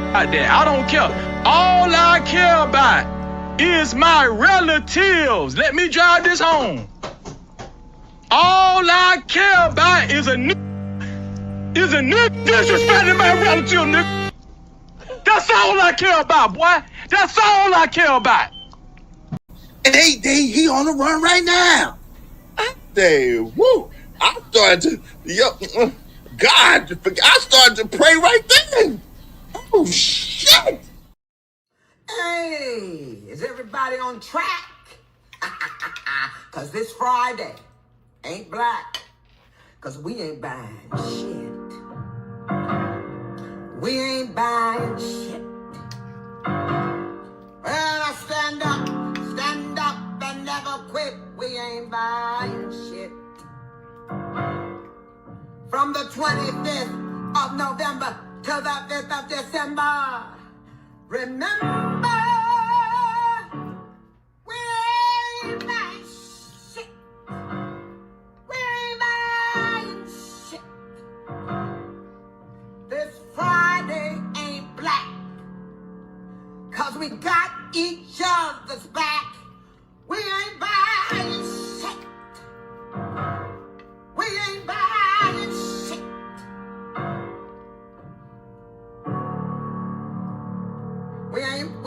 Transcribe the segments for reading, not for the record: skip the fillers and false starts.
about that. I don't care. All I care about is my relatives. Let me drive this home. All I care about is a nigga disrespecting my relative, nigga. That's all I care about, boy. That's all I care about. And he on the run right now. Woo! I started to, God, I started to pray right then. Oh, shit. Hey, is everybody on track? Because this Friday ain't black. Because we ain't buying shit. We ain't buying shit. Well, I stand up and never quit. We ain't buying shit. From the 25th of November to the 5th of December, remember, we ain't buying shit. We ain't buying shit. This Friday ain't black, 'cause we got each other's back. We ain't buying shit. We ain't buying shit. We ain't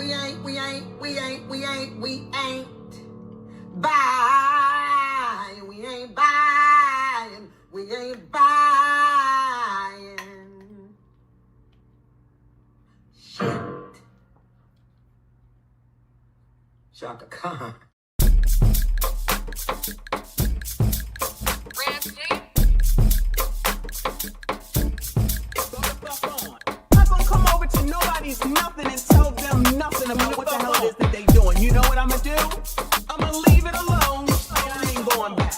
buying. We ain't buying shit. Shaka Khan. Nobody's nothing and tell them nothing about what the hell it is that they doing. You know what I'm gonna do? I'm gonna leave it alone and I ain't going back.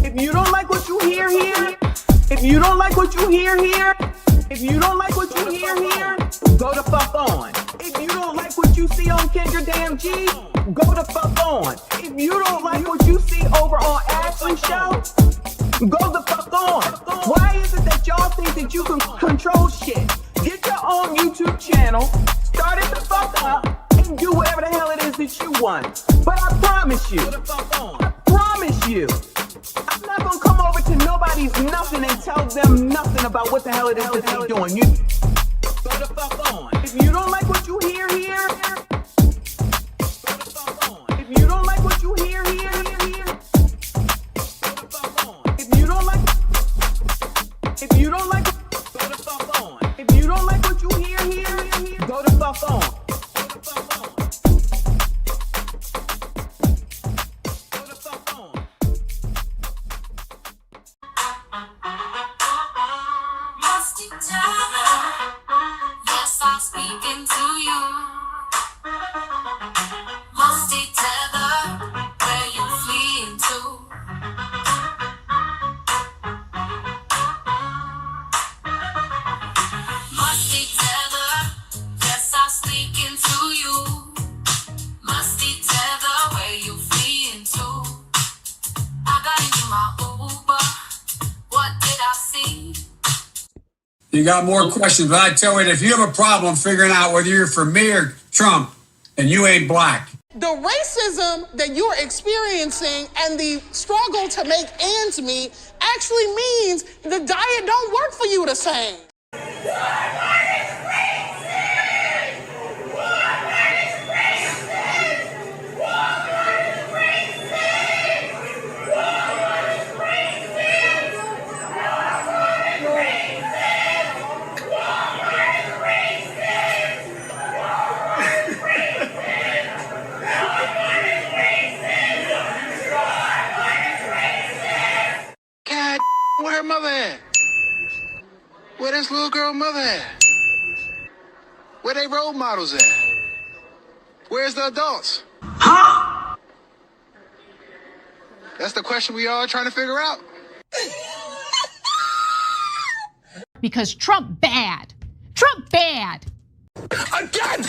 If you don't like what you hear here, if you don't like what you hear here, if you don't like what you hear here, go the fuck on. If you don't like what you see on Kendra Damn G, go the fuck on. If you don't like what you see over on Ashley's show, go the fuck on. Why is it that y'all think that you can control shit? Get your own YouTube channel, start it the fuck up, and do whatever the hell it is that you want. But I promise you, I'm not gonna come over to nobody's nothing and tell them nothing about what the hell it is that they're doing. You go the fuck on. If you don't like what you hear here, go the fuck on. If you don't like what you hear here, if you don't like, if you don't like, go the fuck on. If you don't like what you hear here, go the fuck on. Go the fuck on. Go the fuck on. Lost each other. Yes, I'm speaking to you. Lost each other. Where you fleeing to? You got more questions, but I tell you, if you have a problem figuring out whether you're for me or Trump, and you ain't black. The racism that you're experiencing and the struggle to make ends meet actually means the diet don't work for you the same. Where her mother at? Where this little girl mother at? Where they role models at? Where's the adults? Huh? That's the question we all trying to figure out. Because Trump bad. Trump bad. Again!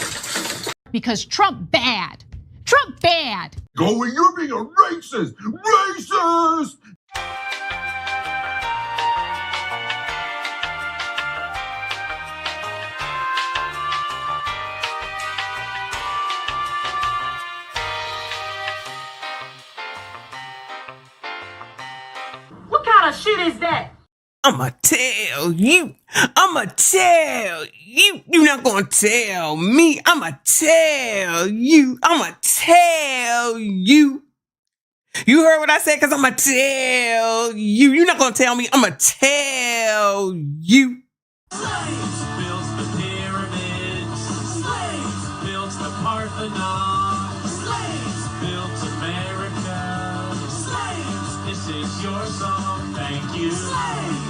Because Trump bad. Trump bad. Going, you're being a racist! Racist! shit is that? I'ma tell you. I'ma tell you. You're not gonna tell me. I'ma tell you. I'ma tell you. You heard what I said? Because I'ma tell you. You're not gonna tell me. I'ma tell you. Slaves built the pyramids. Slaves built the Parthenon. Slaves built America. Slaves, this is your song. Thank you. Slaves.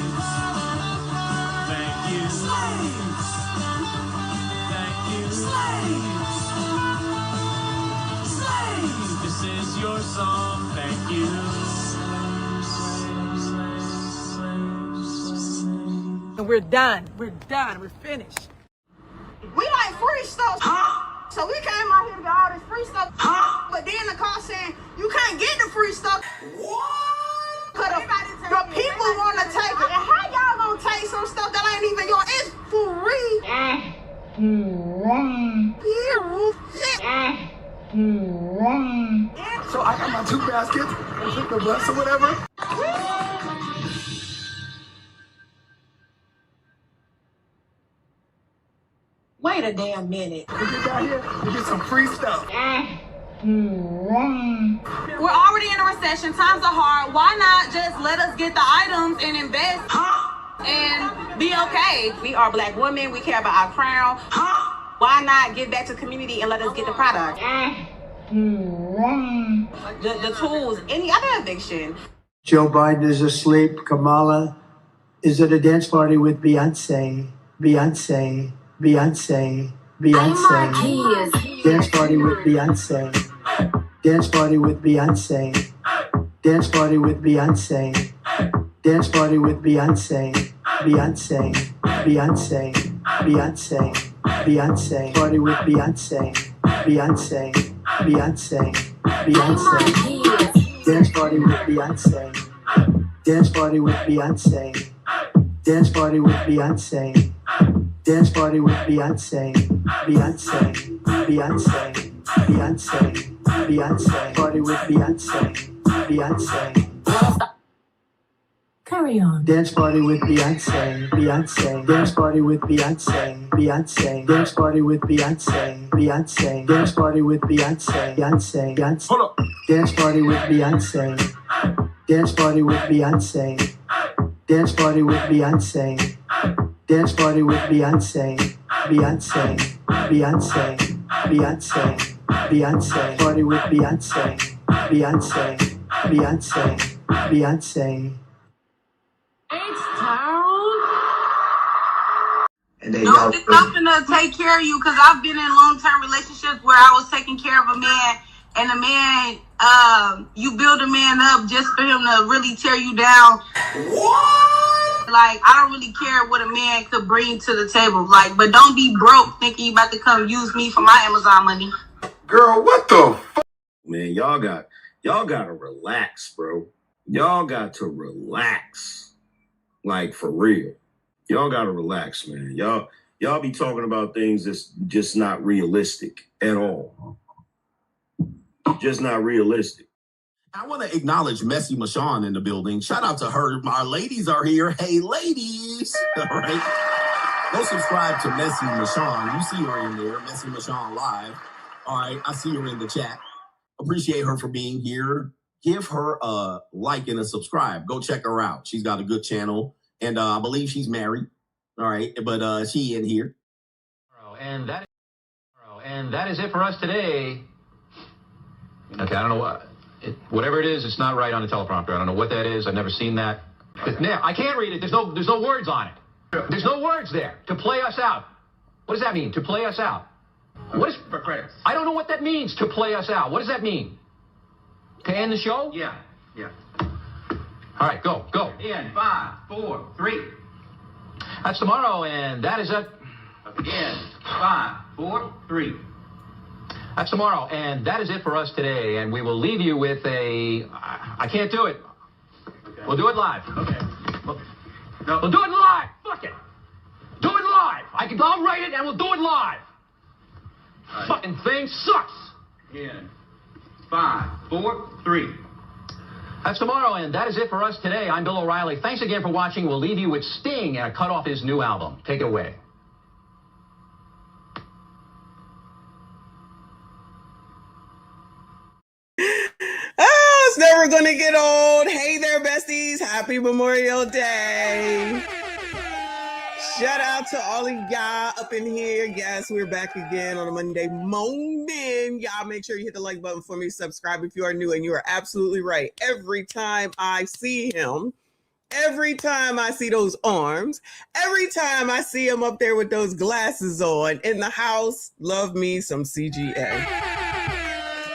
Thank you. Slaves. Thank you. Slaves. Slaves, this is your song. Thank you. And we're done. We're done. We're finished. We like free stuff. So we came out here to get all this free stuff. But then the car saying, you can't get the free stuff. What? Cause the people want to take it. And how y'all gonna take some stuff that ain't even yours? It's free. So I got my 2 baskets, the bus or whatever. Wait a damn minute. We get down here, we get some free stuff. We're already in a recession. Times are hard. Why not just let us get the items and invest and be okay? We are Black women. We care about our crown. Why not give back to the community and let us get the product? The tools, any other eviction. Joe Biden is asleep. Kamala is at a dance party with Beyonce. Beyonce. Beyonce. Beyonce. Dance party with Beyonce. Dance party with Beyonce. Dance party with Beyonce. Dance party with Beyonce. Beyonce. Beyonce. Beyonce. Beyonce. Party with Beyonce. Beyonce. Beyonce. Beyonce. Dance party with Beyonce. Dance party with Beyonce. Dance party with Beyonce. Dance party with Beyonce. Beyonce. Beyonce. Beyonce. Beyonce. Party with Beyonce. Beyonce. Carry on. Dance party with Beyonce. Beyonce. Dance party with Beyonce. Beyonce. Dance party with Beyonce. Beyonce. Dance party with Beyonce. Beyonce. Beyonce. Hold up. Dance party with Beyonce. Dance party with Beyonce. Dance party with Beyonce. Dance party with Beyonce. Beyonce. Beyonce. Beyonce. Beyonce. Party with Beyonce. Beyonce. Beyonce. Beyonce. No, it's nothing to take care of you because I've been in long-term relationships where I was taking care of a man and the man, you build a man up just for him to really tear you down. What? Like, I don't really care what a man could bring to the table. Like, but don't be broke thinking you about to come use me for my Amazon money. Girl, what the fuck? Man, y'all gotta relax, bro. Y'all got to relax. Like, for real. Y'all gotta relax, man. Y'all be talking about things that's just not realistic at all. Just not realistic. I want to acknowledge Messy Michonne in the building. Shout out to her. Our ladies are here. Hey, ladies. All right. Go subscribe to Messy Michonne. You see her in there. Messy Michonne Live. All right. I see her in the chat. Appreciate her for being here. Give her a like and a subscribe. Go check her out. She's got a good channel. And I believe she's married. All right. But she in here. And that is it for us today. Okay, I don't know what. Whatever it is, it's not right on the teleprompter. I don't know what that is. I've never seen that. Now, I can't read it. There's no words on it. There's no words there. To play us out. What does that mean? To play us out. What is for credits? I don't know what that means. To play us out. What does that mean? To end the show? Yeah. All right, go. In 5, 4, 3. That's tomorrow, and that is it. Again, 5, 4, 3. That's tomorrow, and that is it for us today. And we will leave you with a. I can't do it. Okay. We'll do it live. Okay. We'll do it live. Fuck it. Do it live. I'll write it, and we'll do it live. Right. Fucking thing sucks. In 5, 4, 3. That's tomorrow, and that is it for us today. I'm Bill O'Reilly. Thanks again for watching. We'll leave you with Sting and a cut off his new album. Take it away. It's never gonna get old. Hey there, besties. Happy Memorial Day. Shout out to all of y'all up in here. Yes, we're back again on a Monday morning. Y'all make sure you hit the like button for me. Subscribe if you are new. And you are absolutely right. Every time I see him, every time I see those arms, every time I see him up there with those glasses on in the house, love me some CGA.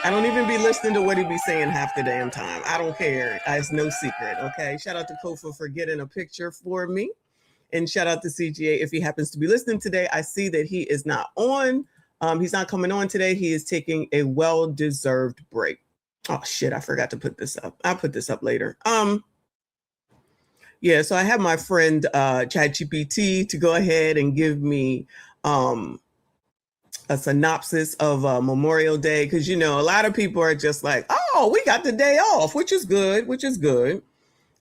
I don't even be listening to what he be saying half the damn time. I don't care. It's no secret, okay? Shout out to Kofa for getting a picture for me. And shout out to CGA if he happens to be listening today. I see that he is not on. He's not coming on today. He is taking a well-deserved break. Oh, shit, I forgot to put this up. I'll put this up later. Yeah, so I have my friend ChatGPT to go ahead and give me a synopsis of Memorial Day, because you know a lot of people are just like, oh, we got the day off, which is good,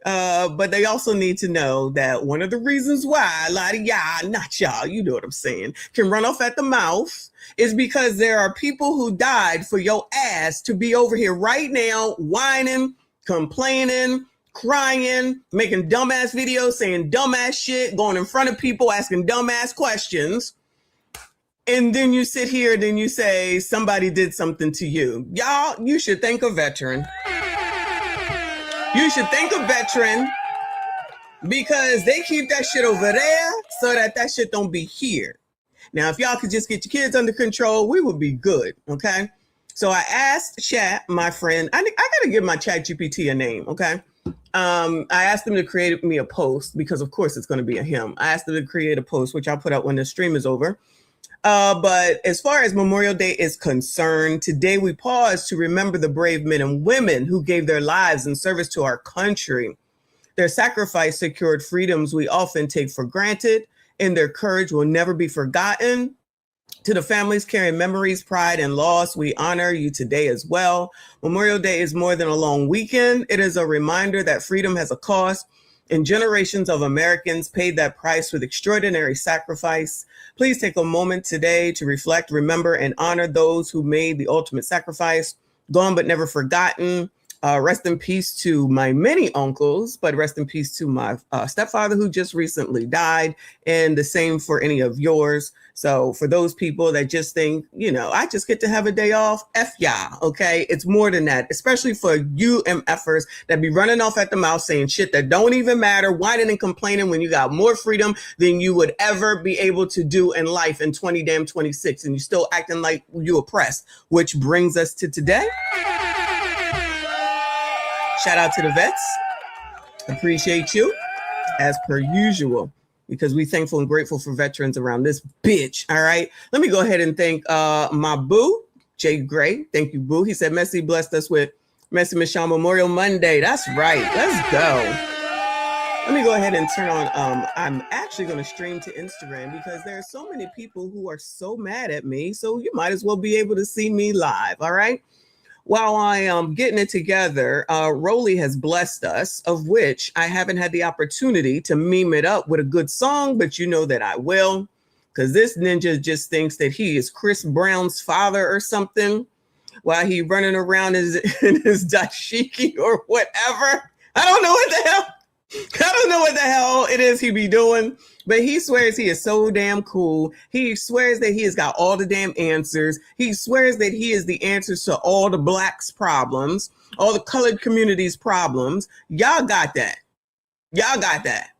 but they also need to know that one of the reasons why a lot of y'all, not y'all, you know what I'm saying, can run off at the mouth is because there are people who died for your ass to be over here right now whining, complaining, crying, making dumbass videos, saying dumbass shit, going in front of people, asking dumbass questions. And then you sit here, then you say somebody did something to you. Y'all, you should thank a veteran. You should thank a veteran because they keep that shit over there so that shit don't be here. Now, if y'all could just get your kids under control, we would be good, okay? So I asked Chat, my friend, I got to give my ChatGPT a name, okay? I asked him to create me a post because, of course, it's going to be a him. I asked him to create a post, which I'll put out when the stream is over. But as far as Memorial Day is concerned, today we pause to remember the brave men and women who gave their lives in service to our country. Their sacrifice secured freedoms we often take for granted, and their courage will never be forgotten. To the families carrying memories, pride, and loss, we honor you today as well. Memorial Day is more than a long weekend. It is a reminder that freedom has a cost, and generations of Americans paid that price with extraordinary sacrifice. Please take a moment today to reflect, remember, and honor those who made the ultimate sacrifice. Gone but never forgotten. Rest in peace to my many uncles, but rest in peace to my stepfather who just recently died, and the same for any of yours. So for those people that just think, you know, I just get to have a day off, F y'all, okay? It's more than that, especially for you MFers that be running off at the mouth saying shit that don't even matter, whining and complaining when you got more freedom than you would ever be able to do in life in 2026, and you still acting like you oppressed, which brings us to today. Shout out to the vets. Appreciate you as per usual, because we thankful and grateful for veterans around this bitch. All right. Let me go ahead and thank my boo, Jay Gray. Thank you, boo. He said Messi blessed us with Messi Michon Memorial Monday. That's right. Let's go. Let me go ahead and turn on. I'm actually going to stream to Instagram because there are so many people who are so mad at me. So you might as well be able to see me live. All right. While I am getting it together, Rolly has blessed us, of which I haven't had the opportunity to meme it up with a good song, but you know that I will, because this ninja just thinks that he is Chris Brown's father or something while he running around in his dashiki or whatever. I don't know what the hell. I don't know what the hell it is he be doing, but he swears he is so damn cool. He swears that he has got all the damn answers. He swears that he is the answers to all the blacks' problems, all the colored communities' problems. Y'all got that. Y'all got that.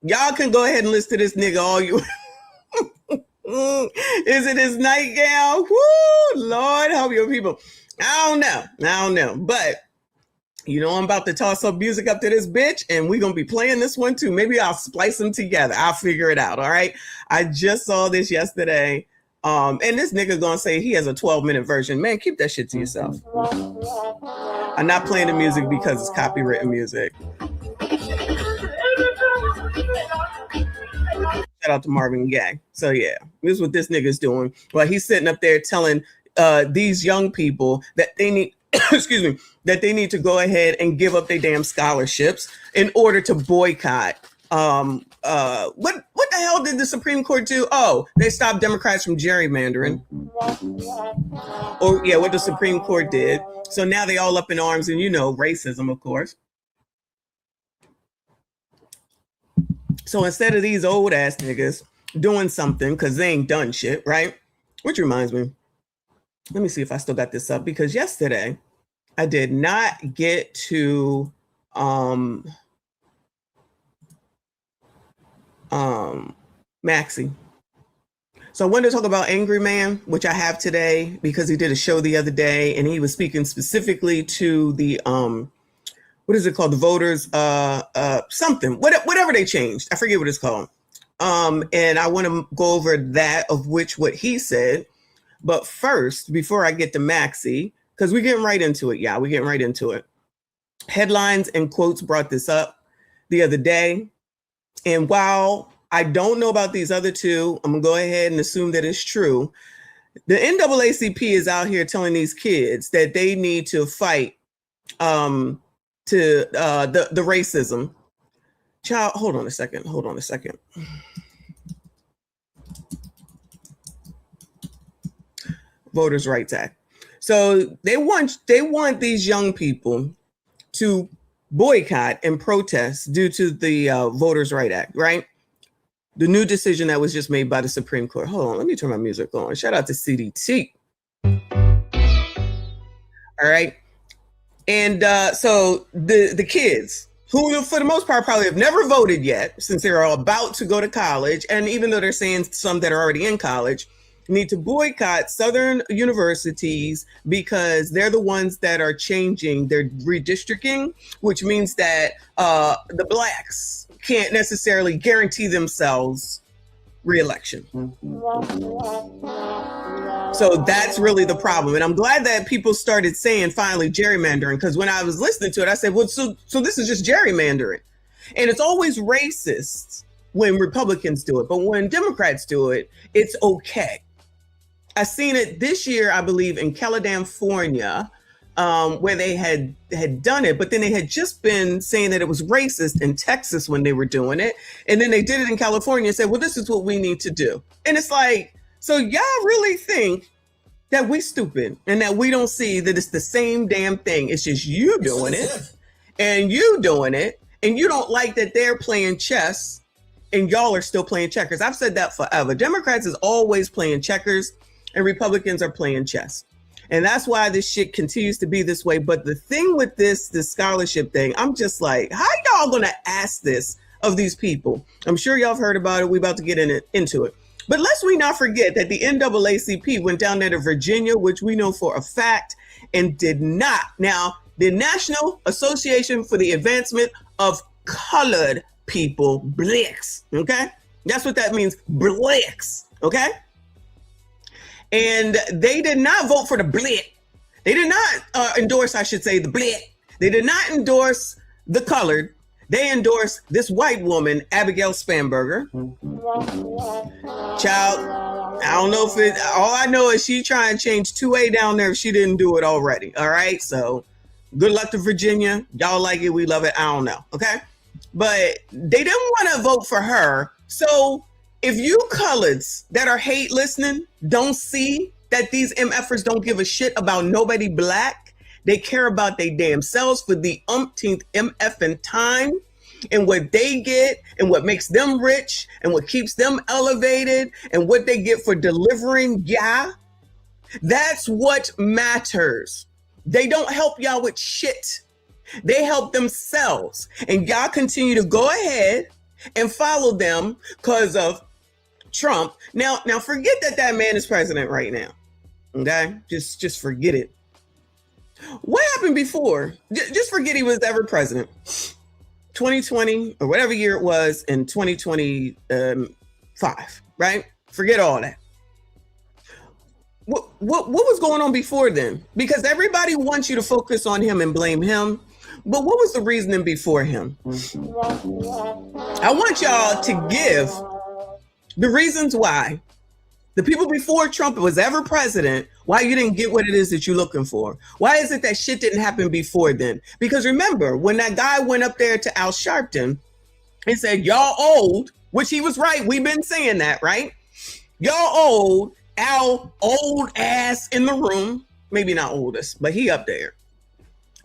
Y'all can go ahead and listen to this nigga all you. Is it his nightgown? Woo, Lord, help your people. I don't know, but you know, I'm about to toss some music up to this bitch, and we're going to be playing this one too. Maybe I'll splice them together. I'll figure it out, all right? I just saw this yesterday, and this nigga going to say he has a 12-minute version. Man, keep that shit to yourself. I'm not playing the music because it's copywritten music. Shout out to Marvin Gaye. So, yeah, this is what this nigga's doing. Well, he's sitting up there telling these young people that they need... excuse me, that they need to go ahead and give up their damn scholarships in order to boycott. What the hell did the Supreme Court do? Oh, they stopped Democrats from gerrymandering. Or yeah, what the Supreme Court did. So now they all up in arms, and racism, of course. So instead of these old ass niggas doing something because they ain't done shit, right? Which reminds me, let me see if I still got this up, because yesterday I did not get to Maxie. So I wanted to talk about Angry Man, which I have today because he did a show the other day and he was speaking specifically to the what is it called? The voters something, whatever they changed. I forget what it's called. And I want to go over that, of which what he said. But first, before I get to Maxie, because we're getting right into it. Yeah, we're getting right into it. Headlines and Quotes brought this up the other day. And while I don't know about these other two, I'm going to go ahead and assume that it's true. The NAACP is out here telling these kids that they need to fight the racism. Child, hold on a second. Voters' Rights Act. So they want these young people to boycott and protest due to the Voters' Rights Act, right? The new decision that was just made by the Supreme Court. Hold on, let me turn my music on. Shout out to CDT. All right. And so the kids, who for the most part probably have never voted yet, since they're all about to go to college, and even though they're saying some that are already in college, need to boycott Southern universities because they're the ones that are changing their redistricting, which means that the blacks can't necessarily guarantee themselves re-election. So that's really the problem. And I'm glad that people started saying finally gerrymandering, because when I was listening to it, I said, well, so this is just gerrymandering. And it's always racist when Republicans do it, but when Democrats do it, it's okay. I seen it this year, I believe, in California, where they had done it, but then they had just been saying that it was racist in Texas when they were doing it. And then they did it in California and said, well, this is what we need to do. And it's like, so y'all really think that we stupid and that we don't see that it's the same damn thing. It's just you doing it and you doing it, and you don't like that they're playing chess and y'all are still playing checkers. I've said that forever. Democrats is always playing checkers and Republicans are playing chess. And that's why this shit continues to be this way. But the thing with this scholarship thing, I'm just like, how y'all gonna ask this of these people? I'm sure y'all have heard about it. We're about to get into it. But let's we not forget that the NAACP went down there to Virginia, which we know for a fact, and did not. Now, the National Association for the Advancement of Colored People, BLACs, okay? That's what that means, BLACs, okay? And they did not vote for the BLAC. They did not endorse, I should say, the BLAC. They did not endorse the colored. They endorsed this white woman, Abigail Spanberger. Child, I don't know if it, all I know is she trying to change 2A down there if she didn't do it already. All right, so good luck to Virginia. Y'all like it, we love it, I don't know, okay? But they didn't want to vote for her. So if you coloreds that are hate listening don't see that these MFers don't give a shit about nobody black, they care about their damn selves for the umpteenth MF time and what they get and what makes them rich and what keeps them elevated and what they get for delivering, that's what matters. They don't help y'all with shit. They help themselves. And y'all continue to go ahead and follow them because of Trump. Now forget that man is president right now. Okay? Just forget it. What happened before? Just forget he was ever president. 2020 or whatever year it was in 2025, right? Forget all that. What was going on before then? Because everybody wants you to focus on him and blame him. But what was the reasoning before him? I want y'all to give the reasons why the people before Trump was ever president Why you didn't get what it is that you're looking for? Why is it that shit didn't happen before then? Because remember, when that guy went up there to Al Sharpton and said, y'all old, which he was right. We've been saying that, right? Y'all old, Al old ass in the room. Maybe not oldest, but he up there.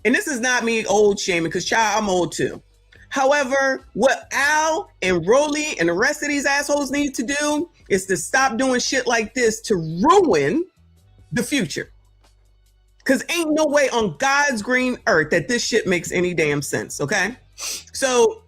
And this is not me old shaming, because child, I'm old too. However, what Al and Rolly and the rest of these assholes need to do is to stop doing shit like this to ruin the future. Because ain't no way on God's green earth that this shit makes any damn sense, okay? So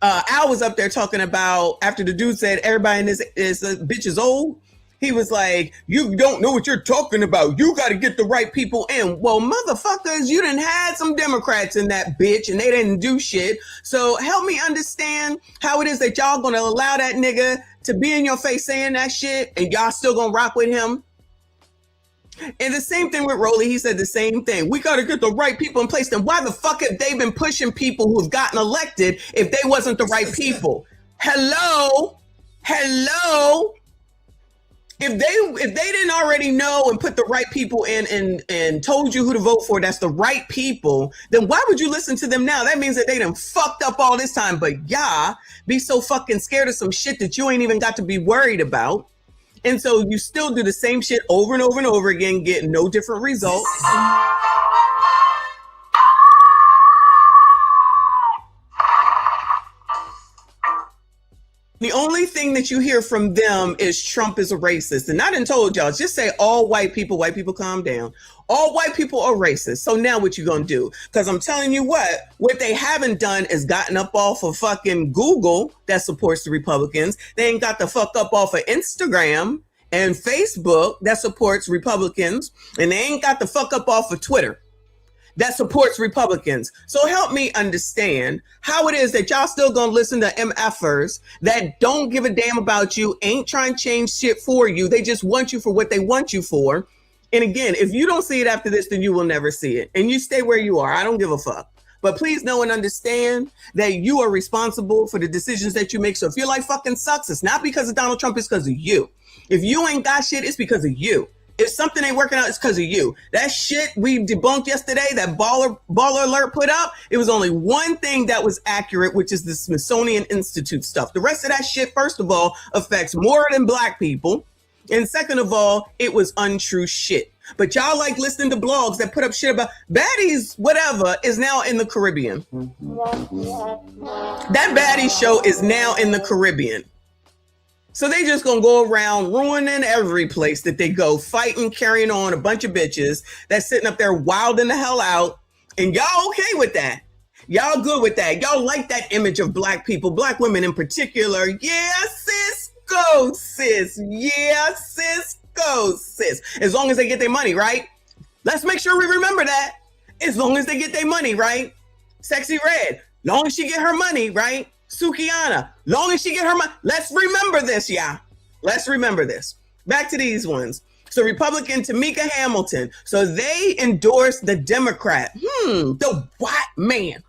Al was up there talking about, after the dude said everybody in this bitch is old, he was like, you don't know what you're talking about. You got to get the right people in. Well, motherfuckers, you done had some Democrats in that bitch and they didn't do shit. So help me understand how it is that y'all going to allow that nigga to be in your face saying that shit and y'all still going to rock with him. And the same thing with Rolly. He said the same thing. We got to get the right people in place. Then why the fuck have they been pushing people who have gotten elected if they wasn't the right people? Hello? If they didn't already know and put the right people in and told you who to vote for, that's the right people, then why would you listen to them now? That means that they done fucked up all this time. But yeah, be so fucking scared of some shit that you ain't even got to be worried about. And so you still do the same shit over and over and over again, get no different results. The only thing that you hear from them is Trump is a racist. And I done told y'all, just say all white people calm down. All white people are racist. So now what you gonna do? Because I'm telling you what they haven't done is gotten up off of fucking Google that supports the Republicans. They ain't got the fuck up off of Instagram and Facebook that supports Republicans. And they ain't got the fuck up off of Twitter that supports Republicans. So help me understand how it is that y'all still gonna listen to MFers that don't give a damn about you, ain't trying to change shit for you. They just want you for what they want you for. And again, if you don't see it after this, then you will never see it. And you stay where you are. I don't give a fuck. But please know and understand that you are responsible for the decisions that you make. So if your life fucking sucks, it's not because of Donald Trump, it's because of you. If you ain't got shit, it's because of you. If something ain't working out, it's because of you. That shit we debunked yesterday, that baller alert put up, it was only one thing that was accurate, which is the Smithsonian Institute stuff. The rest of that shit, first of all, affects more than black people. And second of all, it was untrue shit. But y'all like listening to blogs that put up shit about baddies, whatever, is now in the Caribbean. That baddie show is now in the Caribbean. So they just gonna go around ruining every place that they go, fighting, carrying on a bunch of bitches that's sitting up there wilding the hell out. And y'all okay with that? Y'all good with that? Y'all like that image of black people, black women in particular. Yeah, sis, go, sis. Yeah, sis, go, sis. As long as they get their money, right? Let's make sure we remember that. As long as they get their money, right? Sexy Red, long as she get her money, right? Sukiana, long as she get her money. Let's remember this, yeah. Let's remember this. Back to these ones. So Republican Tamika Hamilton. So they endorsed the Democrat. The white man.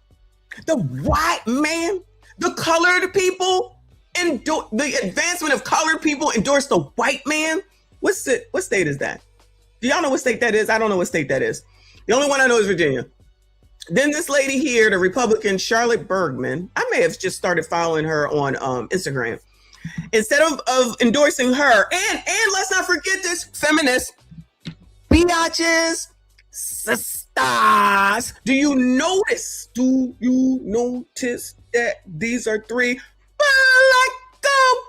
The white man. The colored people. The advancement of colored people endorsed the white man. What state is that? Do y'all know what state that is? I don't know what state that is. The only one I know is Virginia. Then this lady here, the Republican Charlotte Bergman, I may have just started following her on Instagram. Instead of endorsing her, and let's not forget this, feminist biatches, sisters. Do you notice that these are three black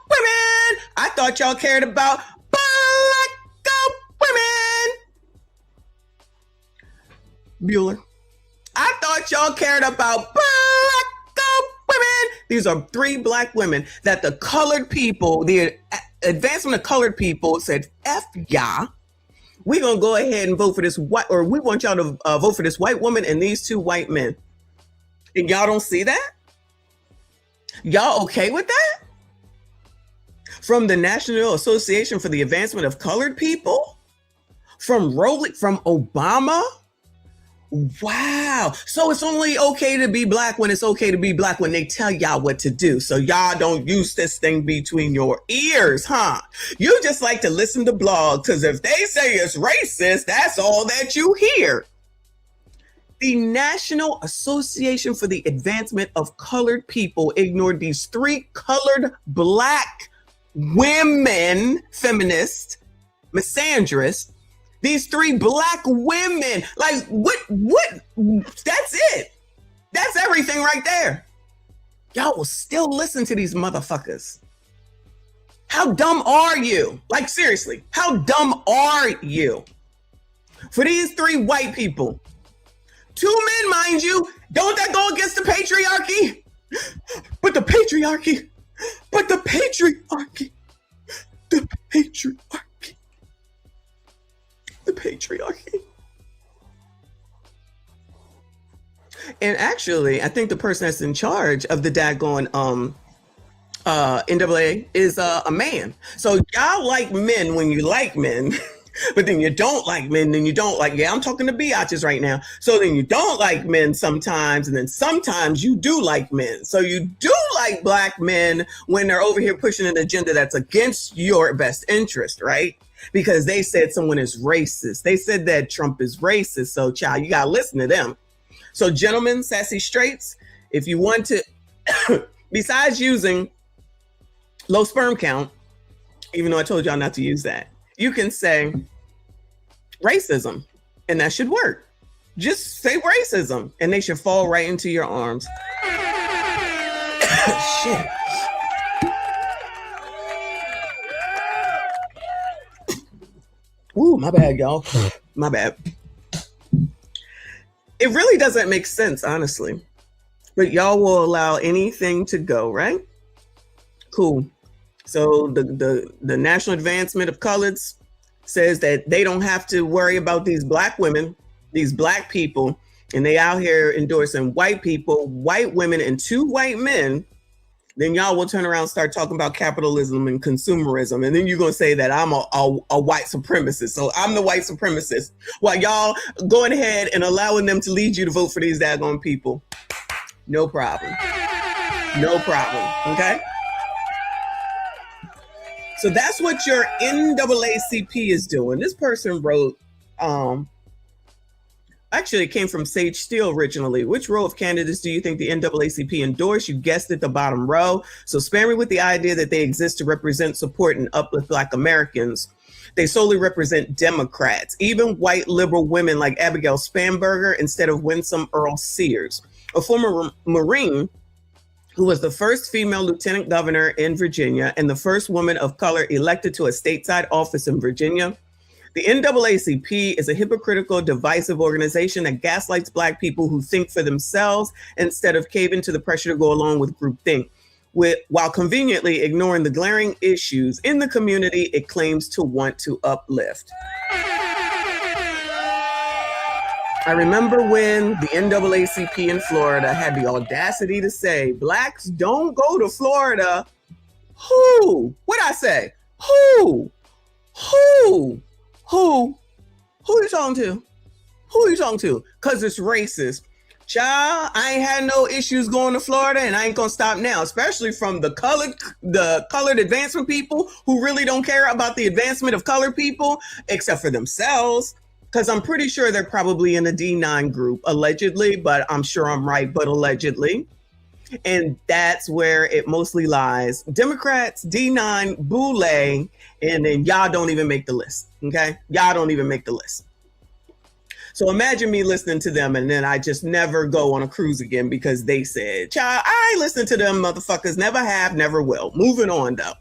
women? I thought y'all cared about black women. Bueller. I thought y'all cared about black women. These are three black women that the colored people, the advancement of colored people said, F y'all. We're going to go ahead and vote for this white, or we want y'all to vote for this white woman and these two white men. And y'all don't see that? Y'all okay with that? From the National Association for the Advancement of Colored People? From Obama? Wow. So it's only okay to be black when it's okay to be black when they tell y'all what to do. So y'all don't use this thing between your ears, huh? You just like to listen to blogs because if they say it's racist, that's all that you hear. The National Association for the Advancement of Colored People ignored these 3 colored black women, feminists, misandrists, these 3 black women. Like, what? That's it. That's everything right there. Y'all will still listen to these motherfuckers. How dumb are you? Like, seriously, how dumb are you? For these 3 white people, 2 men, mind you, don't that go against the patriarchy? But the patriarchy, the patriarchy. And actually, I think the person that's in charge of the daggone NAA is a man. So y'all like men when you like men, but then you don't like men, then you don't like, I'm talking to biatches right now. So then you don't like men sometimes, and then sometimes you do like men. So you do like black men when they're over here pushing an agenda that's against your best interest, right? Because they said someone is racist. They said that Trump is racist. So child, you gotta listen to them. So gentlemen, sassy straights, if you want to, besides using low sperm count, even though I told y'all not to use that, you can say racism, and that should work. Just say racism, and they should fall right into your arms. Shit. Ooh, my bad, y'all. My bad. It really doesn't make sense, honestly. But y'all will allow anything to go, right? Cool. So the National Advancement of Coloreds says that they don't have to worry about these black women, these black people, and they out here endorsing white people, white women, and 2 white men. Then y'all will turn around and start talking about capitalism and consumerism. And then you're going to say that I'm a white supremacist. So I'm the white supremacist while y'all going ahead and allowing them to lead you to vote for these daggone people. No problem. No problem. Okay. So that's what your NAACP is doing. This person wrote, actually it came from Sage Steele originally. Which row of candidates do you think the NAACP endorsed? You guessed it, the bottom row. So spare me with the idea that they exist to represent, support, and uplift Black Americans. They solely represent Democrats, even white liberal women like Abigail Spanberger instead of Winsome Earl Sears, a former Marine who was the first female lieutenant governor in Virginia and the first woman of color elected to a stateside office in Virginia. The NAACP is a hypocritical, divisive organization that gaslights Black people who think for themselves instead of caving to the pressure to go along with groupthink, while conveniently ignoring the glaring issues in the community it claims to want to uplift. I remember when the NAACP in Florida had the audacity to say, Blacks don't go to Florida. Who? What'd I say? Who? Who you talking to? Who you talking to? Because it's racist. Child, I ain't had no issues going to Florida, and I ain't gonna stop now, especially from the colored advancement people who really don't care about the advancement of colored people, except for themselves. Because I'm pretty sure they're probably in a D9 group, allegedly, but I'm sure I'm right, but allegedly. And that's where it mostly lies. Democrats, D9, Boule, and then y'all don't even make the list, okay? Y'all don't even make the list. So imagine me listening to them and then I just never go on a cruise again because they said, child, I ain't listening to them motherfuckers, never have, never will. Moving on though.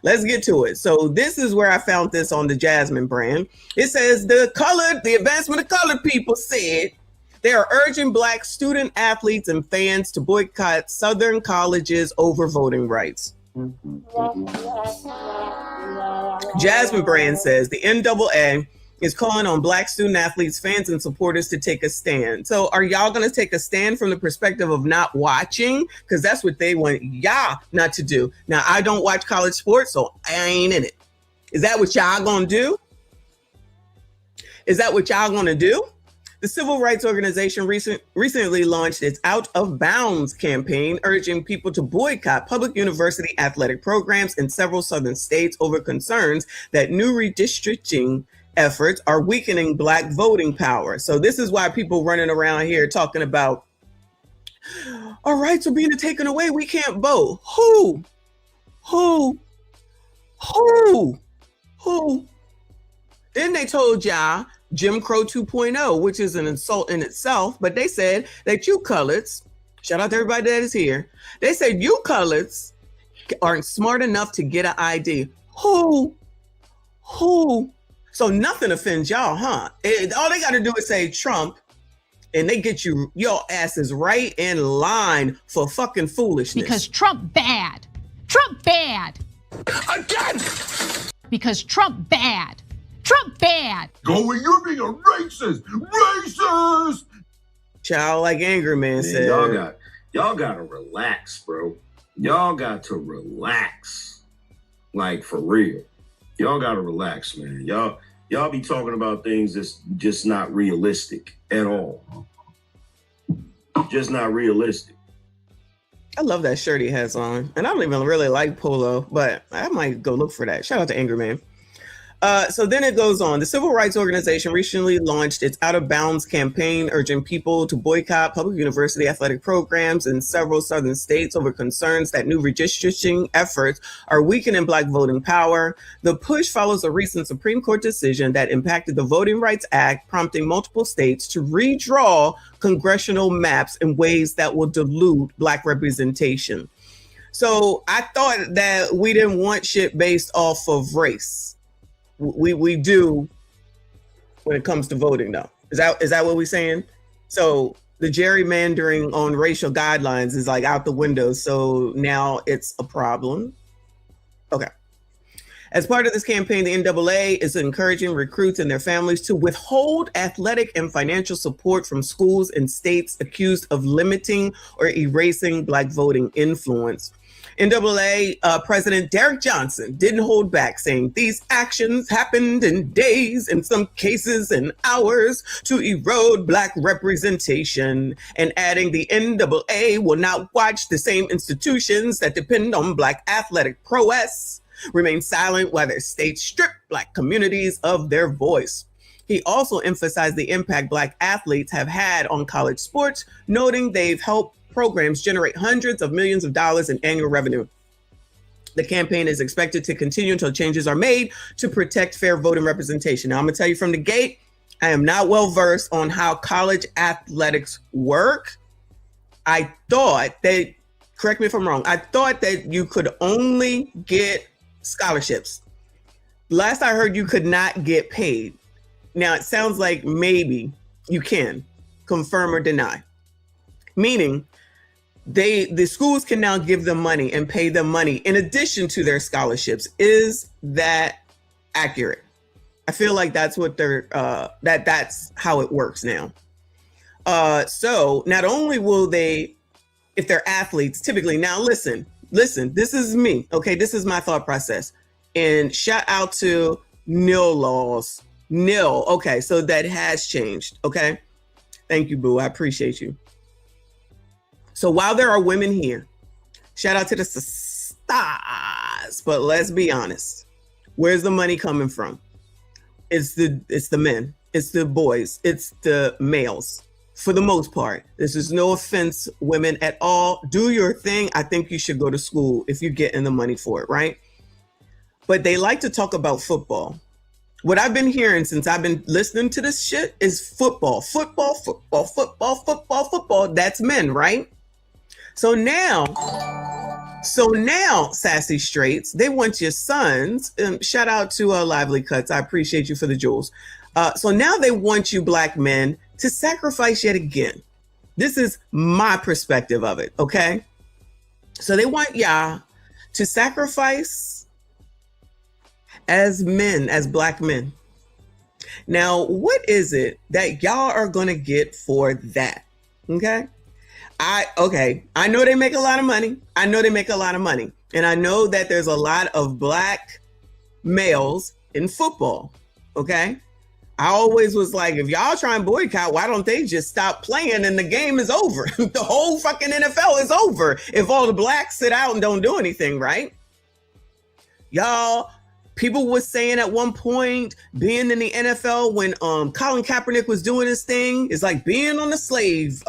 Let's get to it. So this is where I found this on the Jasmine brand. It says the advancement of colored people said they are urging Black student athletes and fans to boycott Southern colleges over voting rights. Jasmine brand says the NAA is calling on Black student athletes, fans, and supporters to take a stand. So are y'all going to take a stand from the perspective of not watching? Because that's what they want y'all not to do. Now, I don't watch college sports, so I ain't in it. Is that what y'all going to do? Is that what y'all going to do? The civil rights organization recently launched its Out of Bounds campaign, urging people to boycott public university athletic programs in several southern states over concerns that new redistricting efforts are weakening Black voting power. So this is why people running around here talking about our rights are being taken away. We can't vote. Who? Then they told y'all Jim Crow 2.0, which is an insult in itself, but they said that you coloreds, shout out to everybody that is here, they said you coloreds aren't smart enough to get an ID. Who? So nothing offends y'all, huh? All they got to do is say Trump, and they get your asses right in line for fucking foolishness. Because Trump bad. Trump bad. Again! Because Trump bad. Trump bad. Going, you're being a racist. Child, like Angry Man said. Y'all gotta relax, bro. Y'all got to relax. Like, for real. Y'all gotta relax, man. Y'all be talking about things that's just not realistic at all. Just not realistic. I love that shirt he has on. And I don't even really like polo, but I might go look for that. Shout out to Angry Man. So then it goes on. The civil rights organization recently launched its Out of Bounds campaign, urging people to boycott public university athletic programs in several southern states over concerns that new redistricting efforts are weakening Black voting power. The push follows a recent Supreme Court decision that impacted the Voting Rights Act, prompting multiple states to redraw congressional maps in ways that will dilute Black representation. So I thought that we didn't want shit based off of race. We do when it comes to voting, though. Is that what we're saying? So the gerrymandering on racial guidelines is like out the window. So now it's a problem. Okay. As part of this campaign, the NAACP is encouraging recruits and their families to withhold athletic and financial support from schools in states accused of limiting or erasing Black voting influence. NAACP President Derek Johnson didn't hold back, saying these actions happened in days, in some cases in hours, to erode Black representation, and adding the NAACP will not watch the same institutions that depend on Black athletic prowess remain silent while their states strip Black communities of their voice. He also emphasized the impact Black athletes have had on college sports, noting they've helped programs generate hundreds of millions of dollars in annual revenue. The campaign is expected to continue until changes are made to protect fair voting representation. Now, I'm going to tell you from the gate, I am not well versed on how college athletics work. I thought that, correct me if I'm wrong, I thought that you could only get scholarships. Last I heard, you could not get paid. Now, it sounds like maybe you can confirm or deny, meaning the schools can now give them money and pay them money in addition to their scholarships. Is that accurate? I feel like that's what that's how it works now. So not only will they, if they're athletes, typically, now listen, this is me, okay? This is my thought process. And shout out to NIL laws. NIL, okay, so that has changed, okay? Thank you, boo, I appreciate you. So while there are women here, shout out to the stars, but let's be honest, where's the money coming from? It's the men, it's the boys, it's the males, for the most part. This is no offense, women at all. Do your thing. I think you should go to school if you're getting the money for it, right? But they like to talk about football. What I've been hearing since I've been listening to this shit is football. That's men, right? So now, Sassy Straights, they want your sons. Shout out to Lively Cuts. I appreciate you for the jewels. So now they want you Black men to sacrifice yet again. This is my perspective of it, okay? So they want y'all to sacrifice as men, as Black men. Now, what is it that y'all are going to get for that? Okay? I know they make a lot of money. And I know that there's a lot of Black males in football. Okay? I always was like, if y'all try and boycott, why don't they just stop playing and the game is over? The whole fucking NFL is over if all the blacks sit out and don't do anything, right? Y'all, people was saying at one point, being in the NFL when Colin Kaepernick was doing his thing is like being on the slave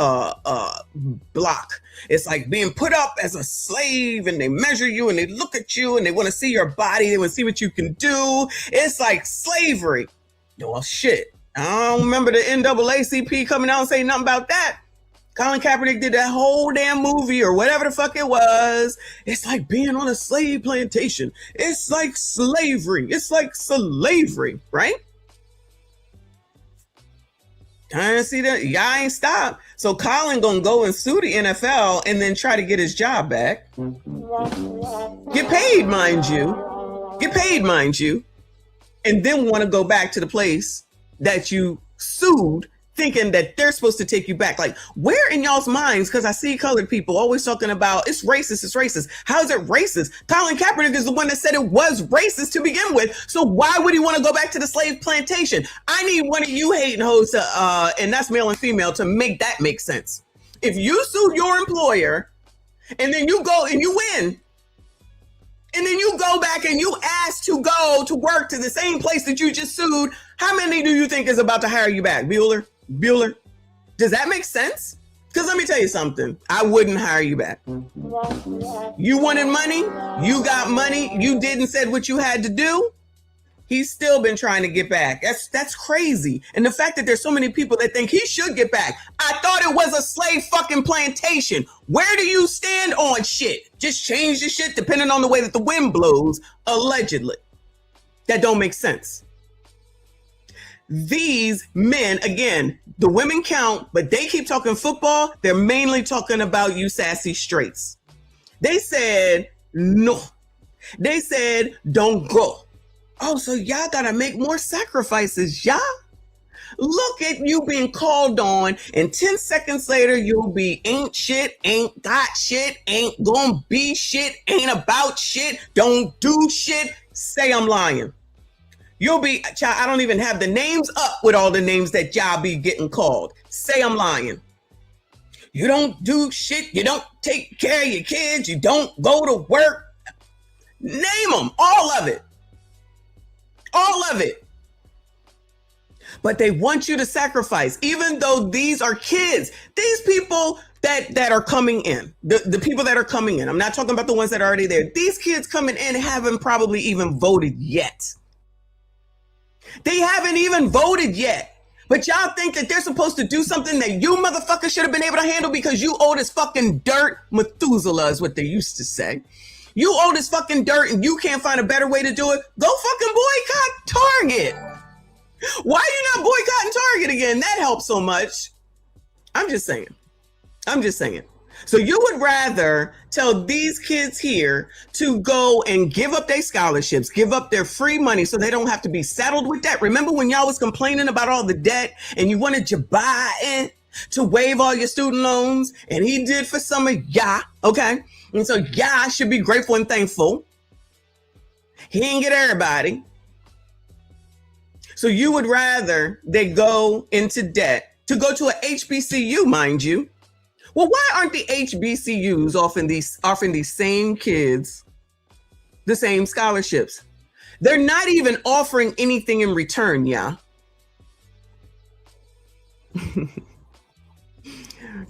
block. It's like being put up as a slave, and they measure you and they look at you and they want to see your body. They want to see what you can do. It's like slavery. Well, shit. I don't remember the NAACP coming out and saying nothing about that. Colin Kaepernick did that whole damn movie or whatever the fuck it was. It's like being on a slave plantation. It's like slavery. It's like slavery, right? I see that. Y'all ain't stop. So Colin gonna go and sue the NFL and then try to get his job back. Get paid, mind you. Get paid, mind you. And then want to go back to the place that you sued, thinking that they're supposed to take you back. Like, where in y'all's minds? Because I see colored people always talking about it's racist, it's racist. How is it racist? Colin Kaepernick is the one that said it was racist to begin with. So why would he want to go back to the slave plantation? I need one of you hating hoes to, and that's male and female, to make that make sense. If you sue your employer and then you go and you win, and then you go back and you ask to go to work to the same place that you just sued, how many do you think is about to hire you back? Bueller? Does that make sense? Because let me tell you something. I wouldn't hire you back. You wanted money. You got money. You did and said what you had to do. He's still been trying to get back. That's crazy. And the fact that there's so many people that think he should get back. I thought it was a slave fucking plantation. Where do you stand on shit? Just change the shit depending on the way that the wind blows, allegedly. That don't make sense. These men, again, the women count, but they keep talking football. They're mainly talking about you sassy straights. They said no. They said don't go. Oh, so y'all gotta make more sacrifices, y'all. Look at you being called on, and 10 seconds later, you'll be ain't shit, ain't got shit, ain't gonna be shit, ain't about shit, don't do shit. Say I'm lying. You'll be, child, I don't even have the names up with all the names that y'all be getting called. Say I'm lying. You don't do shit. You don't take care of your kids. You don't go to work. Name them, all of it. All of it. But they want you to sacrifice, even though these are kids. These people that are coming in, the people that are coming in. I'm not talking about the ones that are already there. These kids coming in haven't probably even voted yet. They haven't even voted yet. But y'all think that they're supposed to do something that you motherfuckers should have been able to handle because you owe this fucking dirt. Methuselah is what they used to say. You owe this fucking dirt and you can't find a better way to do it. Go fucking boycott Target. Why are you not boycotting Target again? That helps so much. I'm just saying. So you would rather tell these kids here to go and give up their scholarships, give up their free money so they don't have to be saddled with debt. Remember when y'all was complaining about all the debt and you wanted Joe Biden to waive all your student loans? And he did for some of y'all, okay? And so y'all should be grateful and thankful. He didn't get everybody. So you would rather they go into debt to go to a HBCU, mind you. Well, why aren't the HBCUs offering these same kids the same scholarships? They're not even offering anything in return, yeah.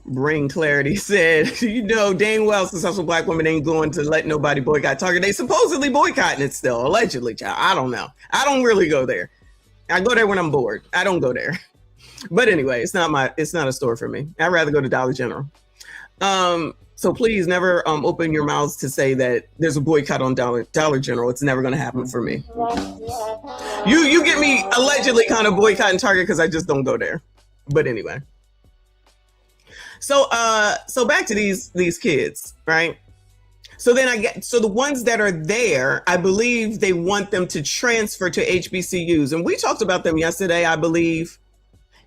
Brain Clarity said, you know, dang well, successful black women ain't going to let nobody boycott Target. They supposedly boycotting it still, allegedly, child. I don't know. I don't really go there. I go there when I'm bored. I don't go there. But anyway, it's not a store for me. I'd rather go to Dollar General. So please never open your mouths to say that there's a boycott on Dollar General. It's never going to happen for me. You get me allegedly kind of boycotting Target because I just don't go there. But anyway. So back to these kids, right? So the ones that are there, I believe they want them to transfer to HBCUs. And we talked about them yesterday, I believe,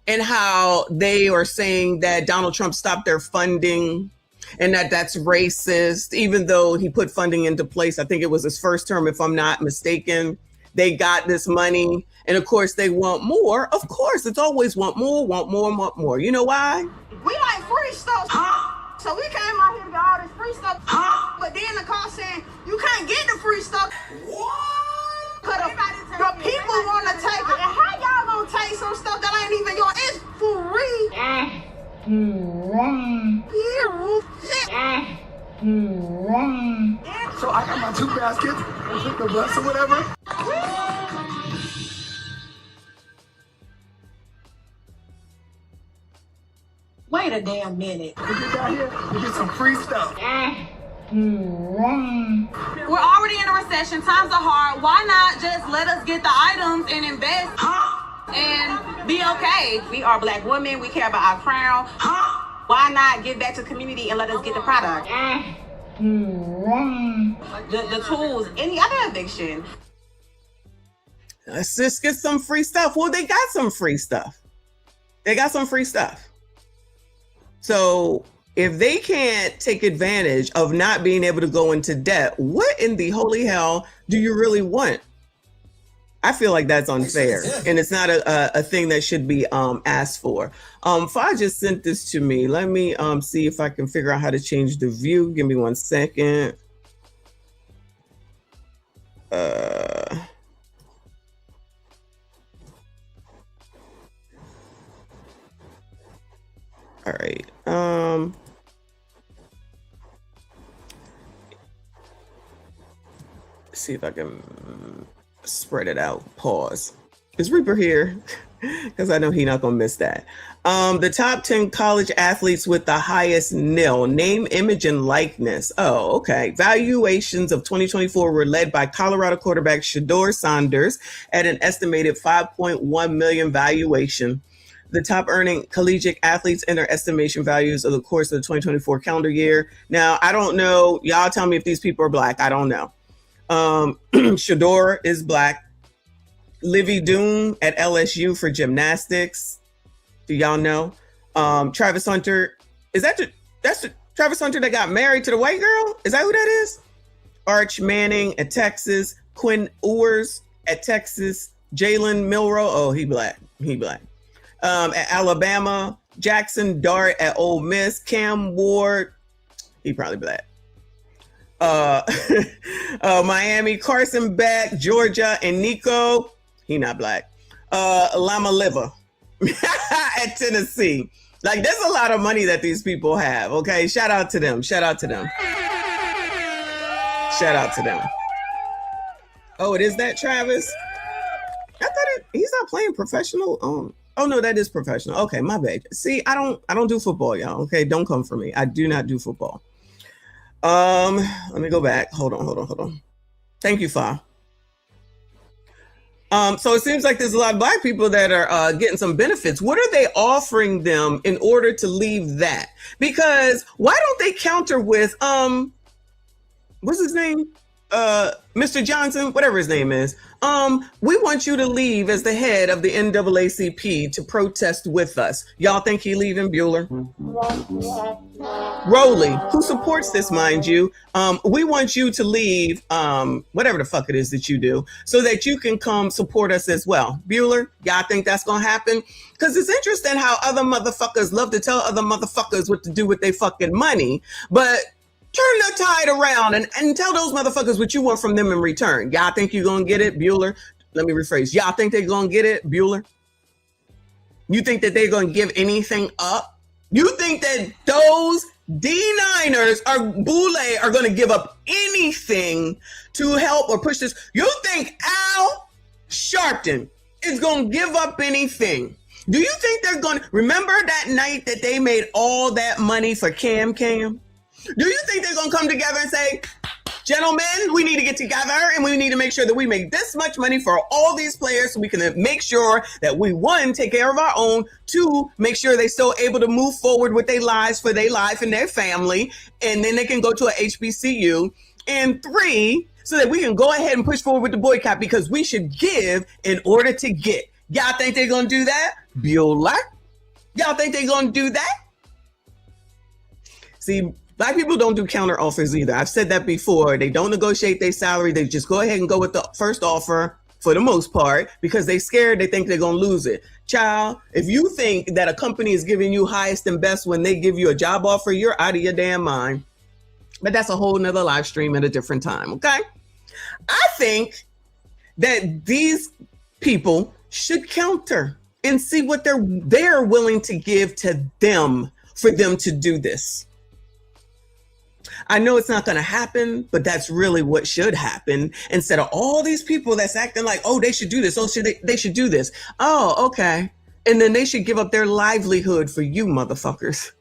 and how they are saying that Donald Trump stopped their funding and that's racist, even though he put funding into place. I think it was his first term, if I'm not mistaken, they got this money, and of course they want more. Of course, it's always want more, want more, want more. You know why? We like free stuff. So we came out here to get all this free stuff. But then the car saying, you can't get the free stuff. What? Cause the people want to take it. And how y'all gonna take some stuff that ain't even yours? It's free. So I got my 2 baskets and took the bus or whatever. Wait a damn minute. We get down here, we get some free stuff. We're already in a recession. Times are hard. Why not just let us get the items and invest and be okay? We are Black women. We care about our crown. Why not give back to the community and let us get the product? The tools, any other eviction. Let's just get some free stuff. Well, they got some free stuff. They got some free stuff. So if they can't take advantage of not being able to go into debt, what in the holy hell do you really want? I feel like that's unfair, and it's not a thing that should be asked for. Fa just sent this to me. Let me see if I can figure out how to change the view. Give me 1 second. All right. See if I can spread it out. Pause. Is Reaper here? Because I know he's not gonna miss that. The top 10 college athletes with the highest NIL, name, image, and likeness. Oh, okay. Valuations of 2024 were led by Colorado quarterback Shedeur Sanders at an estimated 5.1 million valuation. The top earning collegiate athletes and their estimation values of the course of the 2024 calendar year. Now, I don't know. Y'all tell me if these people are Black. I don't know. Shedeur is Black. Livy Doom at LSU for gymnastics. Do y'all know? Travis Hunter. That's the Travis Hunter that got married to the white girl? Is that who that is? Arch Manning at Texas. Quinn Ewers at Texas. Jalen Milroe. Oh, he Black. He Black. At Alabama. Jackson Dart at Ole Miss. Cam Ward. He probably Black. Miami. Carson Beck. Georgia. And Nico. He not Black. Lama Liver at Tennessee. Like, there's a lot of money that these people have. Okay, shout out to them. Shout out to them. Shout out to them. Oh, it is that Travis? I thought he's not playing professional. Oh no, that is professional. Okay, my bad. See, I don't do football, y'all. Okay, don't come for me. I do not do football. Let me go back. Hold on. Thank you, Fa. So it seems like there's a lot of Black people that are getting some benefits. What are they offering them in order to leave that? Because why don't they counter with, what's his name? Mr. Johnson, whatever his name is. We want you to leave as the head of the NAACP to protest with us. Y'all think he leaving, Bueller? Rowley, who supports this, mind you, we want you to leave, whatever the fuck it is that you do, so that you can come support us as well. Bueller, y'all think that's gonna happen? Because it's interesting how other motherfuckers love to tell other motherfuckers what to do with their fucking money, but turn the tide around and tell those motherfuckers what you want from them in return. Y'all think you're gonna get it, Bueller? Let me rephrase. Y'all think they're gonna get it, Bueller? You think that they're gonna give anything up? You think that those D9ers are going to give up anything to help or push this? You think Al Sharpton is going to give up anything? Do you think they're going to remember that night that they made all that money for Cam? Do you think they're going to come together and say, gentlemen, we need to get together and we need to make sure that we make this much money for all these players so we can make sure that we, one, take care of our own, two, make sure they're still able to move forward with their lives for their life and their family, and then they can go to a HBCU, and three, so that we can go ahead and push forward with the boycott because we should give in order to get. Y'all think they're going to do that? Bueller? Y'all think they're going to do that? See, Black people don't do counter offers either. I've said that before. They don't negotiate their salary. They just go ahead and go with the first offer for the most part, because they scared, they think they're going to lose it. Child, if you think that a company is giving you highest and best when they give you a job offer, you're out of your damn mind. But that's a whole nother live stream at a different time, okay? I think that these people should counter and see what they're willing to give to them for them to do this. I know it's not going to happen, but that's really what should happen. Instead of all these people that's acting like, oh, they should do this. Oh, they should do this. Oh, okay. And then they should give up their livelihood for you motherfuckers.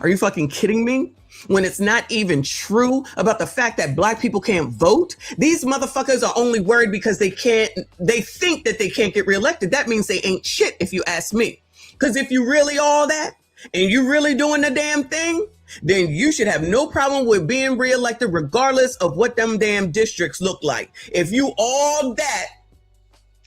Are you fucking kidding me? When it's not even true about the fact that black people can't vote, these motherfuckers are only worried because they think that they can't get reelected. That means they ain't shit, if you ask me. Because if you really all that and you really doing the damn thing, then you should have no problem with being reelected regardless of what them damn districts look like. If you all that,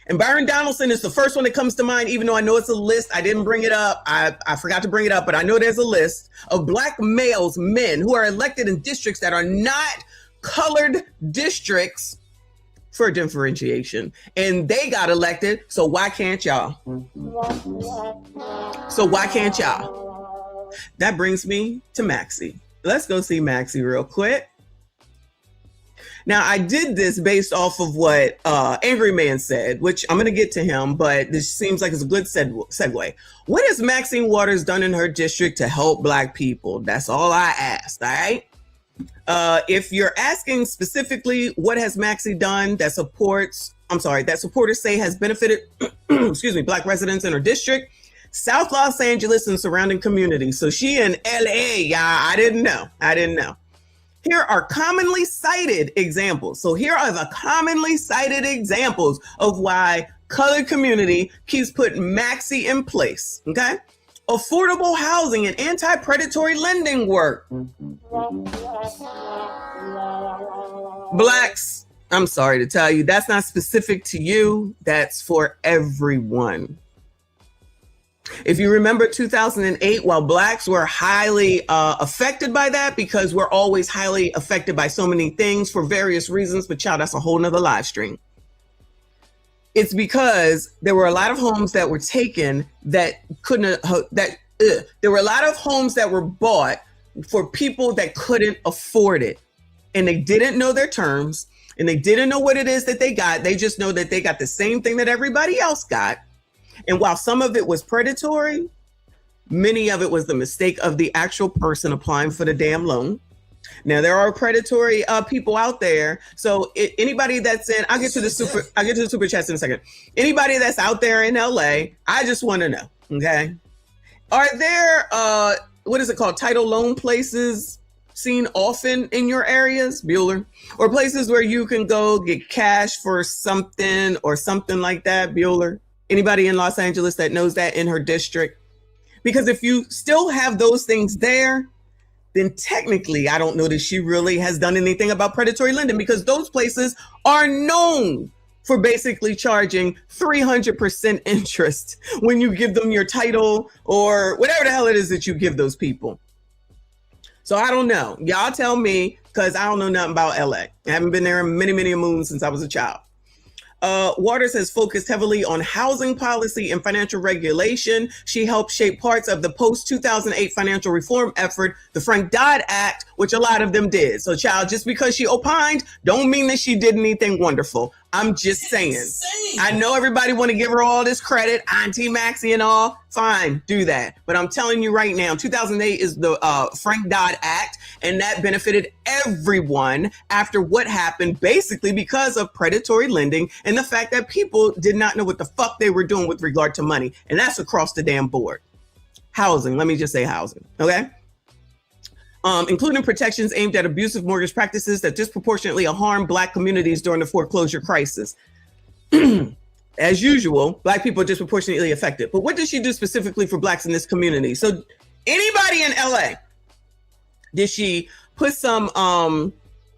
and Byron Donaldson is the first one that comes to mind, even though I know it's a list. I didn't bring it up. I forgot to bring it up, but I know there's a list of black males, men who are elected in districts that are not colored districts for differentiation. And they got elected, so why can't y'all? So why can't y'all? That brings me to Maxie. Let's go see Maxie real quick. Now, I did this based off of what Angry Man said, which I'm going to get to him, but this seems like it's a good segue. What has Maxine Waters done in her district to help black people? That's all I asked, all right? If you're asking specifically what has Maxie done that supporters say has benefited, excuse me, black residents in her district, South Los Angeles and surrounding communities. So she in LA, y'all, I didn't know. Here are commonly cited examples. So here are the commonly cited examples of why colored community keeps putting Maxie in place, okay? Affordable housing and anti-predatory lending work. Blacks, I'm sorry to tell you, that's not specific to you. That's for everyone. If you remember 2008, while blacks were highly affected by that, because we're always highly affected by so many things for various reasons, but child, that's a whole nother live stream. It's because there were a lot of homes that were taken that there were a lot of homes that were bought for people that couldn't afford it. And they didn't know their terms and they didn't know what it is that they got. They just know that they got the same thing that everybody else got. And while some of it was predatory, many of it was the mistake of the actual person applying for the damn loan. Now there are predatory people out there. So anybody that's in, I'll get to the super chats in a second. Anybody that's out there in LA, I just want to know, okay? Are there, what is it called? Title loan places seen often in your areas, Bueller? Or places where you can go get cash for something or something like that, Bueller? Anybody in Los Angeles that knows that in her district? Because if you still have those things there, then technically, I don't know that she really has done anything about predatory lending, because those places are known for basically charging 300% interest when you give them your title or whatever the hell it is that you give those people. So I don't know. Y'all tell me, because I don't know nothing about LA. I haven't been there in many, many moons since I was a child. Waters has focused heavily on housing policy and financial regulation. She helped shape parts of the post-2008 financial reform effort, the Frank Dodd Act, which a lot of them did. So, child, just because she opined, don't mean that she did anything wonderful. I'm just saying. I know everybody want to give her all this credit, Auntie Maxie and all. Fine, do that. But I'm telling you right now, 2008 is the Frank Dodd Act, and that benefited everyone after what happened, basically because of predatory lending and the fact that people did not know what the fuck they were doing with regard to money. And that's across the damn board. Housing, let me just say housing, okay? Including protections aimed at abusive mortgage practices that disproportionately harm Black communities during the foreclosure crisis. As usual, Black people are disproportionately affected. But what does she do specifically for Blacks in this community? So anybody in LA, did she put some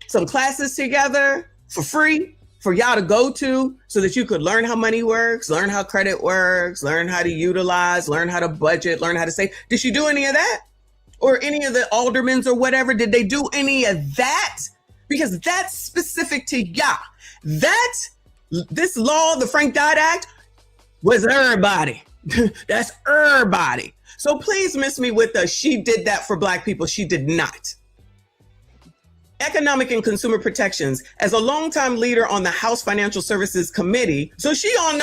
classes together for free for y'all to go to so that you could learn how money works, learn how credit works, learn how to utilize, learn how to budget, learn how to save? Did she do any of that? Or any of the aldermans or whatever, did they do any of that? Because that's specific to y'all. That This law, the Frank Dodd Act, was everybody. That's everybody. So please miss me with the she did that for black people. She did not. Economic and Consumer Protections. As a longtime leader on the House Financial Services Committee, so she on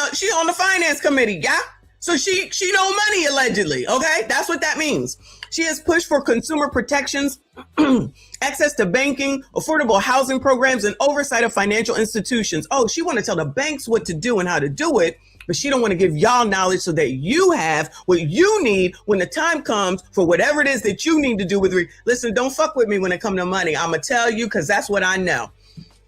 the Finance Committee, yeah? So she know money allegedly, okay? That's what that means. She has pushed for consumer protections, access to banking, affordable housing programs, and oversight of financial institutions. Oh, she want to tell the banks what to do and how to do it, but she don't want to give y'all knowledge so that you have what you need when the time comes for whatever it is that you need to do with. Listen, don't fuck with me when it comes to money. I'm going to tell you because that's what I know.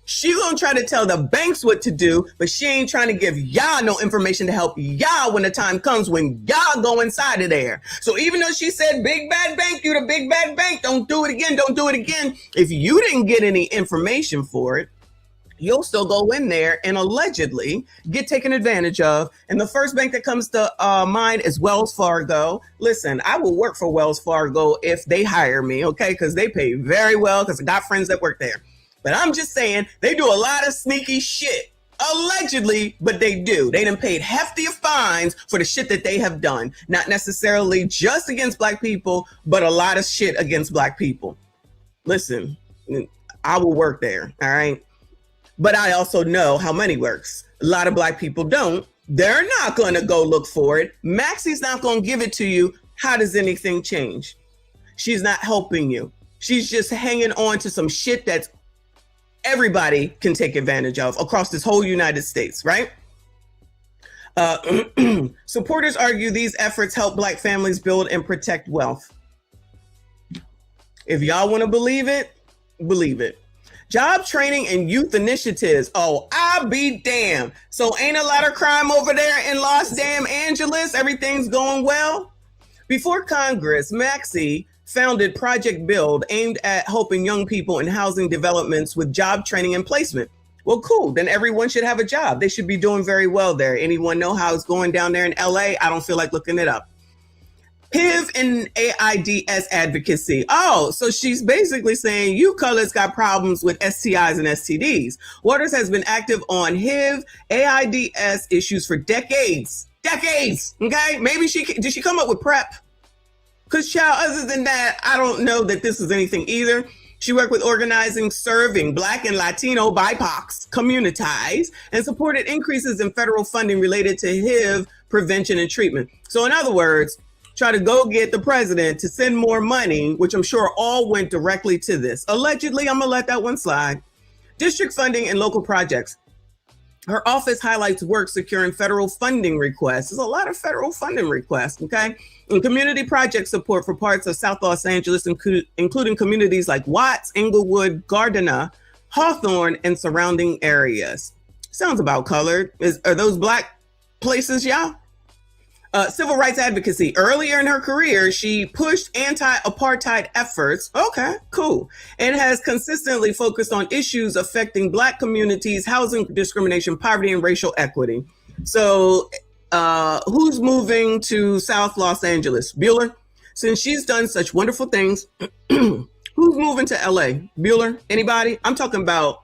She gonna try to tell the banks what to do, but she ain't trying to give y'all no information to help y'all when the time comes when y'all go inside of there. So even though she said, big bad bank, you the big bad bank, don't do it again, don't do it again. If you didn't get any information for it, you'll still go in there and allegedly get taken advantage of. And the first bank that comes to mind is Wells Fargo. Listen, I will work for Wells Fargo if they hire me, okay? Because they pay very well because I got friends that work there. But I'm just saying they do a lot of sneaky shit, allegedly, but they do. They done paid hefty fines for the shit that they have done. Not necessarily just against black people, but a lot of shit against black people. Listen, I will work there, all right? But I also know how money works. A lot of black people don't. They're not going to go look for it. Maxie's not going to give it to you. How does anything change? She's not helping you. She's just hanging on to some shit that's everybody can take advantage of across this whole United States, right? Supporters argue these efforts help black families build and protect wealth. If y'all want to believe it, believe it. Job training and youth initiatives. Oh, I'll be damned. So ain't a lot of crime over there in Los Angeles? Everything's going well? Before Congress, Maxie founded Project Build, aimed at helping young people in housing developments with job training and placement. Well, cool. Then everyone should have a job. They should be doing very well there. Anyone know how it's going down there in LA? I don't feel like looking it up. HIV and AIDS advocacy. Oh, so she's basically saying you colors got problems with STIs and STDs. Waters has been active on HIV, AIDS issues for decades. Decades, okay? Maybe did she come up with PrEP? Because, child, other than that, I don't know that this is anything either. She worked with organizing, serving Black and Latino BIPOCs communities and supported increases in federal funding related to HIV prevention and treatment. So in other words, try to go get the president to send more money, which I'm sure all went directly to this. Allegedly, I'm going to let that one slide. District funding and local projects. Her office highlights work securing federal funding requests. There's a lot of federal funding requests, okay? And community project support for parts of South Los Angeles, including communities like Watts, Inglewood, Gardena, Hawthorne, and surrounding areas. Sounds about colored. Are those black places, y'all? Civil rights advocacy. Earlier in her career, she pushed anti-apartheid efforts. Okay, cool. And has consistently focused on issues affecting Black communities, housing discrimination, poverty, and racial equity. So who's moving to South Los Angeles? Bueller? Since she's done such wonderful things, who's moving to LA? Bueller? Anybody? I'm talking about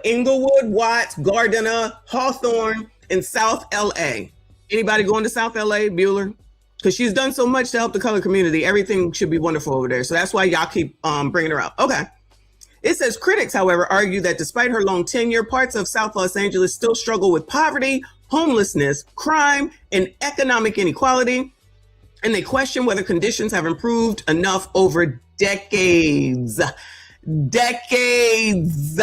Inglewood, Watts, Gardena, Hawthorne, and South LA. Anybody going to South LA, Bueller? Because she's done so much to help the colored community. Everything should be wonderful over there. So that's why y'all keep bringing her up. Okay. It says critics, however, argue that despite her long tenure, parts of South Los Angeles still struggle with poverty, homelessness, crime, and economic inequality. And they question whether conditions have improved enough over decades. Decades.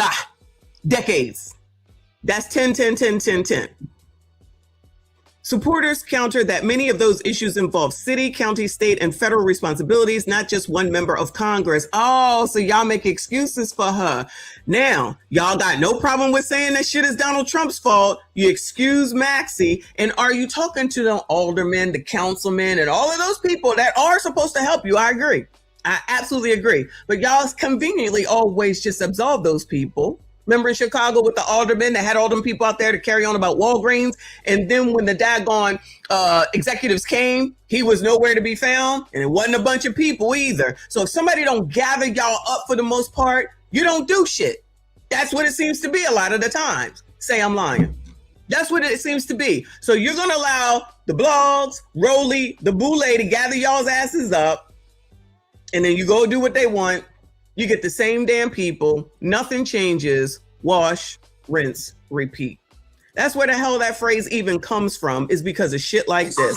That's 10. Supporters counter that many of those issues involve city, county, state, and federal responsibilities, not just one member of Congress. Oh, so y'all make excuses for her. Now, y'all got no problem with saying that shit is Donald Trump's fault. You excuse Maxie. And are you talking to the aldermen, the councilmen, and all of those people that are supposed to help you? I agree. I absolutely agree. But y'all conveniently always just absolve those people. Remember in Chicago with the aldermen that had all them people out there to carry on about Walgreens? And then when the daggone executives came, he was nowhere to be found. And it wasn't a bunch of people either. So if somebody don't gather y'all up for the most part, you don't do shit. That's what it seems to be a lot of the times. say I'm lying. That's what it seems to be. So you're going to allow the blogs, Rolly, the Boo Lady gather y'all's asses up, and then you go do what they want. You get the same damn people. Nothing changes. Wash, rinse, repeat. That's where the hell that phrase even comes from, is because of shit like this.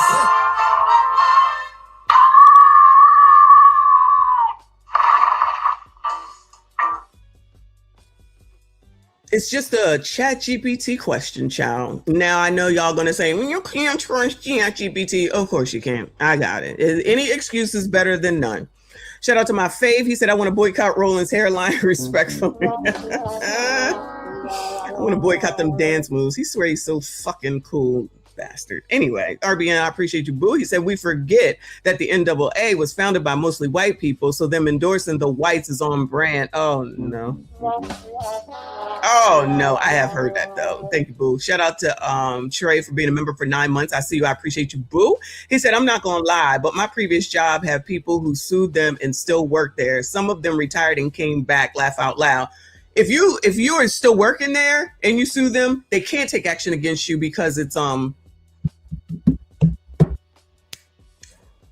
It's just a ChatGPT question, child. Now, I know y'all going to say, you can't trust ChatGPT. Of course you can. I got it. Any excuse is better than none. Shout out to my fave. He said, I want to boycott Roland's hairline respectfully. I want to boycott them dance moves. He swear he's so fucking cool. Bastard. Anyway, RBN, I appreciate you, boo. He said, we forget that the NAACP was founded by mostly white people, so them endorsing the whites is on brand. Oh, no. Oh, no. I have heard that, though. Thank you, boo. Shout out to Trey for being a member for 9 months. I see you. I appreciate you, boo. He said, I'm not going to lie, but my previous job had people who sued them and still work there. Some of them retired and came back. Laugh out loud. If you are still working there and you sue them, they can't take action against you because it's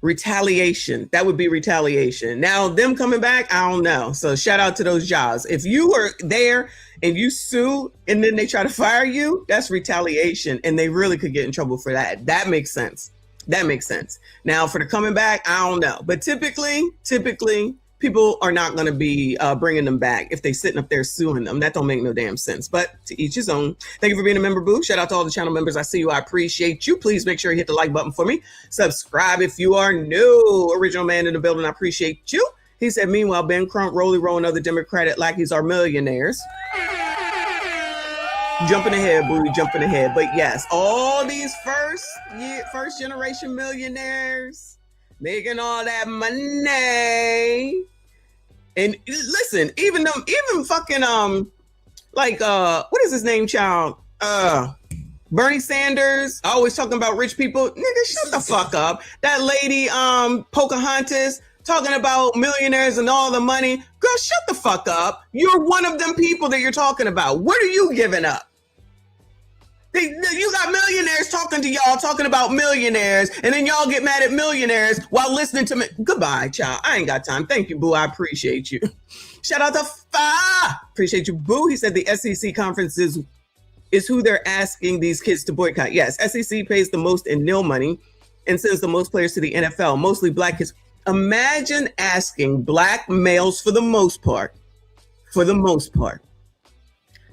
retaliation. That would be retaliation. Now, them coming back, I don't know. So shout out to those jobs. If you were there and you sue and then they try to fire you, that's retaliation. And they really could get in trouble for that. That makes sense. That makes sense. Now, for the coming back, I don't know. But typically, people are not going to be bringing them back if they sitting up there suing them. That don't make no damn sense. But to each his own. Thank you for being a member, boo. Shout out to all the channel members. I see you. I appreciate you. Please make sure you hit the like button for me. Subscribe if you are new. Original man in the building. I appreciate you. He said, meanwhile, Ben Crump, Rolly Roll, and other Democratic lackeys are millionaires. Jumping ahead, boo. Jumping ahead. But yes, all these first generation millionaires making all that money. And listen, even fucking what is his name, child? Bernie Sanders, always talking about rich people. Nigga, shut the fuck up. That lady, Pocahontas, talking about millionaires and all the money. Girl, shut the fuck up. You're one of them people that you're talking about. What are you giving up? You got millionaires talking to y'all, talking about millionaires, and then y'all get mad at millionaires while listening to me. Goodbye, child. I ain't got time. Thank you, boo. I appreciate you. Shout out to Fa. Appreciate you, boo. He said the SEC conference is who they're asking these kids to boycott. Yes, SEC pays the most in nil money and sends the most players to the NFL, mostly black kids. Imagine asking black males, for the most part,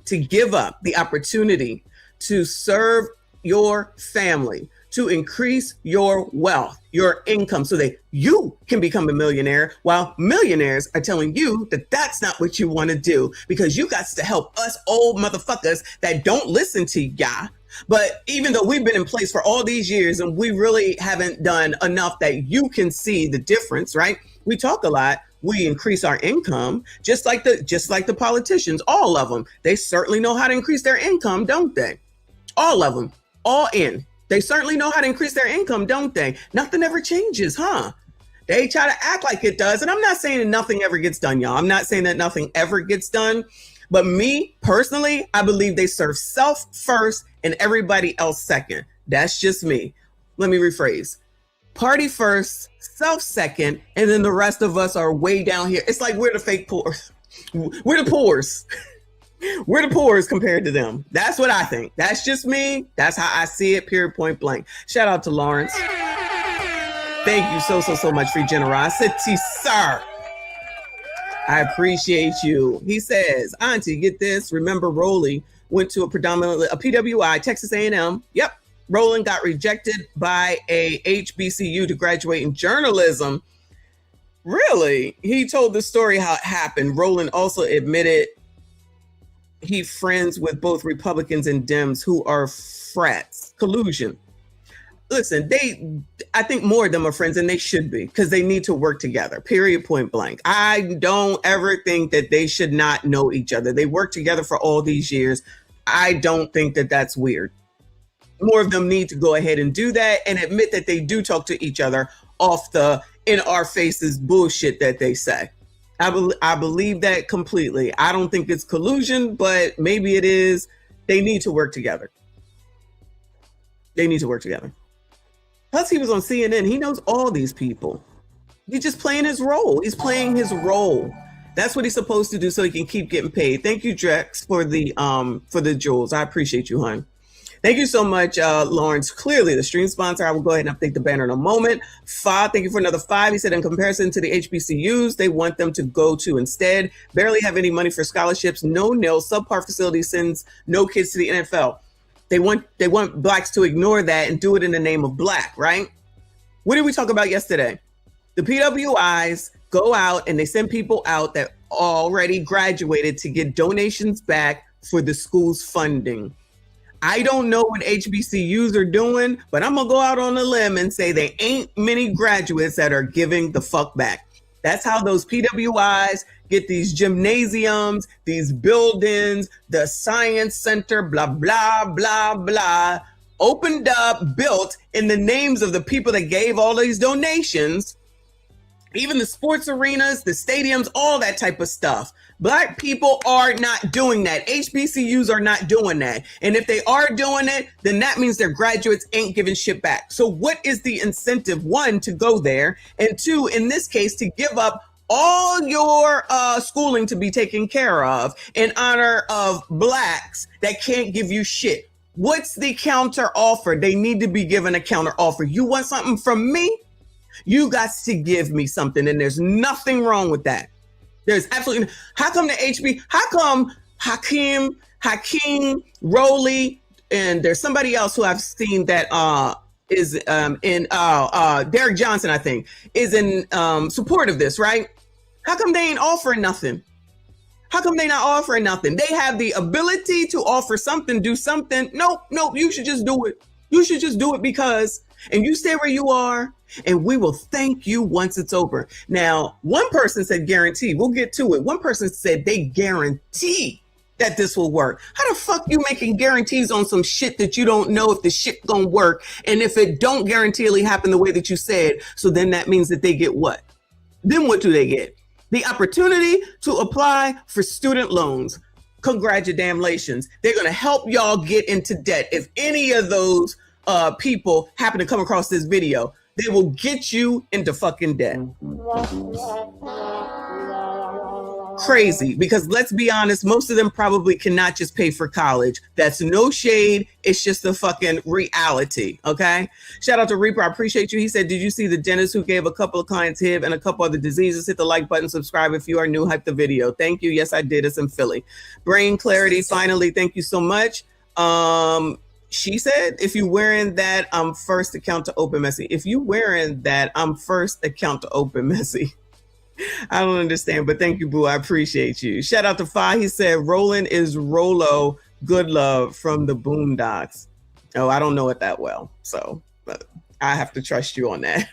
to give up the opportunity to serve your family, to increase your wealth, your income, so that you can become a millionaire, while millionaires are telling you that that's not what you want to do, because you got to help us old motherfuckers that don't listen to ya. But even though we've been in place for all these years and we really haven't done enough that you can see the difference, right? We talk a lot. We increase our income, just like the politicians, all of them. They certainly know how to increase their income, don't they? All of them, all in. They certainly know how to increase their income, don't they? Nothing ever changes, huh? They try to act like it does. And I'm not saying that nothing ever gets done, y'all. I'm not saying that nothing ever gets done. But me, personally, I believe they serve self first and everybody else second. That's just me. Let me rephrase. Party first, self second, and then the rest of us are way down here. It's like we're the fake poor. We're the poors. We're the poorest compared to them. That's what I think. That's just me. That's how I see it, period, point blank. Shout out to Lawrence. Thank you so much for your generosity, sir. I appreciate you. He says, Auntie, get this. Remember, Rolly went to a PWI, Texas A&M. Yep. Roland got rejected by a HBCU to graduate in journalism. Really? He told the story how it happened. Roland also admitted he friends with both Republicans and Dems who are frats. Collusion. Listen, I think more of them are friends, and they should be, because they need to work together, period, point blank. I don't ever think that they should not know each other. They worked together for all these years. I don't think that that's weird. More of them need to go ahead and do that and admit that they do talk to each other off the in our faces bullshit that they say. I believe that completely. I don't think it's collusion, but maybe it is. They need to work together. They need to work together. Plus, he was on CNN. He knows all these people. He's just playing his role. He's playing his role. That's what he's supposed to do so he can keep getting paid. Thank you, Drex, for the jewels. I appreciate you, hon. Thank you so much, Lawrence. Clearly, the stream sponsor. I will go ahead and update the banner in a moment. 5, thank you for another 5. He said, in comparison to the HBCUs, they want them to go to instead. Barely have any money for scholarships. No nil. Subpar facility sends no kids to the NFL. They want blacks to ignore that and do it in the name of black, right? What did we talk about yesterday? The PWIs go out and they send people out that already graduated to get donations back for the school's funding. I don't know what HBCUs are doing, but I'm going to go out on a limb and say there ain't many graduates that are giving the fuck back. That's how those PWIs get these gymnasiums, these buildings, the science center, blah, blah, blah, blah, opened up, built in the names of the people that gave all these donations, even the sports arenas, the stadiums, all that type of stuff. Black people are not doing that. HBCUs are not doing that. And if they are doing it, then that means their graduates ain't giving shit back. So what is the incentive? 1, to go there. And 2, in this case, to give up all your schooling to be taken care of in honor of blacks that can't give you shit. What's the counter offer? They need to be given a counter offer. You want something from me? You got to give me something. And there's nothing wrong with that. There's absolutely, how come Hakeem, Rowley, and there's somebody else who I've seen that is in Derek Johnson, I think, is in support of this, right? How come they ain't offering nothing? How come they not offering nothing? They have the ability to offer something, do something. Nope, you should just do it. You should just do it because, and you stay where you are, and we will thank you once it's over. Now, one person said guarantee. We'll get to it. One person said they guarantee that this will work. How the fuck you making guarantees on some shit that you don't know if the shit gonna work? And if it don't guaranteeably happen the way that you said, so then that means that they get what? Then what do they get? The opportunity to apply for student loans. Congratulations. They're gonna help y'all get into debt. If any of those people happen to come across this video, they will get you into fucking debt. Crazy, because let's be honest, most of them probably cannot just pay for college. That's no shade. It's just a fucking reality. Okay. Shout out to Reaper. I appreciate you. He said, did you see the dentist who gave a couple of clients HIV and a couple other diseases? Hit the like button, subscribe if you are new, hype the video. Thank you. Yes, I did. It's in Philly. Brain clarity. Finally. Thank you so much. She said, if you wearing that, I'm first account to open messy. If you wearing that, I'm first account to open messy. I don't understand, but thank you, boo. I appreciate you. Shout out to Fi. He said, Roland is Rolo Good Love from the Boondocks. Oh, I don't know it that well, so but I have to trust you on that.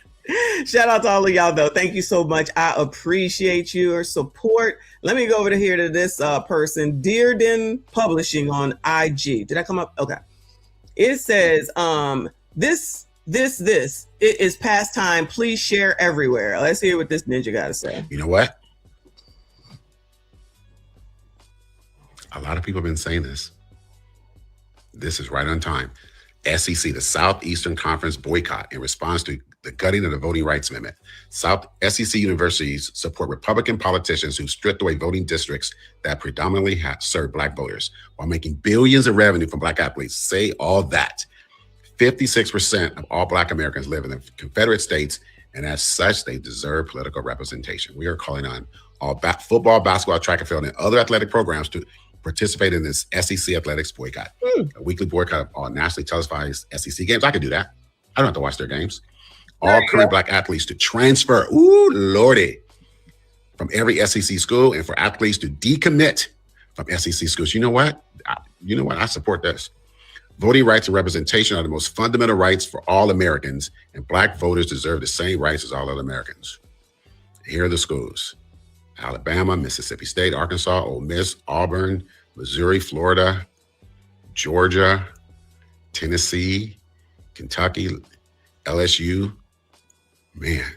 Shout out to all of y'all, though. Thank you so much. I appreciate your support. Let me go over to here to this person, Dearden Publishing on IG. Did I come up? Okay. It says, this, it is past time. Please share everywhere. Let's hear what this ninja got to say. You know what? A lot of people have been saying this. This is right on time. SEC, the Southeastern Conference boycott in response to the gutting of the Voting Rights Amendment. SEC universities support Republican politicians who stripped away voting districts that predominantly serve Black voters while making billions of revenue from Black athletes. Say all that. 56% of all Black Americans live in the Confederate States, and as such, they deserve political representation. We are calling on all football, basketball, track and field, and other athletic programs to participate in this SEC athletics boycott. A weekly boycott of all nationally televised SEC games. I could do that. I don't have to watch their games. All current Black athletes to transfer, ooh, Lordy, from every SEC school, and for athletes to decommit from SEC schools. You know what? I support this. Voting rights and representation are the most fundamental rights for all Americans, and Black voters deserve the same rights as all other Americans. Here are the schools: Alabama, Mississippi State, Arkansas, Ole Miss, Auburn, Missouri, Florida, Georgia, Tennessee, Kentucky, LSU, man,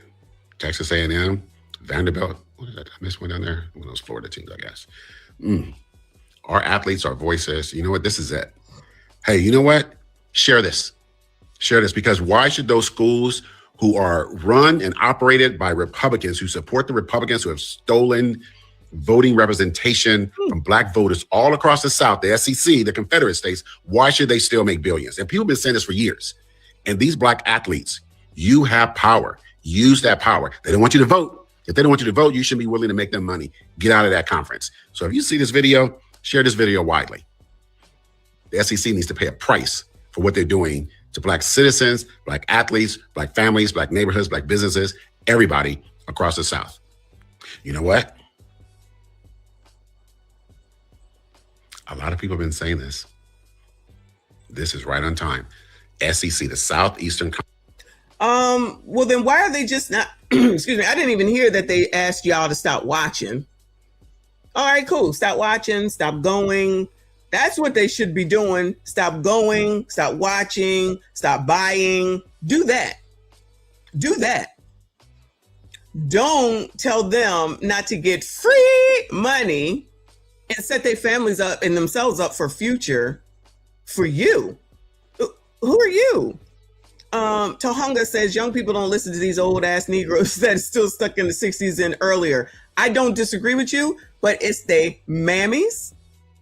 Texas A&M, Vanderbilt. What did I miss one down there? One of those Florida teams, I guess. Our athletes, our voices. You know what? This is it. Hey, you know what? Share this. Share this, because why should those schools who are run and operated by Republicans, who support the Republicans who have stolen voting representation from black voters all across the South, the SEC, the Confederate states, why should they still make billions? And people have been saying this for years. And these black athletes, you have power. Use that power. They don't want you to vote. If they don't want you to vote, you should be willing to make them money. Get out of that conference. So if you see this video, share this video widely. The SEC needs to pay a price for what they're doing to black citizens, black athletes, black families, black neighborhoods, black businesses, everybody across the South. You know what? A lot of people have been saying this. This is right on time. SEC, the Southeastern. Well, then why are they just not, excuse me, I didn't even hear that they asked y'all to stop watching. All right, cool. Stop watching, stop going. That's what they should be doing. Stop going, stop watching, stop buying. Do that. Do that. Don't tell them not to get free money and set their families up and themselves up for future for you. Who are you? Tohunga says young people don't listen to these old ass Negroes that is still stuck in the 60s and earlier. I don't disagree with you, but it's they mammies,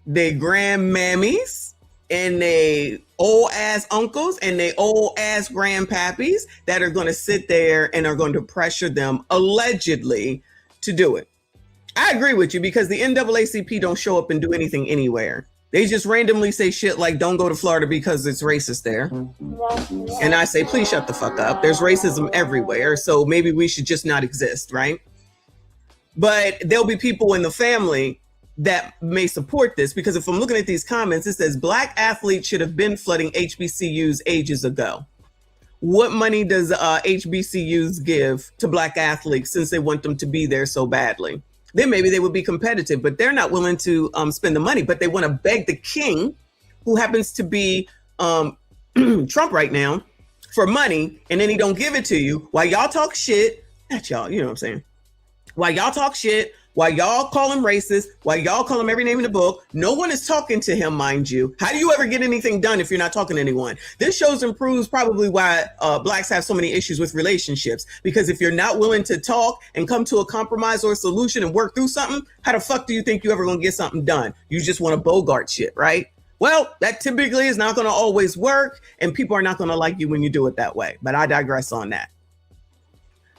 they grandmammies, and they old ass uncles and they old ass grandpappies that are going to sit there and are going to pressure them allegedly to do it. I agree with you, because the NAACP don't show up and do anything anywhere. They just randomly say shit like, don't go to Florida because it's racist there. And I say, please shut the fuck up. There's racism everywhere. So maybe we should just not exist, right? But there'll be people in the family that may support this, because if I'm looking at these comments, it says black athletes should have been flooding HBCUs ages ago. What money does HBCUs give to black athletes since they want them to be there so badly? Then maybe they would be competitive, but they're not willing to spend the money, but they want to beg the king, who happens to be Trump right now, for money, and then he don't give it to you while y'all talk shit. Not y'all, you know what I'm saying? While y'all talk shit, while y'all call him racist, while y'all call him every name in the book, no one is talking to him, mind you. How do you ever get anything done if you're not talking to anyone? This shows and proves probably why blacks have so many issues with relationships, because if you're not willing to talk and come to a compromise or a solution and work through something, how the fuck do you think you ever gonna get something done? You just want to bogart shit, right? Well, that typically is not going to always work, and people are not going to like you when you do it that way. But I digress on that.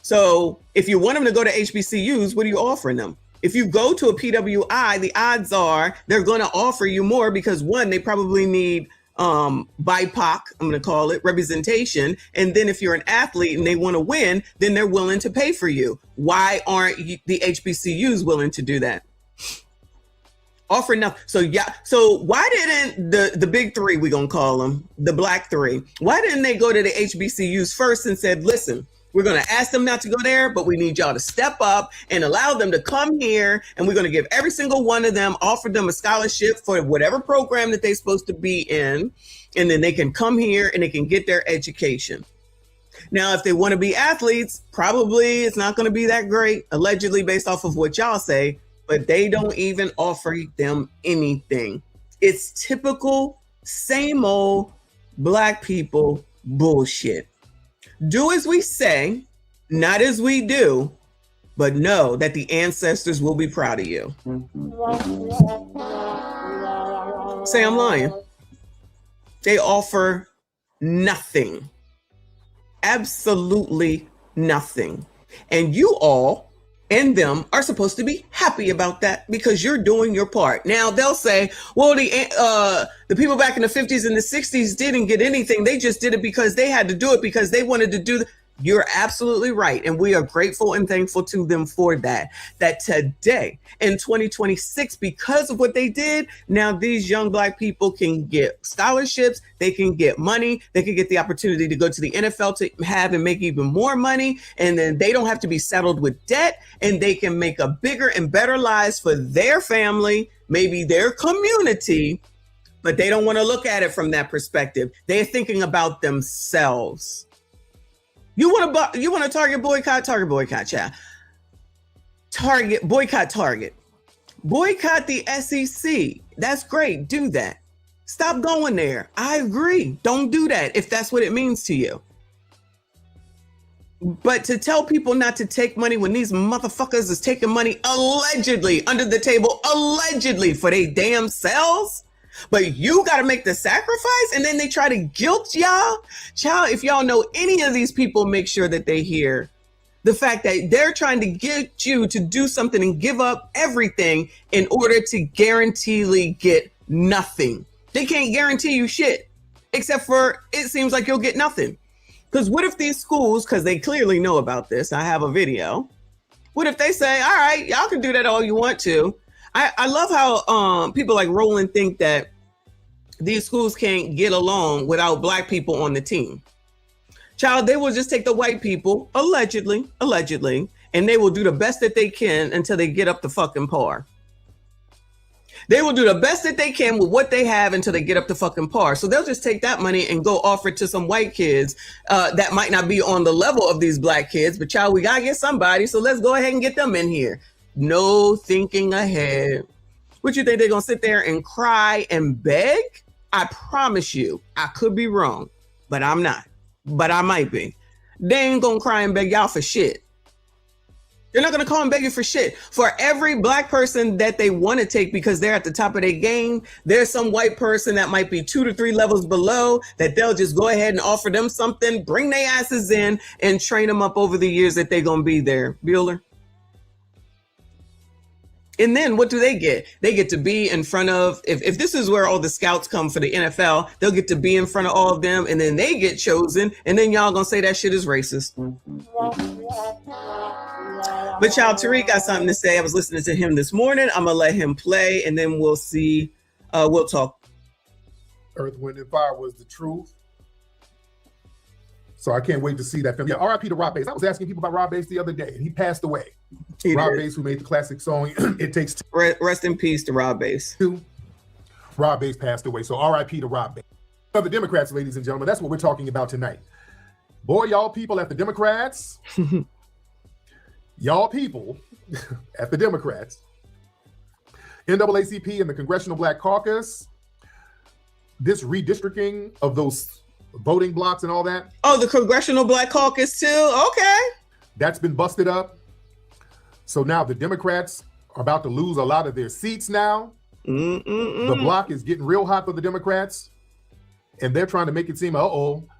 So if you want them to go to HBCUs, what are you offering them? If you go to a PWI, the odds are they're going to offer you more, because one, they probably need BIPOC, I'm going to call it, representation. And then if you're an athlete and they want to win, then they're willing to pay for you. Why aren't the HBCUs willing to do that? Offer enough. So yeah. So why didn't the big three, we're going to call them, the black three, why didn't they go to the HBCUs first and said, listen, we're going to ask them not to go there, but we need y'all to step up and allow them to come here. And we're going to give every single one of them, offer them a scholarship for whatever program that they're supposed to be in. And then they can come here and they can get their education. Now, if they want to be athletes, probably it's not going to be that great, allegedly, based off of what y'all say, but they don't even offer them anything. It's typical, same old black people bullshit. Do as we say, not as we do, but know that the ancestors will be proud of you. Say I'm lying. They offer nothing. Absolutely nothing. And you all and them are supposed to be happy about that, because you're doing your part. Now they'll say, well, the people back in the 50s and the 60s didn't get anything. They just did it because they had to do it, because they wanted to do. You're absolutely right. And we are grateful and thankful to them for that. That today in 2026, because of what they did, now these young black people can get scholarships. They can get money. They can get the opportunity to go to the NFL to have and make even more money. And then they don't have to be saddled with debt, and they can make a bigger and better lives for their family, maybe their community, but they don't want to look at it from that perspective. They're thinking about themselves. You want to target boycott, chat. Boycott the SEC. That's great. Do that. Stop going there. I agree. Don't do that if that's what it means to you. But to tell people not to take money when these motherfuckers is taking money allegedly under the table, allegedly for their damn selves, but you got to make the sacrifice, and then they try to guilt y'all. Child, if y'all know any of these people, make sure that they hear the fact that they're trying to get you to do something and give up everything in order to guaranteedly get nothing. They can't guarantee you shit, except for it seems like you'll get nothing. Because what if these schools, because they clearly know about this, I have a video. What if they say, all right, y'all can do that all you want to. I love how people like Roland think that these schools can't get along without black people on the team. Child, they will just take the white people, allegedly, and they will do the best that they can until they get up to fucking par. They will do the best that they can with what they have until they get up to fucking par. So they'll just take that money and go offer it to some white kids that might not be on the level of these black kids. But child, we gotta get somebody. So let's go ahead and get them in here. No thinking ahead. What you think they're gonna sit there and cry and beg? I promise you, I could be wrong, but I'm not. But I might be. They ain't gonna cry and beg y'all for shit. They're not going to call and beg you for shit. For every black person that they want to take because they're at the top of their game, there's some white person that might be 2 to 3 levels below that they'll just go ahead and offer them something, bring their asses in, and train them up over the years that they're going to be there. Bueller. And then what do they get? They get to be in front of, if this is where all the scouts come for the NFL, they'll get to be in front of all of them, and then they get chosen, and then y'all going to say that shit is racist. But y'all, Tariq got something to say. I was listening to him this morning. I'm going to let him play, and then we'll see. We'll talk. Earth, Wind, and Fire was the truth. So I can't wait to see that film. Yeah, R.I.P. to Rob Bass. I was asking people about Rob Bass the other day, and he passed away. Rob Bass, who made the classic song, It Takes Two. Rest in peace to Rob Bass. Rob Bass passed away. So R.I.P. to Rob Bass. The Democrats, ladies and gentlemen, that's what we're talking about tonight. Boy, y'all people at the Democrats, y'all people at the Democrats, NAACP and the Congressional Black Caucus, this redistricting of those voting blocks and all that. Oh, the Congressional Black Caucus too? Okay. That's been busted up. So now the Democrats are about to lose a lot of their seats now. The block is getting real hot for the Democrats. And they're trying to make it seem,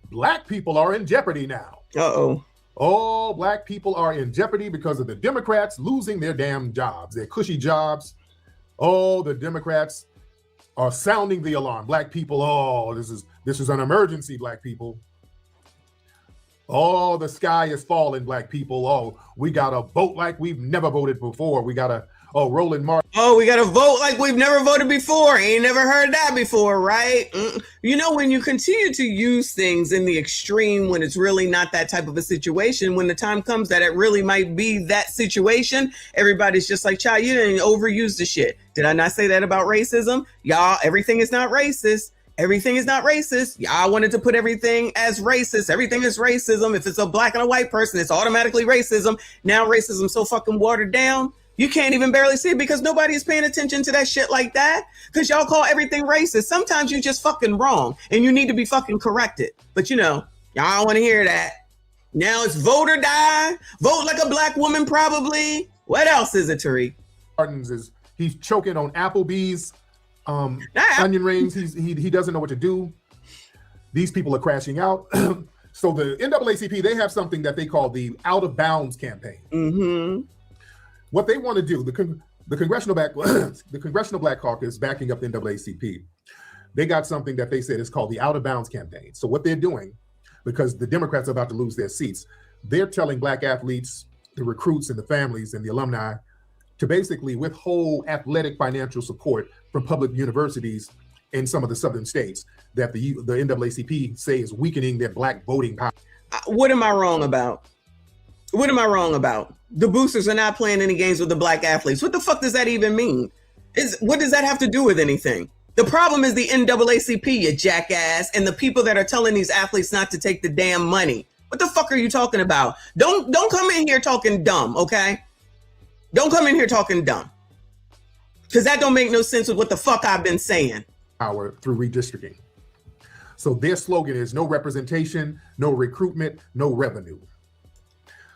black people are in jeopardy now. Oh, black people are in jeopardy because of the Democrats losing their damn jobs, their cushy jobs. Oh, the Democrats are sounding the alarm. Black people, this is an emergency, black people. Oh, the sky is falling, black people. Oh, we got to vote like we've never voted before. We got to, Roland Martin. Oh, we got to vote like we've never voted before. Ain't never heard that before, right? You know, when you continue to use things in the extreme, when it's really not that type of a situation, when the time comes that it really might be that situation, everybody's just like, child, you didn't overuse the shit. Did I not say that about racism? Y'all, everything is not racist. Everything is not racist. Y'all wanted to put everything as racist. Everything is racism. If it's a black and a white person, it's automatically racism. Now racism's so fucking watered down, you can't even barely see it because nobody is paying attention to that shit like that. Because y'all call everything racist. Sometimes you just fucking wrong and you need to be fucking corrected. But you know, y'all don't want to hear that. Now it's vote or die. Vote like a black woman, probably. What else is it, Tariq? He's choking on Applebee's onion rings. He doesn't know what to do. These people are crashing out. So the NAACP, they have something that they call the Out of Bounds campaign. What they want to do, the Congressional Black Caucus backing up the NAACP, they got something that they said is called the Out of Bounds campaign. So what they're doing, because the Democrats are about to lose their seats, they're telling black athletes, the recruits and the families and the alumni to basically withhold athletic financial support from public universities in some of the southern states that the NAACP say is weakening their black voting power. What am I wrong about? What am I wrong about? The boosters are not playing any games with the black athletes. What the fuck does that even mean? What does that have to do with anything? The problem is the NAACP, you jackass, and the people that are telling these athletes not to take the damn money. What the fuck are you talking about? Don't come in here talking dumb, okay? Don't come in here talking dumb. Because that don't make no sense with what the fuck I've been saying. Power through redistricting. So their slogan is no representation, no recruitment, no revenue.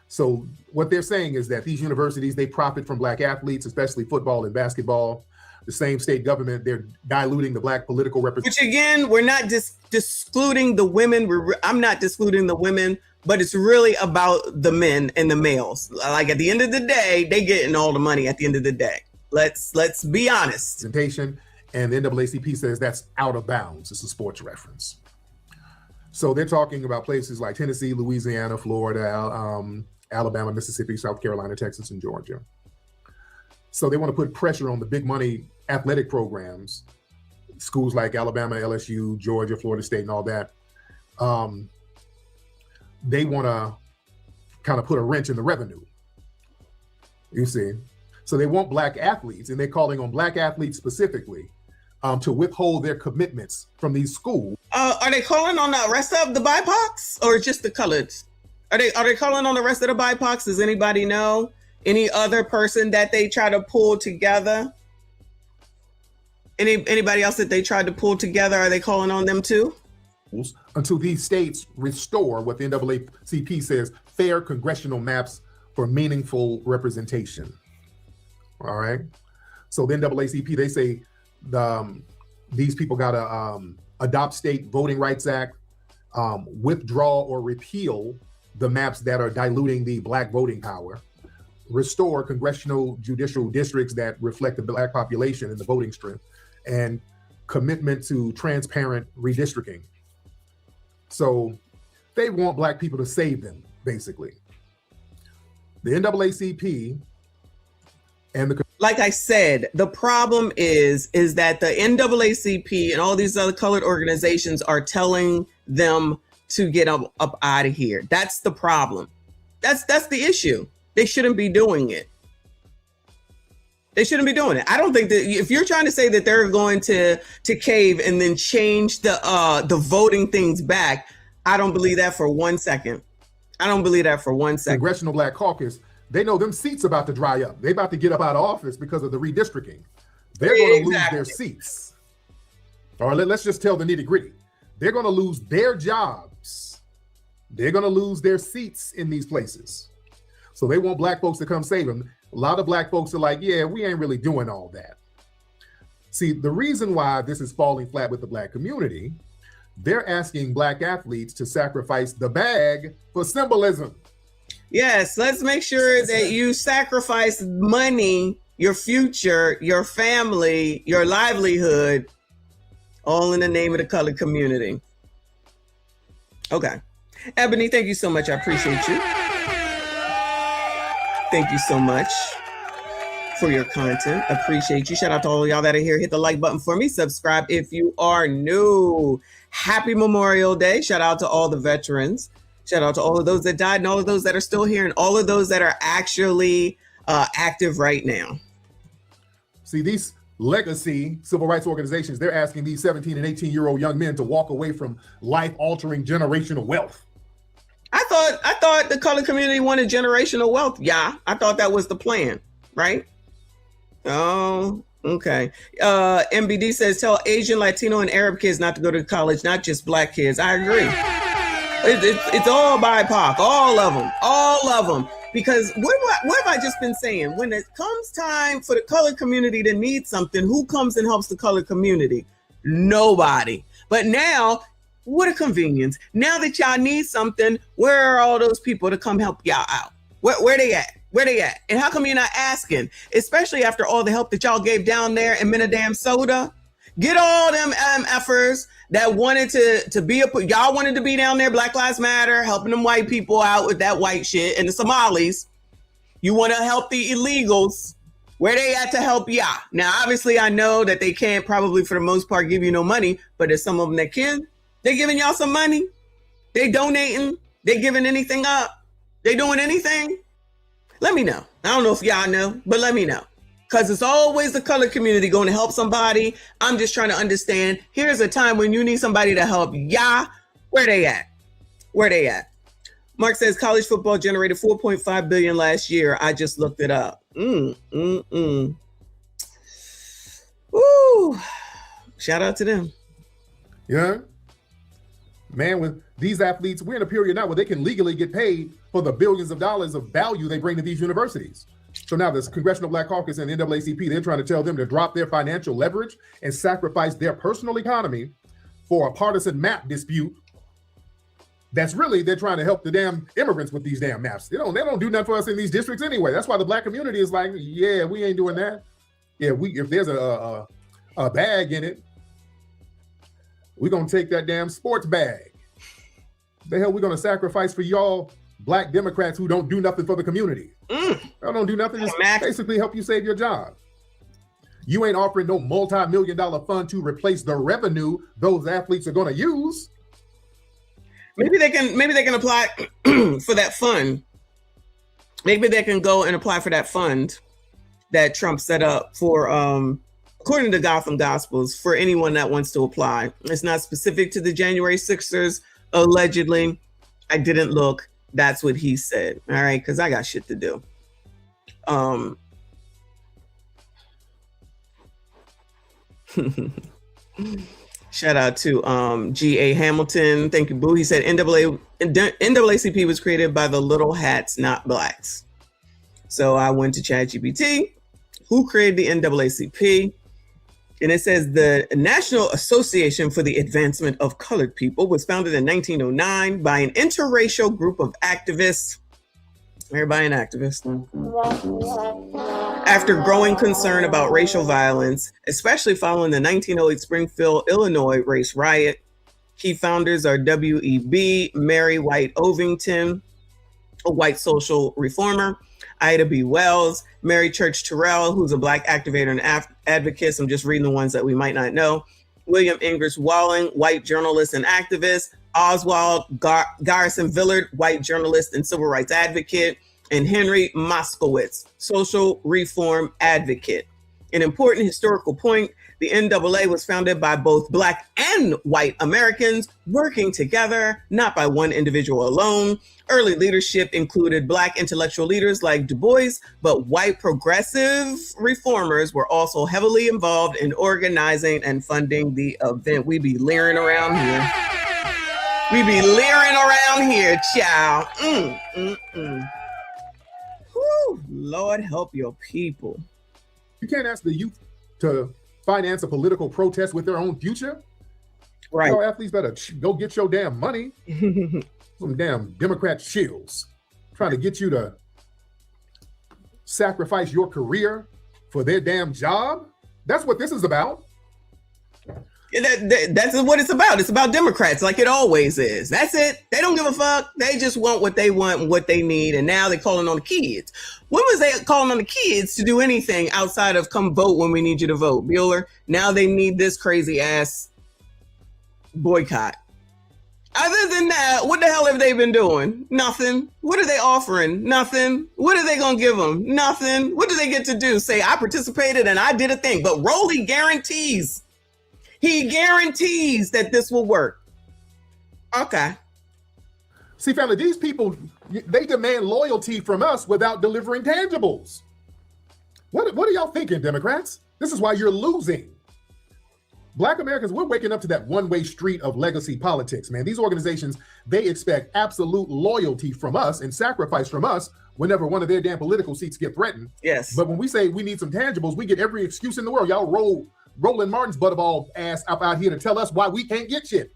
So what they're saying is that these universities, they profit from black athletes, especially football and basketball. The same state government, they're diluting the black political representation. Which again, we're not just excluding the women. I'm not excluding the women, but it's really about the men and the males. Like at the end of the day, they getting all the money at the end of the day. Let's be honest. And the NAACP says that's out of bounds. It's a sports reference. So they're talking about places like Tennessee, Louisiana, Florida, Alabama, Mississippi, South Carolina, Texas, and Georgia. So they want to put pressure on the big money athletic programs, schools like Alabama, LSU, Georgia, Florida State, and all that. They want to kind of put a wrench in the revenue, you see. So they want black athletes, and they're calling on black athletes specifically to withhold their commitments from these schools. Are they calling on the rest of the BIPOCs or just the coloreds? Are they calling on the rest of the BIPOCs? Does anybody know? Any other person that they try to pull together? Anybody else that they tried to pull together, are they calling on them too? Until these states restore what the NAACP says, fair congressional maps for meaningful representation. All right. So the NAACP, they say these people got to adopt state voting rights act, withdraw or repeal the maps that are diluting the black voting power, restore congressional judicial districts that reflect the black population and the voting strength, and commitment to transparent redistricting. So they want black people to save them, basically. The NAACP and the... Like I said, the problem is that the NAACP and all these other colored organizations are telling them to get up out of here. That's the problem. That's the issue. They shouldn't be doing it. They shouldn't be doing it. I don't think that if you're trying to say that they're going to cave and then change the voting things back, I don't believe that for 1 second. I don't believe that for 1 second. Congressional Black Caucus, they know them seats about to dry up. They about to get up out of office because of the redistricting. They're going to lose their seats. Or let's just tell the nitty gritty. They're going to lose their jobs. They're going to lose their seats in these places. So they want black folks to come save them. A lot of black folks are like, yeah, we ain't really doing all that. See, the reason why this is falling flat with the black community, they're asking black athletes to sacrifice the bag for symbolism. Yes, let's make sure that you sacrifice money, your future, your family, your livelihood, all in the name of the colored community. Okay. Ebony, thank you so much. I appreciate you. Thank you so much for your content. Appreciate you. Shout out to all of y'all that are here. Hit the like button for me. Subscribe if you are new. Happy Memorial Day. Shout out to all the veterans. Shout out to all of those that died and all of those that are still here and all of those that are actually active right now. See, these legacy civil rights organizations, they're asking these 17 and 18-year-old young men to walk away from life-altering generational wealth. I thought the colored community wanted generational wealth. Yeah, I thought that was the plan, right? Oh, okay. MBD says, tell Asian, Latino, and Arab kids not to go to college, not just black kids. I agree. It's all BIPOC, all of them. Because what have I just been saying? When it comes time for the colored community to need something, who comes and helps the colored community? Nobody. But now, what a convenience. Now that y'all need something, where are all those people to come help y'all out? Where they at? Where they at? And how come you're not asking? Especially after all the help that y'all gave down there in Minnesota. Get all them MFers that wanted to be y'all wanted to be down there, Black Lives Matter, helping them white people out with that white shit, and the Somalis. You want to help the illegals. Where they at to help y'all? Now, obviously, I know that they can't probably, for the most part, give you no money, but there's some of them that can. They giving y'all some money. They donating. They giving anything up. They doing anything. Let me know. I don't know if y'all know, but let me know. Because it's always the colored community going to help somebody. I'm just trying to understand. Here's a time when you need somebody to help y'all. Where they at? Where they at? Mark says college football generated $4.5 billion last year. I just looked it up. Woo! Shout out to them. Yeah. Man, with these athletes, we're in a period now where they can legally get paid for the billions of dollars of value they bring to these universities. So now this Congressional Black Caucus and the NAACP, they're trying to tell them to drop their financial leverage and sacrifice their personal economy for a partisan map dispute. That's really, they're trying to help the damn immigrants with these damn maps. They don't do nothing for us in these districts anyway. That's why the black community is like, yeah, we ain't doing that. Yeah, if there's a bag in it, we're gonna take that damn sports bag. The hell we're gonna sacrifice for y'all black Democrats who don't do nothing for the community. Don't do nothing, just basically help you save your job. You ain't offering no multi-million-dollar fund to replace the revenue those athletes are gonna use. Maybe they can apply for that fund. Maybe they can go and apply for that fund that Trump set up for, according to Gotham Gospels, for anyone that wants to apply. It's not specific to the January 6ers, allegedly. I didn't look. That's what he said. All right, because I got shit to do. Shout out to G.A. Hamilton. Thank you, Boo. He said NAACP was created by the little hats, not blacks. So I went to ChatGPT. Who created the NAACP? And it says the National Association for the Advancement of Colored People was founded in 1909 by an interracial group of activists. Everybody an activist. After growing concern about racial violence, especially following the 1908 Springfield, Illinois race riot. Key founders are W.E.B. Mary White Ovington, a white social reformer, Ida B. Wells, Mary Church Terrell, who's a black activator and advocate. I'm just reading the ones that we might not know. William Ingalls Walling, white journalist and activist. Oswald Garrison Villard, white journalist and civil rights advocate. And Henry Moskowitz, social reform advocate. An important historical point, the NAA was founded by both black and white Americans working together, not by one individual alone. Early leadership included black intellectual leaders like Du Bois, but white progressive reformers were also heavily involved in organizing and funding the event. We be leering around here. Child. Whew, Lord help your people. You can't ask the youth to finance a political protest with their own future. Right. Your athletes better go get your damn money. Some damn Democrat shills trying to get you to sacrifice your career for their damn job. That's what this is about. That's what it's about. It's about Democrats, like it always is. That's it. They don't give a fuck. They just want what they want and what they need. And now they're calling on the kids. When was they calling on the kids to do anything outside of come vote when we need you to vote, Bueller? Now they need this crazy ass boycott. Other than that, what the hell have they been doing? Nothing. What are they offering? Nothing. What are they going to give them? Nothing. What do they get to do? Say, I participated and I did a thing. But Rowley guarantees. He guarantees that this will work. Okay. See, family, these people, they demand loyalty from us without delivering tangibles. What are y'all thinking, Democrats? This is why you're losing. Black Americans, we're waking up to that one-way street of legacy politics, man. These organizations, they expect absolute loyalty from us and sacrifice from us whenever one of their damn political seats get threatened. Yes. But when we say we need some tangibles, we get every excuse in the world. Y'all roll Roland Martin's butterball ass up out here to tell us why we can't get shit.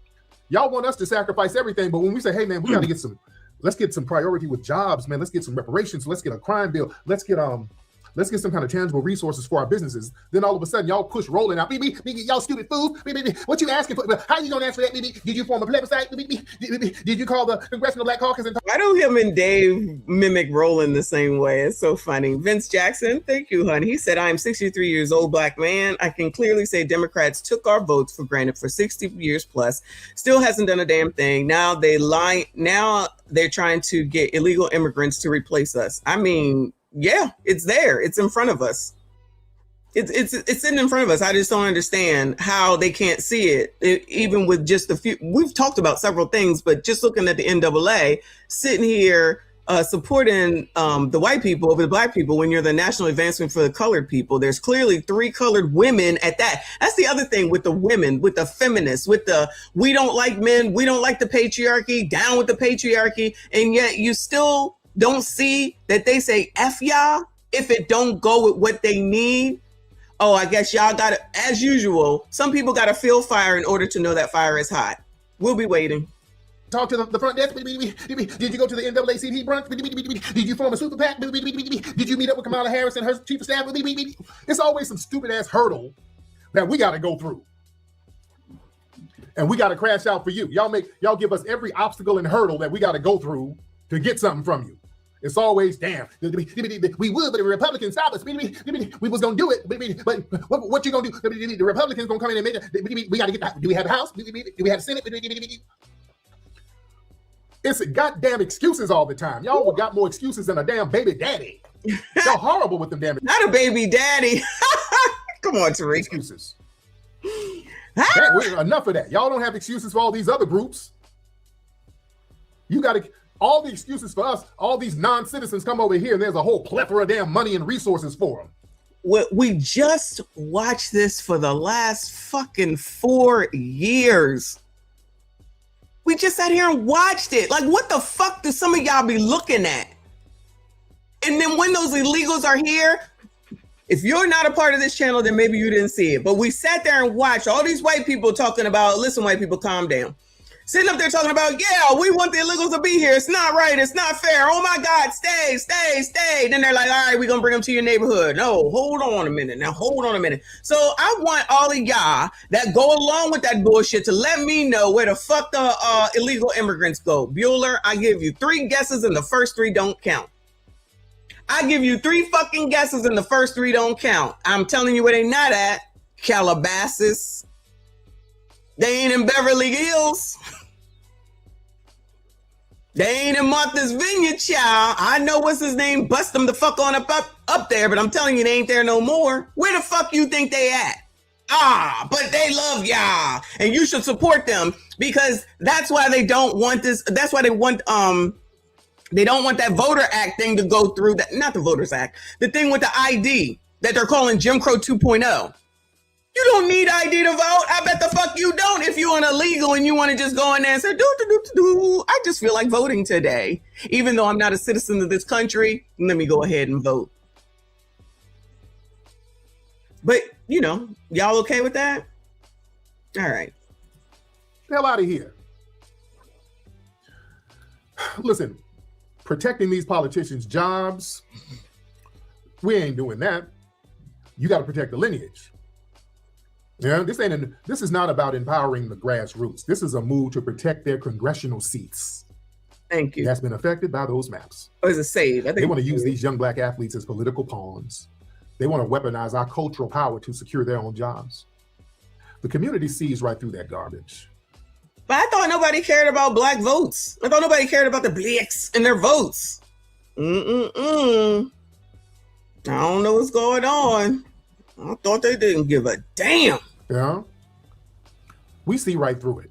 Y'all want us to sacrifice everything, but when we say, hey man, we got to get some, let's get some priority with jobs, man. Let's get some reparations. Let's get a crime bill. Let's get some kind of tangible resources for our businesses. Then all of a sudden, y'all push Roland out. Y'all stupid fools. What you asking for? How you gonna answer that? Did you form a plebiscite? Did you call the Congressional Black Caucus? Why don't him and Dave mimic Roland the same way? It's so funny. Vince Jackson, thank you, honey. He said, I am 63 years old, black man. I can clearly say Democrats took our votes for granted for 60 years plus. Still hasn't done a damn thing. Now they lie. Now they're trying to get illegal immigrants to replace us. I mean, yeah, it's there. It's in front of us. It's sitting in front of us. I just don't understand how they can't see it. Even with just a few, we've talked about several things, but just looking at the NAA, sitting here supporting the white people over the black people when you're the national advancement for the colored people. There's clearly 3 colored women at that. That's the other thing with the women, with the feminists, with the we don't like men, we don't like the patriarchy, down with the patriarchy, and yet you still don't see that they say F y'all if it don't go with what they need. Oh, I guess y'all got to, as usual, some people got to feel fire in order to know that fire is hot. We'll be waiting. Talk to the front desk. Did you go to the NAACP brunch? Did you form a super PAC? Did you meet up with Kamala Harris and her chief of staff? It's always some stupid ass hurdle that we got to go through, and we got to crash out for you. Y'all give us every obstacle and hurdle that we got to go through to get something from you. It's always damn. We would, but the Republicans stop us. We was gonna do it, but what you gonna do? The Republicans gonna come in and make it. We got to get. Do we have a House? Do we have a Senate? It's goddamn excuses all the time. Y'all got more excuses than a damn baby daddy. Y'all horrible with them damn. Not a baby daddy. Come on, Tariq. Excuses. Enough of that. Y'all don't have excuses for all these other groups. You got to all the excuses for us. All these non-citizens come over here, and there's a whole plethora of damn money and resources for them. We just watched this for the last fucking 4 years. We just sat here and watched it. Like, what the fuck do some of y'all be looking at? And then when those illegals are here, if you're not a part of this channel, then maybe you didn't see it. But we sat there and watched all these white people talking about, listen, white people, calm down. Sitting up there talking about, yeah, we want the illegals to be here. It's not right. It's not fair. Oh my God, stay. Then they're like, all right, we're going to bring them to your neighborhood. No, hold on a minute. Now, hold on a minute. So I want all of y'all that go along with that bullshit to let me know where the fuck the illegal immigrants go. Bueller, I give you 3 guesses and the first 3 don't count. I give you 3 fucking guesses and the first 3 don't count. I'm telling you where they not at. Calabasas. They ain't in Beverly Hills. They ain't in Martha's Vineyard, child. I know what's his name. Bust them the fuck on up there, but I'm telling you, they ain't there no more. Where the fuck you think they at? But they love y'all, and you should support them because that's why they don't want this. That's why they want they don't want that Voter Act thing to go through. That not the Voters Act, the thing with the ID that they're calling Jim Crow 2.0. You don't need ID to vote. I bet the fuck you don't if you're an illegal and you want to just go in there and say, I just feel like voting today. Even though I'm not a citizen of this country, let me go ahead and vote. But, you know, y'all okay with that? All right. Hell out of here. Listen, protecting these politicians' jobs, we ain't doing that. You got to protect the lineage. Yeah, this is not about empowering the grassroots. This is a move to protect their congressional seats. Thank you. That's been affected by those maps. Or is it saved? They want to use these young black athletes as political pawns. They want to weaponize our cultural power to secure their own jobs. The community sees right through that garbage. But I thought nobody cared about black votes. I thought nobody cared about the blacks and their votes. I don't know what's going on. I thought they didn't give a damn. Yeah. We see right through it.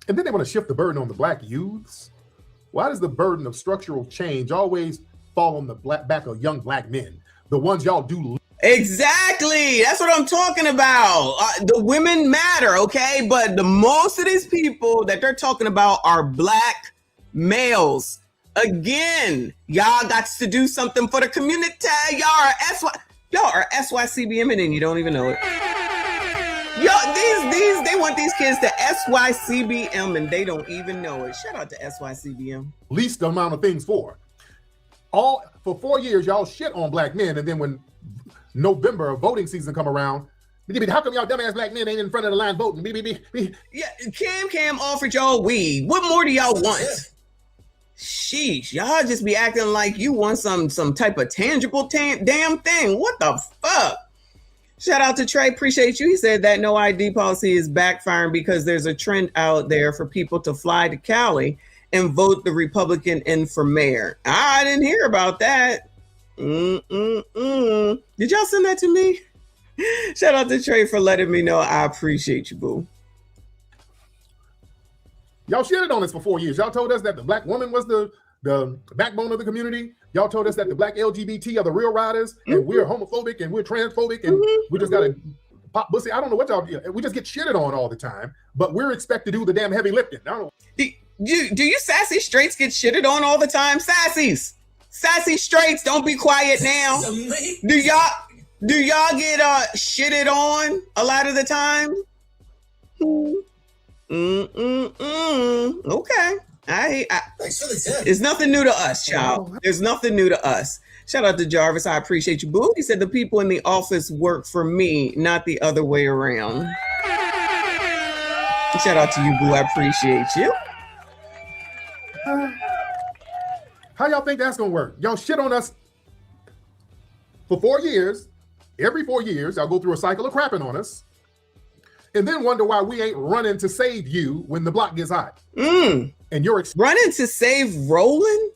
And then they want to shift the burden on the black youths. Why does the burden of structural change always fall on the back of young black men? The ones y'all do. Exactly. That's what I'm talking about. The women matter, okay? But the most of these people that they're talking about are black males. Again, y'all got to do something for the community. Y'all are SYCBM and you don't even know it. They want these kids to SYCBM and they don't even know it. Shout out to SYCBM. Least amount of things for 4 years, y'all shit on black men, and then when November voting season come around, how come y'all dumbass black men ain't in front of the line voting? Yeah, Cam offered y'all weed. What more do y'all want? Sheesh, y'all just be acting like you want some type of tangible damn thing. What the fuck? Shout out to Trey, appreciate you. He said that no ID policy is backfiring because there's a trend out there for people to fly to Cali and vote the Republican in for mayor. I didn't hear about that. Did y'all send that to me? Shout out to Trey for letting me know. I appreciate you, boo. Y'all shitted on us for 4 years. Y'all told us that the black woman was the the backbone of the community. Y'all told us that the black LGBT are the real riders, and we're homophobic and we're transphobic, and we just gotta pop pussy. I don't know what y'all do. We just get shitted on all the time, but we're expected to do the damn heavy lifting. I don't know. Do you sassy straights get shitted on all the time? Sassy straights, don't be quiet now. Do y'all get shitted on a lot of the time? Okay. It's nothing new to us, child. There's nothing new to us. Shout out to Jarvis. I appreciate you, boo. He said the people in the office work for me, not the other way around. Shout out to you, boo. I appreciate you. How y'all think that's gonna work? Y'all shit on us for 4 years. Every 4 years, y'all go through a cycle of crapping on us, and then wonder why we ain't running to save you when the block gets hot. And you're running to save Roland,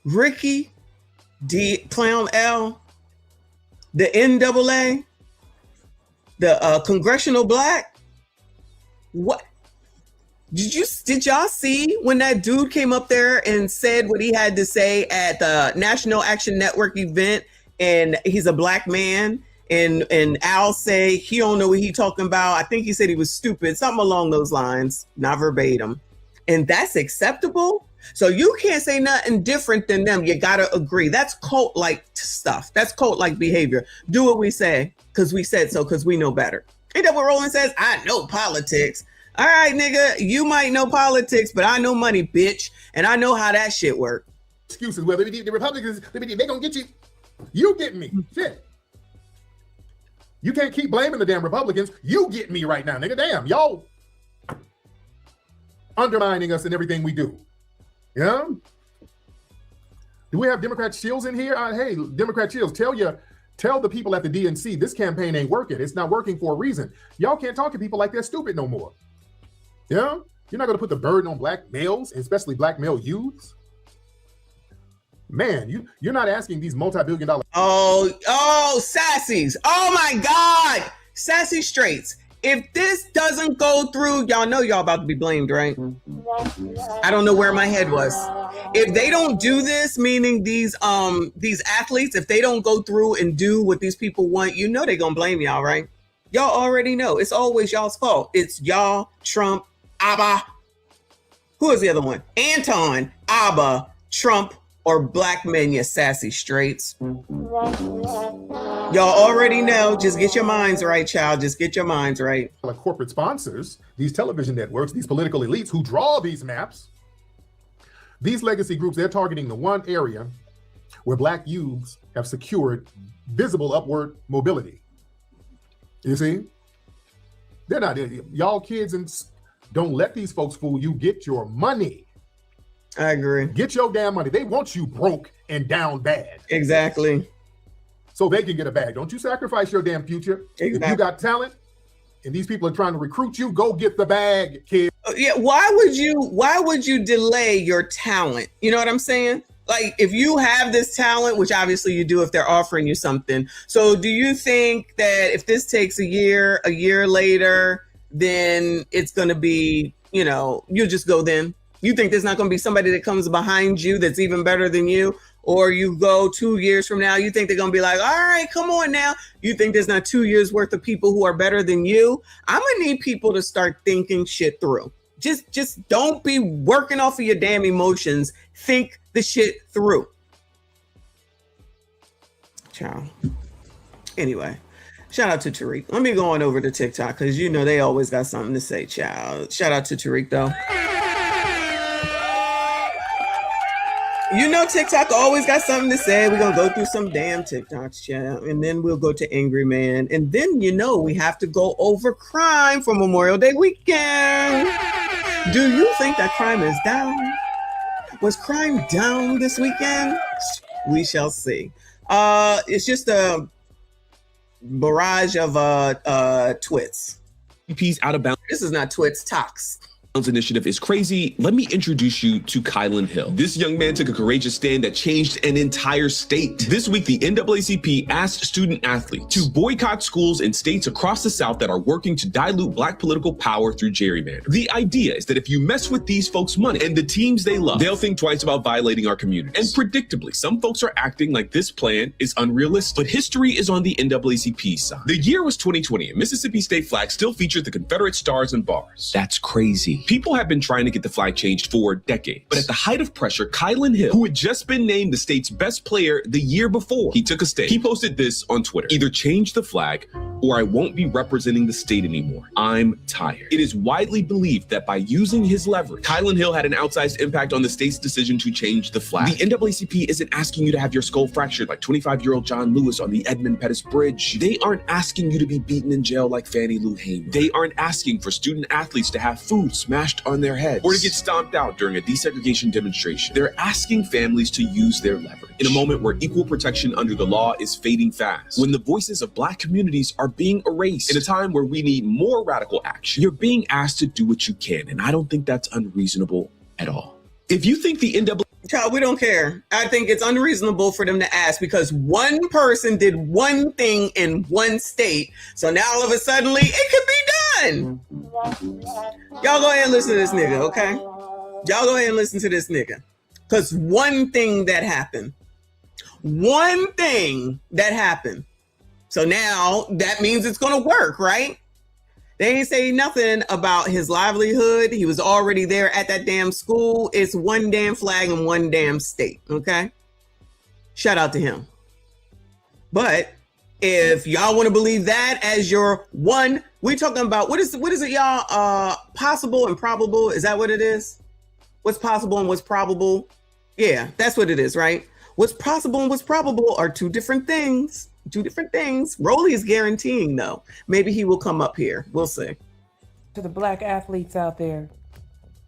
Ricky, D, Clown L, the NAACP, the Congressional Black. What? Did y'all see when that dude came up there and said what he had to say at the National Action Network event, and he's a black man, and Al say he don't know what he talking about. I think he said he was stupid, something along those lines, not verbatim. And that's acceptable? So you can't say nothing different than them. You gotta agree. That's cult-like stuff. That's cult-like behavior. Do what we say, because we said so, because we know better. Ain't that what Roland says? I know politics. All right, nigga, you might know politics, but I know money, bitch. And I know how that shit works. Excuses. Well, the Republicans, they gonna get you. You get me. Shit. You can't keep blaming the damn Republicans. You get me right now, nigga. Damn, y'all undermining us in everything we do. Yeah? Do we have Democrat chills in here? Hey, Democrat chills, tell the people at the DNC this campaign ain't working. It's not working for a reason. Y'all can't talk to people like they're stupid no more. Yeah? You're not going to put the burden on black males, especially black male youths. Man, you're not asking these multi-billion-dollar. Oh, sassies. Oh my God. Sassy straights. If this doesn't go through, y'all know y'all about to be blamed, right? I don't know where my head was. If they don't do this, meaning these athletes, if they don't go through and do what these people want, you know they're gonna blame y'all, right? Y'all already know. It's always y'all's fault. It's y'all, Trump, Abba. Who is the other one? Anton, Abba, Trump, or black men, you sassy straights. Y'all already know. Just get your minds right, child. Just get your minds right. Like corporate sponsors, these television networks, these political elites who draw these maps, these legacy groups, they're targeting the one area where black youths have secured visible upward mobility. You see? They're not, y'all kids, and don't let these folks fool you. Get your money. I agree. Get your damn money. They want you broke and down bad. Exactly. So they can get a bag. Don't you sacrifice your damn future. Exactly. If you got talent and these people are trying to recruit you, go get the bag, kid. Yeah, why would you delay your talent? You know what I'm saying? Like, if you have this talent, which obviously you do if they're offering you something. So do you think that if this takes a year later, then it's going to be, you'll just go then? You think there's not going to be somebody that comes behind you that's even better than you? Or you go 2 years from now, you think they're going to be like, all right, come on now. You think there's not 2 years worth of people who are better than you? I'm going to need people to start thinking shit through. Just don't be working off of your damn emotions. Think the shit through. Ciao. Anyway, shout out to Tariq. Let me go on over to TikTok because they always got something to say, ciao. Shout out to Tariq, though. TikTok always got something to say. We're going to go through some damn TikToks, chat, and then we'll go to Angry Man. And then, we have to go over crime for Memorial Day weekend. Do you think that crime is down? Was crime down this weekend? We shall see. It's just a barrage of twits. EP's out of bounds. This is not twits, tox. initiative is crazy, let me introduce you to Kylan Hill. This young man took a courageous stand that changed an entire state. This week, the NAACP asked student athletes to boycott schools in states across the South that are working to dilute Black political power through gerrymandering. The idea is that if you mess with these folks' money and the teams they love, they'll think twice about violating our communities. And predictably, some folks are acting like this plan is unrealistic. But history is on the NAACP's side. The year was 2020, and Mississippi State flag still featured the Confederate stars and bars. That's crazy. People have been trying to get the flag changed for decades. But at the height of pressure, Kylan Hill, who had just been named the state's best player the year before, he took a stand. He posted this on Twitter: either change the flag or I won't be representing the state anymore. I'm tired. It is widely believed that by using his leverage, Kylan Hill had an outsized impact on the state's decision to change the flag. The NAACP isn't asking you to have your skull fractured like 25-year-old John Lewis on the Edmund Pettus Bridge. They aren't asking you to be beaten in jail like Fannie Lou Hamer. They aren't asking for student athletes to have food smashed on their heads or to get stomped out during a desegregation demonstration. They're asking families to use their leverage in a moment where equal protection under the law is fading fast, when the voices of Black communities are being erased, in a time where we need more radical action. You're being asked to do what you can, and I don't think that's unreasonable at all. If you think the NAACP... Child, we don't care. I think it's unreasonable for them to ask because one person did one thing in one state, so now all of a sudden it could be done. Y'all go ahead and listen to this nigga, okay? Y'all go ahead and listen to this nigga. Because one thing that happened. So now that means it's going to work, right? They ain't say nothing about his livelihood. He was already there at that damn school. It's one damn flag in one damn state, okay? Shout out to him. But if y'all want to believe that as your one, we're talking about, what is it, y'all? Possible and probable. Is that what it is? What's possible and what's probable? Yeah, that's what it is, right? What's possible and what's probable are two different things. Rolly is guaranteeing, though. Maybe he will come up here. We'll see. To the Black athletes out there,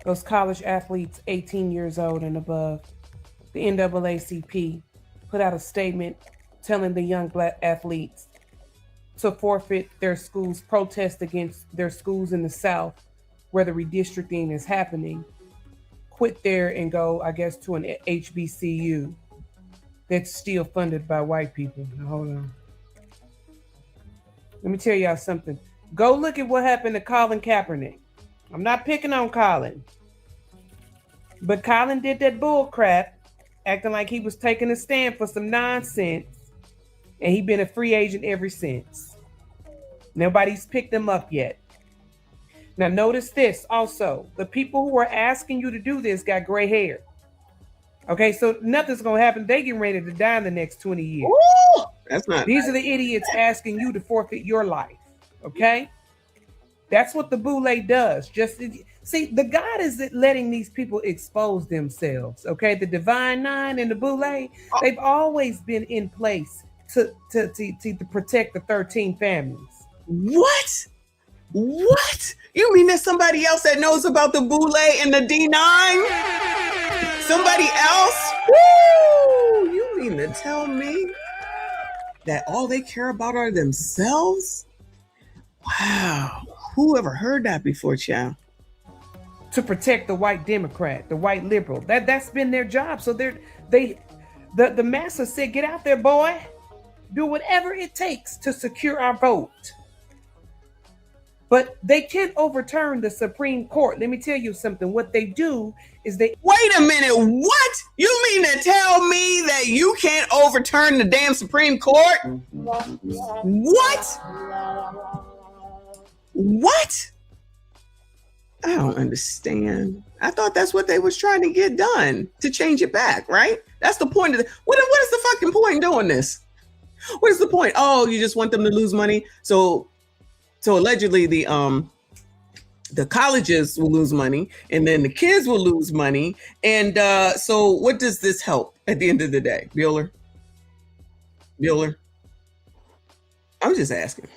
those college athletes 18 years old and above, the NAACP put out a statement telling the young Black athletes to forfeit their schools, protest against their schools in the South where the redistricting is happening, quit there and go, I guess, to an HBCU that's still funded by white people. Now, hold on. Let me tell y'all something. Go look at what happened to Colin Kaepernick. I'm not picking on Colin, but Colin did that bull crap, acting like he was taking a stand for some nonsense, and he been a free agent ever since. Nobody's picked him up yet. Now notice this also. The people who are asking you to do this got gray hair. Okay, so nothing's gonna happen. They getting ready to die in the next 20 years. Ooh, that's not. These are the idiots asking you to forfeit your life. Okay, that's what the boule does. Just see, the God is letting these people expose themselves. Okay, the Divine Nine and the boule, they've always been in place to protect the 13 families. What? You mean there's somebody else that knows about the boule and the D9? Somebody else? Woo! You mean to tell me that all they care about are themselves? Wow. Who ever heard that before, child? To protect the white Democrat, the white liberal. That's been their job. So the massa said, get out there, boy. Do whatever it takes to secure our vote. But they can't overturn the Supreme Court. Let me tell you something. What they do is they... Wait a minute. What? You mean to tell me that you can't overturn the damn Supreme Court? What? I don't understand. I thought that's what they was trying to get done, to change it back, right? That's the point of it. What is the fucking point in doing this? What is the point? Oh, you just want them to lose money? So allegedly the colleges will lose money and then the kids will lose money. And so what does this help at the end of the day? Bueller? I'm just asking.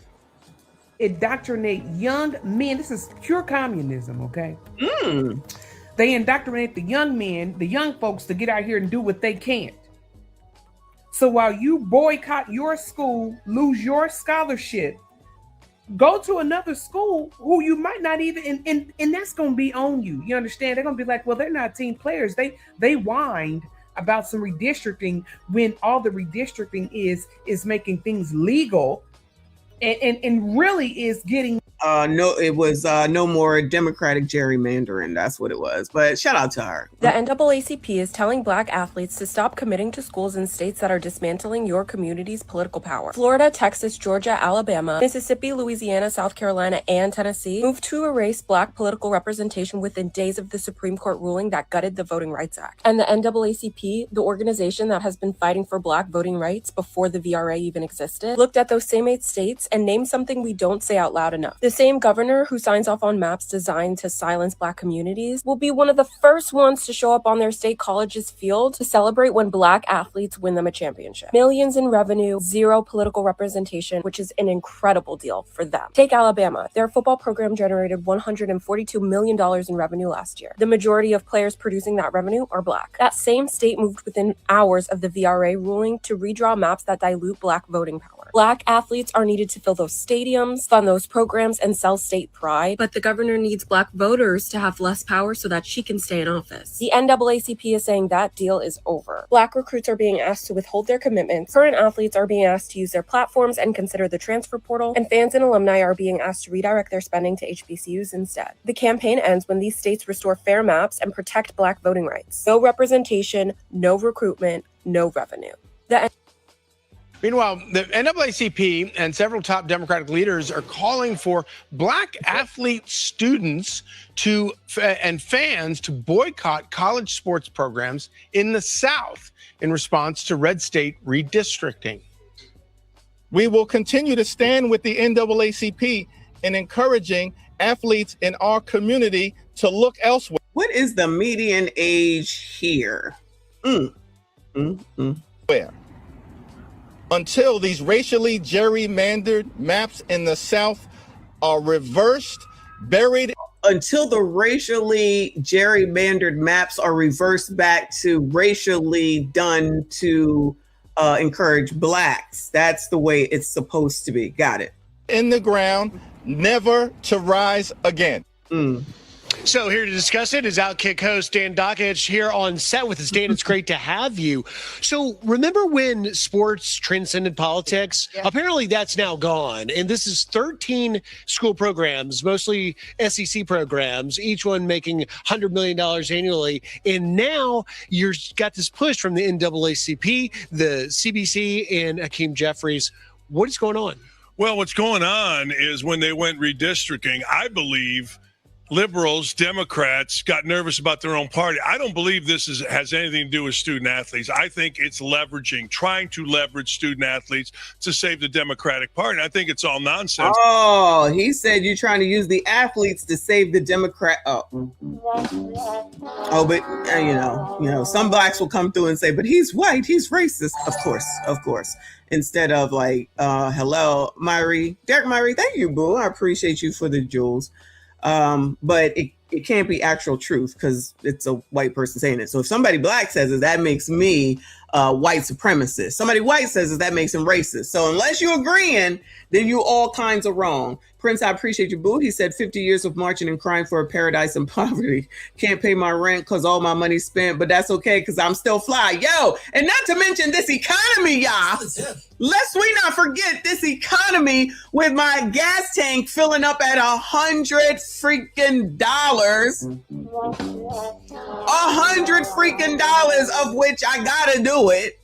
Indoctrinate young men. This is pure communism, okay? They indoctrinate the young men, the young folks, to get out here and do what they can't. So while you boycott your school, lose your scholarship, go to another school who you might not even, and that's going to be on you. You understand? They're going to be like, well, they're not team players. They whined about some redistricting when all the redistricting is making things legal and really is getting no, it was no more Democratic gerrymandering. That's what it was. But shout out to her. The NAACP is telling Black athletes to stop committing to schools in states that are dismantling your community's political power. Florida, Texas, Georgia, Alabama, Mississippi, Louisiana, South Carolina, and Tennessee moved to erase Black political representation within days of the Supreme Court ruling that gutted the Voting Rights Act. And the NAACP, the organization that has been fighting for Black voting rights before the VRA even existed, looked at those same 8 states and named something we don't say out loud enough. The same governor who signs off on maps designed to silence Black communities will be one of the first ones to show up on their state college's field to celebrate when Black athletes win them a championship. Millions in revenue, 0 political representation, which is an incredible deal for them. Take Alabama. Their football program generated $142 million in revenue last year. The majority of players producing that revenue are Black. That same state moved within hours of the VRA ruling to redraw maps that dilute Black voting power. Black athletes are needed to fill those stadiums, fund those programs, and sell state pride, but the governor needs Black voters to have less power so that she can stay in office. The NAACP is saying that deal is over. Black recruits are being asked to withhold their commitments, current athletes are being asked to use their platforms and consider the transfer portal, and fans and alumni are being asked to redirect their spending to HBCUs instead. The campaign ends when these states restore fair maps and protect Black voting rights. No representation, no recruitment, no revenue. Meanwhile, the NAACP and several top Democratic leaders are calling for Black athlete students and fans to boycott college sports programs in the South in response to red state redistricting. We will continue to stand with the NAACP in encouraging athletes in our community to look elsewhere. What is the median age here? Where? Until these racially gerrymandered maps in the South are reversed, buried. Until the racially gerrymandered maps are reversed back to racially done to encourage Blacks. That's the way it's supposed to be. Got it. In the ground, never to rise again. So here to discuss it is Outkick host Dan Dockich here on set with us. Dan, it's great to have you. So remember when sports transcended politics? Yeah. Apparently that's now gone. And this is 13 school programs, mostly SEC programs, each one making $100 million annually. And now you've got this push from the NAACP, the CBC, and Hakeem Jeffries. What is going on? Well, what's going on is when they went redistricting, I believe liberals, Democrats got nervous about their own party. I don't believe this has anything to do with student athletes. I think it's trying to leverage student athletes to save the Democratic Party. I think it's all nonsense. Oh, he said you're trying to use the athletes to save the Democrat. But you know, some Blacks will come through and say, but he's white, he's racist. Of course. Instead of like, hello, Myrie, Derek Myrie, thank you, boo. I appreciate you for the jewels. But it can't be actual truth because it's a white person saying it. So if somebody Black says it, that makes me white supremacist. Somebody white says it, that makes him racist. So unless you're agreeing, then you all kinds of wrong. Prince, I appreciate you, boo. He said 50 years of marching and crying for a paradise in poverty. Can't pay my rent because all my money's spent, but that's okay because I'm still fly. Yo, and not to mention this economy, y'all. Lest we not forget this economy with my gas tank filling up at $100 freaking dollars. $100 freaking dollars, of which I gotta do it.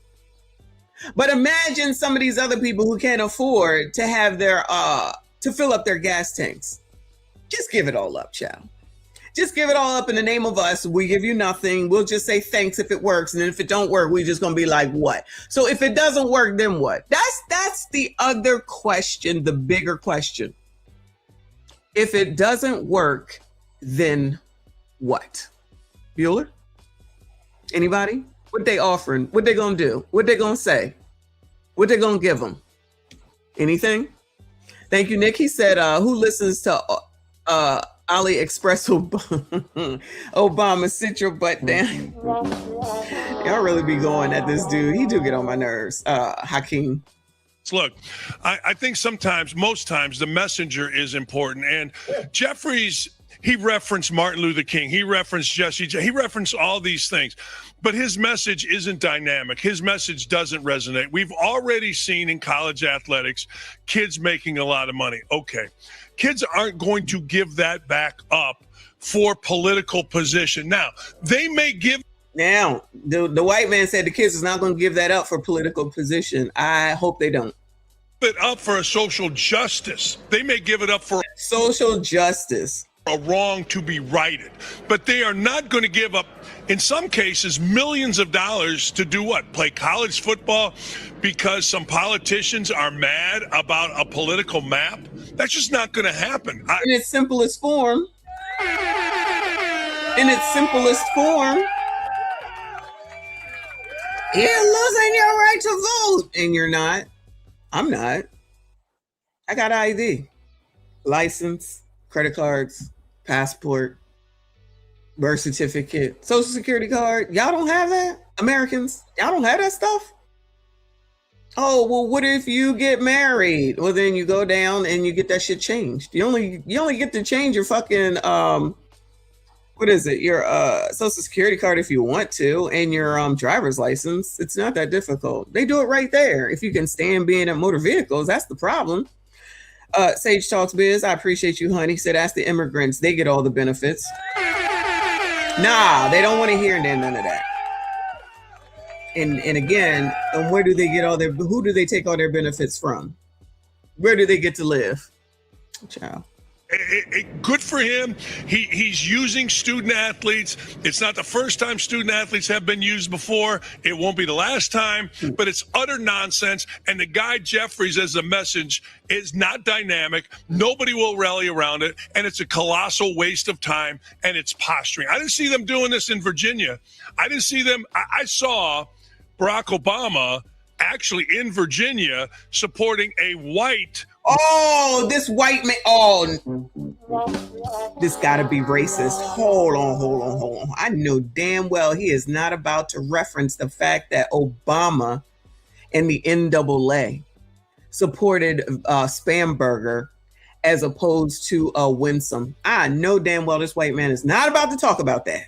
But imagine some of these other people who can't afford to have their to fill up their gas tanks. Just give it all up, child. Just give it all up in the name of us. We give you nothing. We'll just say thanks if it works. And then if it don't work, we're just going to be like, what? So if it doesn't work, then what? That's the other question, the bigger question. If it doesn't work, then what? Bueller? Anybody? What they offering? What they going to do? What they going to say? What they going to give them? Anything? Thank you, Nick. He said, who listens to AliExpress Obama, sit your butt down. Y'all really be going at this dude. He do get on my nerves. Hakeem. Look, I think sometimes, most times, the messenger is important. And Jeffries, he referenced Martin Luther King. He referenced Jesse. He referenced all these things. But his message isn't dynamic. His message doesn't resonate. We've already seen in college athletics kids making a lot of money. Okay. Kids aren't going to give that back up for political position. Now, they may give. Now, the white man said the kids is not going to give that up for political position. I hope they don't. It up for a social justice. They may give it up for social justice. A wrong to be righted. But they are not going to give up, in some cases, millions of dollars to do what? Play college football because some politicians are mad about a political map? That's just not going to happen. In its simplest form. In its simplest form. You're losing your right to vote. And you're not. I'm not. I got ID. License, credit cards, passport, birth certificate, social security card. Y'all don't have that? Americans, y'all don't have that stuff? Oh, well, what if you get married? Well, then you go down and you get that shit changed. You only get to change your fucking what is it? Your social security card if you want to, and your driver's license. It's not that difficult. They do it right there. If you can stand being at motor vehicles, that's the problem. Sage Talks Biz, I appreciate you, honey. Said ask the immigrants. They get all the benefits. Nah, they don't want to hear none of that. And again, where do they get all their? Who do they take all their benefits from? Where do they get to live? Child. Good for him. He's using student athletes. It's not the first time student athletes have been used before. It won't be the last time, but it's utter nonsense. And the guy Jeffries as a message is not dynamic. Nobody will rally around it. And it's a colossal waste of time. And it's posturing. I didn't see them doing this in Virginia. I didn't see them. I saw Barack Obama actually in Virginia supporting a white. Oh, this white man. Oh, this gotta be racist. Hold on. I know damn well he is not about to reference the fact that Obama and the NAACP supported Spamberger as opposed to Winsome. I know damn well this white man is not about to talk about that.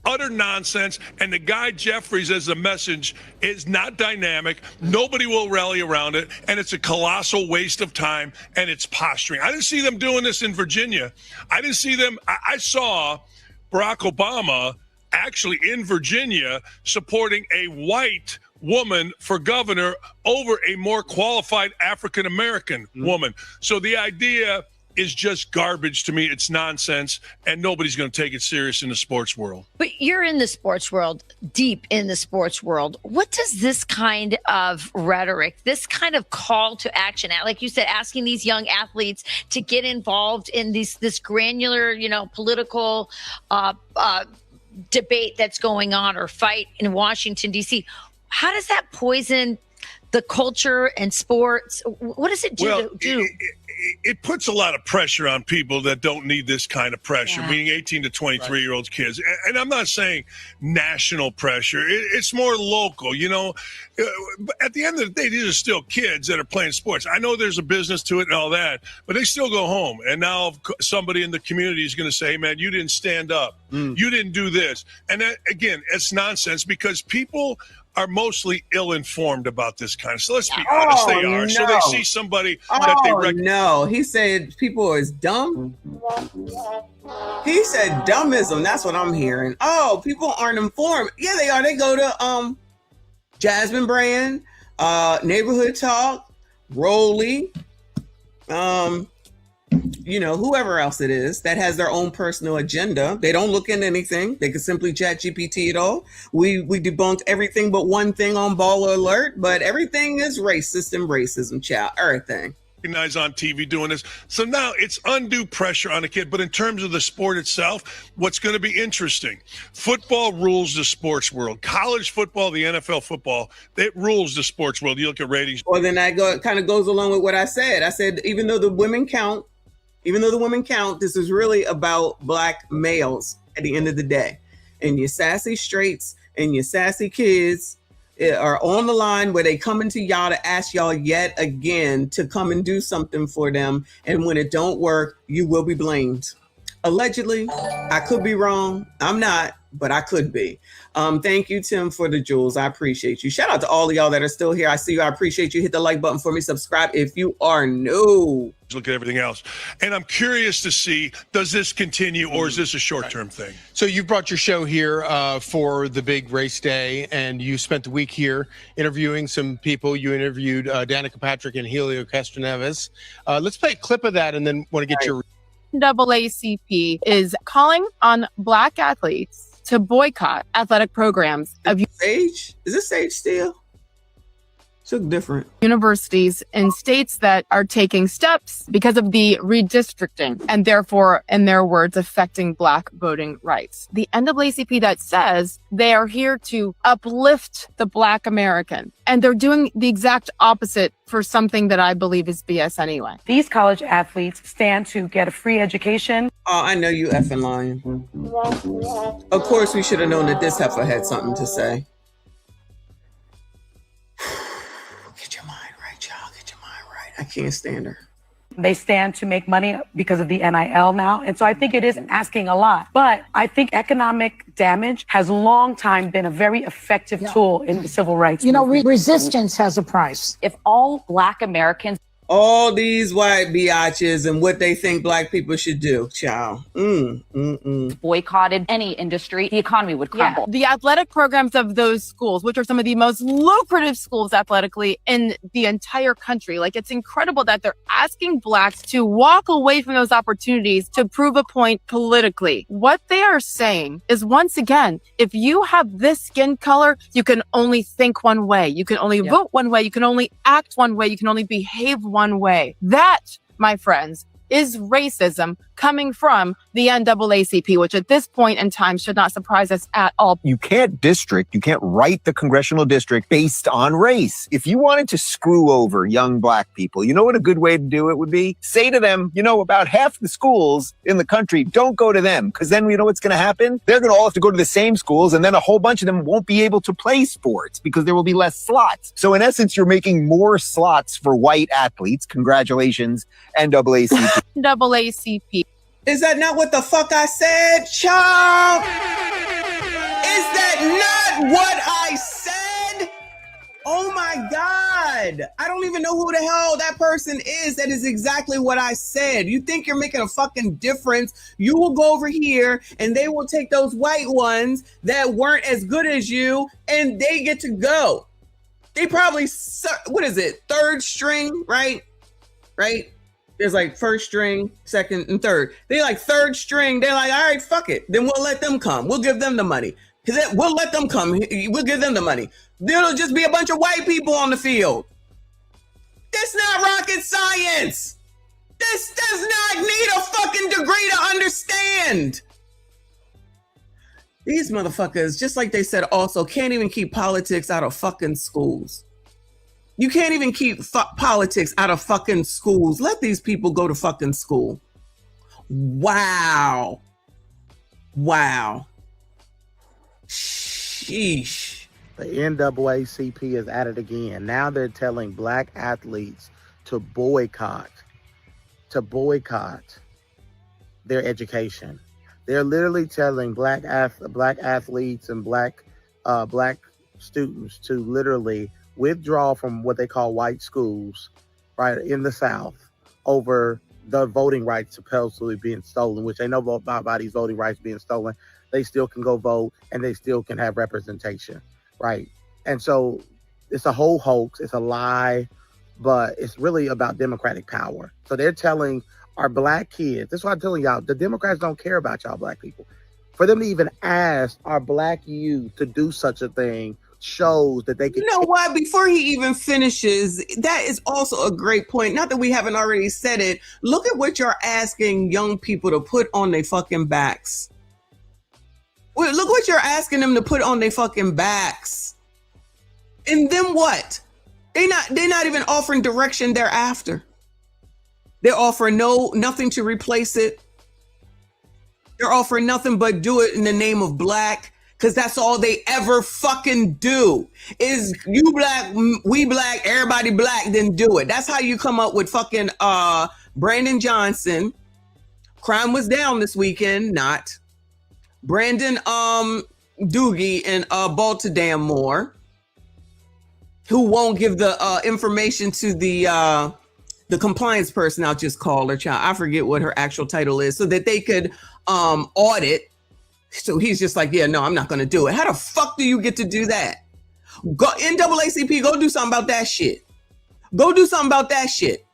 Utter nonsense. And the guy Jeffries as a message is not dynamic. Nobody will rally around it. And it's a colossal waste of time. And it's posturing. I didn't see them doing this in Virginia. I didn't see them. I saw Barack Obama actually in Virginia supporting a white woman for governor over a more qualified African-American woman. So the idea is just garbage to me. It's nonsense, and nobody's going to take it serious in the sports world. But you're in the sports world, deep in the sports world. What does this kind of rhetoric, this kind of call to action, like you said, asking these young athletes to get involved in this granular, political debate that's going on or fight in Washington, D.C., how does that poison the culture and sports? What does it do? It puts a lot of pressure on people that don't need this kind of pressure, meaning 18 to 23-year-old kids. And I'm not saying national pressure. It's more local, But at the end of the day, these are still kids that are playing sports. I know there's a business to it and all that, but they still go home. And now somebody in the community is going to say, hey, man, you didn't stand up. You didn't do this. And that, again, it's nonsense because people are mostly ill-informed about this kind of stuff. Let's be honest, they are. No. So they see somebody that they recognize. No, he said people is dumb. He said dummism. That's what I'm hearing. Oh, people aren't informed. Yeah, they are. They go to Jasmine Brand, Neighborhood Talk, Rolly, whoever else it is that has their own personal agenda. They don't look into anything. They can simply chat GPT it all. We debunked everything but one thing on Baller Alert, but everything is racist and racism, child. Everything. Recognize on TV doing this. So now it's undue pressure on a kid. But in terms of the sport itself, what's going to be interesting, football rules the sports world. College football, the NFL football, it rules the sports world. You look at ratings. Well, then that kind of goes along with what I said. I said, even though the women count, this is really about Black males at the end of the day. And your sassy straights and your sassy kids are on the line where they coming to y'all to ask y'all yet again to come and do something for them. And when it don't work, you will be blamed. Allegedly, I could be wrong. I'm not, but I could be. Thank you, Tim, for the jewels. I appreciate you. Shout out to all of y'all that are still here. I see you. I appreciate you. Hit the like button for me. Subscribe if you are new. Look at everything else. And I'm curious to see, does this continue or is this a short-term thing? So you brought your show here for the big race day, and you spent the week here interviewing some people. You interviewed Danica Patrick and Helio Castroneves. Let's play a clip of that, and then want to get your... NAACP is calling on Black athletes to boycott athletic programs of Sage? Is this Sage still? It's look different. Universities in states that are taking steps because of the redistricting and therefore, in their words, affecting Black voting rights. The NAACP that says they are here to uplift the Black American, and they're doing the exact opposite for something that I believe is BS anyway. These college athletes stand to get a free education. Oh, I know you effing lying. Of course, we should have known that this heifer had something to say. Get your mind right, y'all. Get your mind right. I can't stand her. They stand to make money because of the NIL now. And so I think it is asking a lot. But I think economic damage has long time been a very effective tool in the civil rights movement. Resistance has a price. If all Black Americans... All these white biatches and what they think Black people should do, child. Boycotted any industry, the economy would crumble. The athletic programs of those schools, which are some of the most lucrative schools athletically in the entire country. Like, it's incredible that they're asking Blacks to walk away from those opportunities to prove a point politically. What they are saying is, once again, if you have this skin color, you can only think one way. You can only vote one way. You can only act one way. You can only behave one way. That, my friends, is racism coming from the NAACP, which at this point in time should not surprise us at all. You can't write the congressional district based on race. If you wanted to screw over young Black people, you know what a good way to do it would be? Say to them, about half the schools in the country, don't go to them, because then you know what's going to happen? They're going to all have to go to the same schools, and then a whole bunch of them won't be able to play sports because there will be less slots. So in essence, you're making more slots for white athletes. Congratulations, NAACP. NAACP. Is that not what the fuck I said, child? Is that not what I said? Oh my God. I don't even know who the hell that person is. That is exactly what I said. You think you're making a fucking difference? You will go over here and they will take those white ones that weren't as good as you and they get to go. They probably, what is it? Third string, right? Right? There's like first string, second, and third. They like third string. They're like, all right, fuck it. Then we'll let them come. We'll give them the money. We'll let them come. We'll give them the money. Then it'll just be a bunch of white people on the field. That's not rocket science. This does not need a fucking degree to understand. These motherfuckers, just like they said also, can't even keep politics out of fucking schools. You can't even keep politics out of fucking schools. Let these people go to fucking school. Wow. Wow. Sheesh. The NAACP is at it again. Now they're telling Black athletes to boycott their education. They're literally telling Black athletes and Black students to literally withdraw from what they call white schools, right, in the South over the voting rights supposedly being stolen, which they know about these voting rights being stolen. They still can go vote and they still can have representation, right? And so it's a whole hoax, it's a lie, but it's really about democratic power. So they're telling our Black kids, this is what I'm telling y'all, the Democrats don't care about y'all Black people. For them to even ask our Black youth to do such a thing shows that they can. You know what? Before he even finishes, that is also a great point. Not that we haven't already said it. Look at what you're asking young people to put on their fucking backs. Well, look what you're asking them to put on their fucking backs. And then what? They're not even offering direction thereafter. They're offering nothing to replace it. They're offering nothing but do it in the name of Black. because that's all they ever fucking do is you black, we black, everybody black, then do it. That's how you come up with fucking Brandon Johnson. Crime was down this weekend, not Brandon Doogie and Baltimore, who won't give the information to the compliance person. I'll just call her, child. I forget what her actual title is, so that they could audit. So he's just like, yeah, no, I'm not going to do it. How the fuck do you get to do that? Go NAACP, go do something about that shit. Go do something about that shit.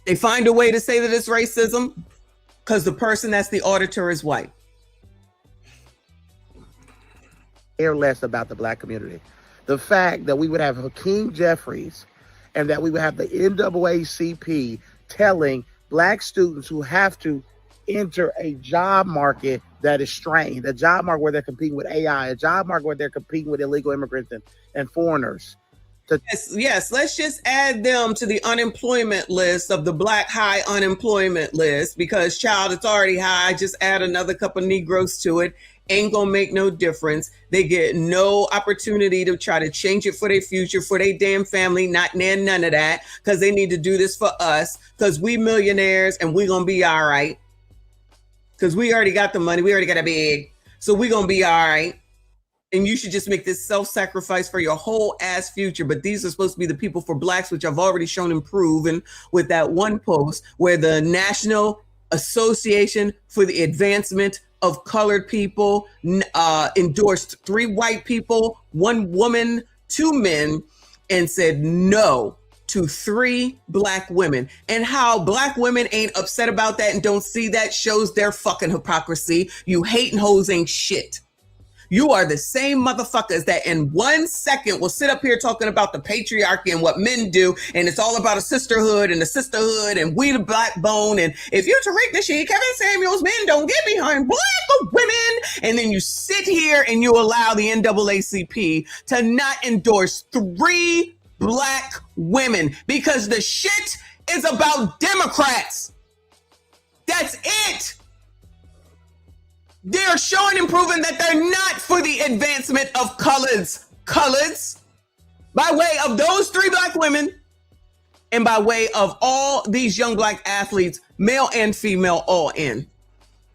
They find a way to say that it's racism because the person that's the auditor is white. Care less about the black community. The fact that we would have Hakeem Jeffries and that we would have the NAACP telling black students who have to enter a job market that is strained, a job market where they're competing with AI, a job market where they're competing with illegal immigrants and foreigners. Yes, let's just add them to the unemployment list of the black high unemployment list, because child, it's already high. Just add another couple of Negroes to it. Ain't gonna make no difference. They get no opportunity to try to change it for their future, for their damn family, not none of that, because they need to do this for us, because we millionaires and we gonna be all right. Because we already got the money, we already got a bag, so we gonna be all right. And you should just make this self-sacrifice for your whole ass future. But these are supposed to be the people for blacks, which I've already shown and proven with that one post where the National Association for the Advancement of Colored People endorsed 3 white people, 1 woman, 2 men, and said no to 3 black women. And how black women ain't upset about that and don't see that shows their fucking hypocrisy. You hating hoes ain't shit. You are the same motherfuckers that in 1 second will sit up here talking about the patriarchy and what men do, and it's all about a sisterhood and the sisterhood and we the backbone, and if you Tariq Nasheed, Kevin Samuels, men don't get behind black women. And then you sit here and you allow the NAACP to not endorse 3 black women because the shit is about Democrats. That's it. They're showing and proving that they're not for the advancement of coloreds by way of those 3 black women and by way of all these young black athletes, male and female, all in.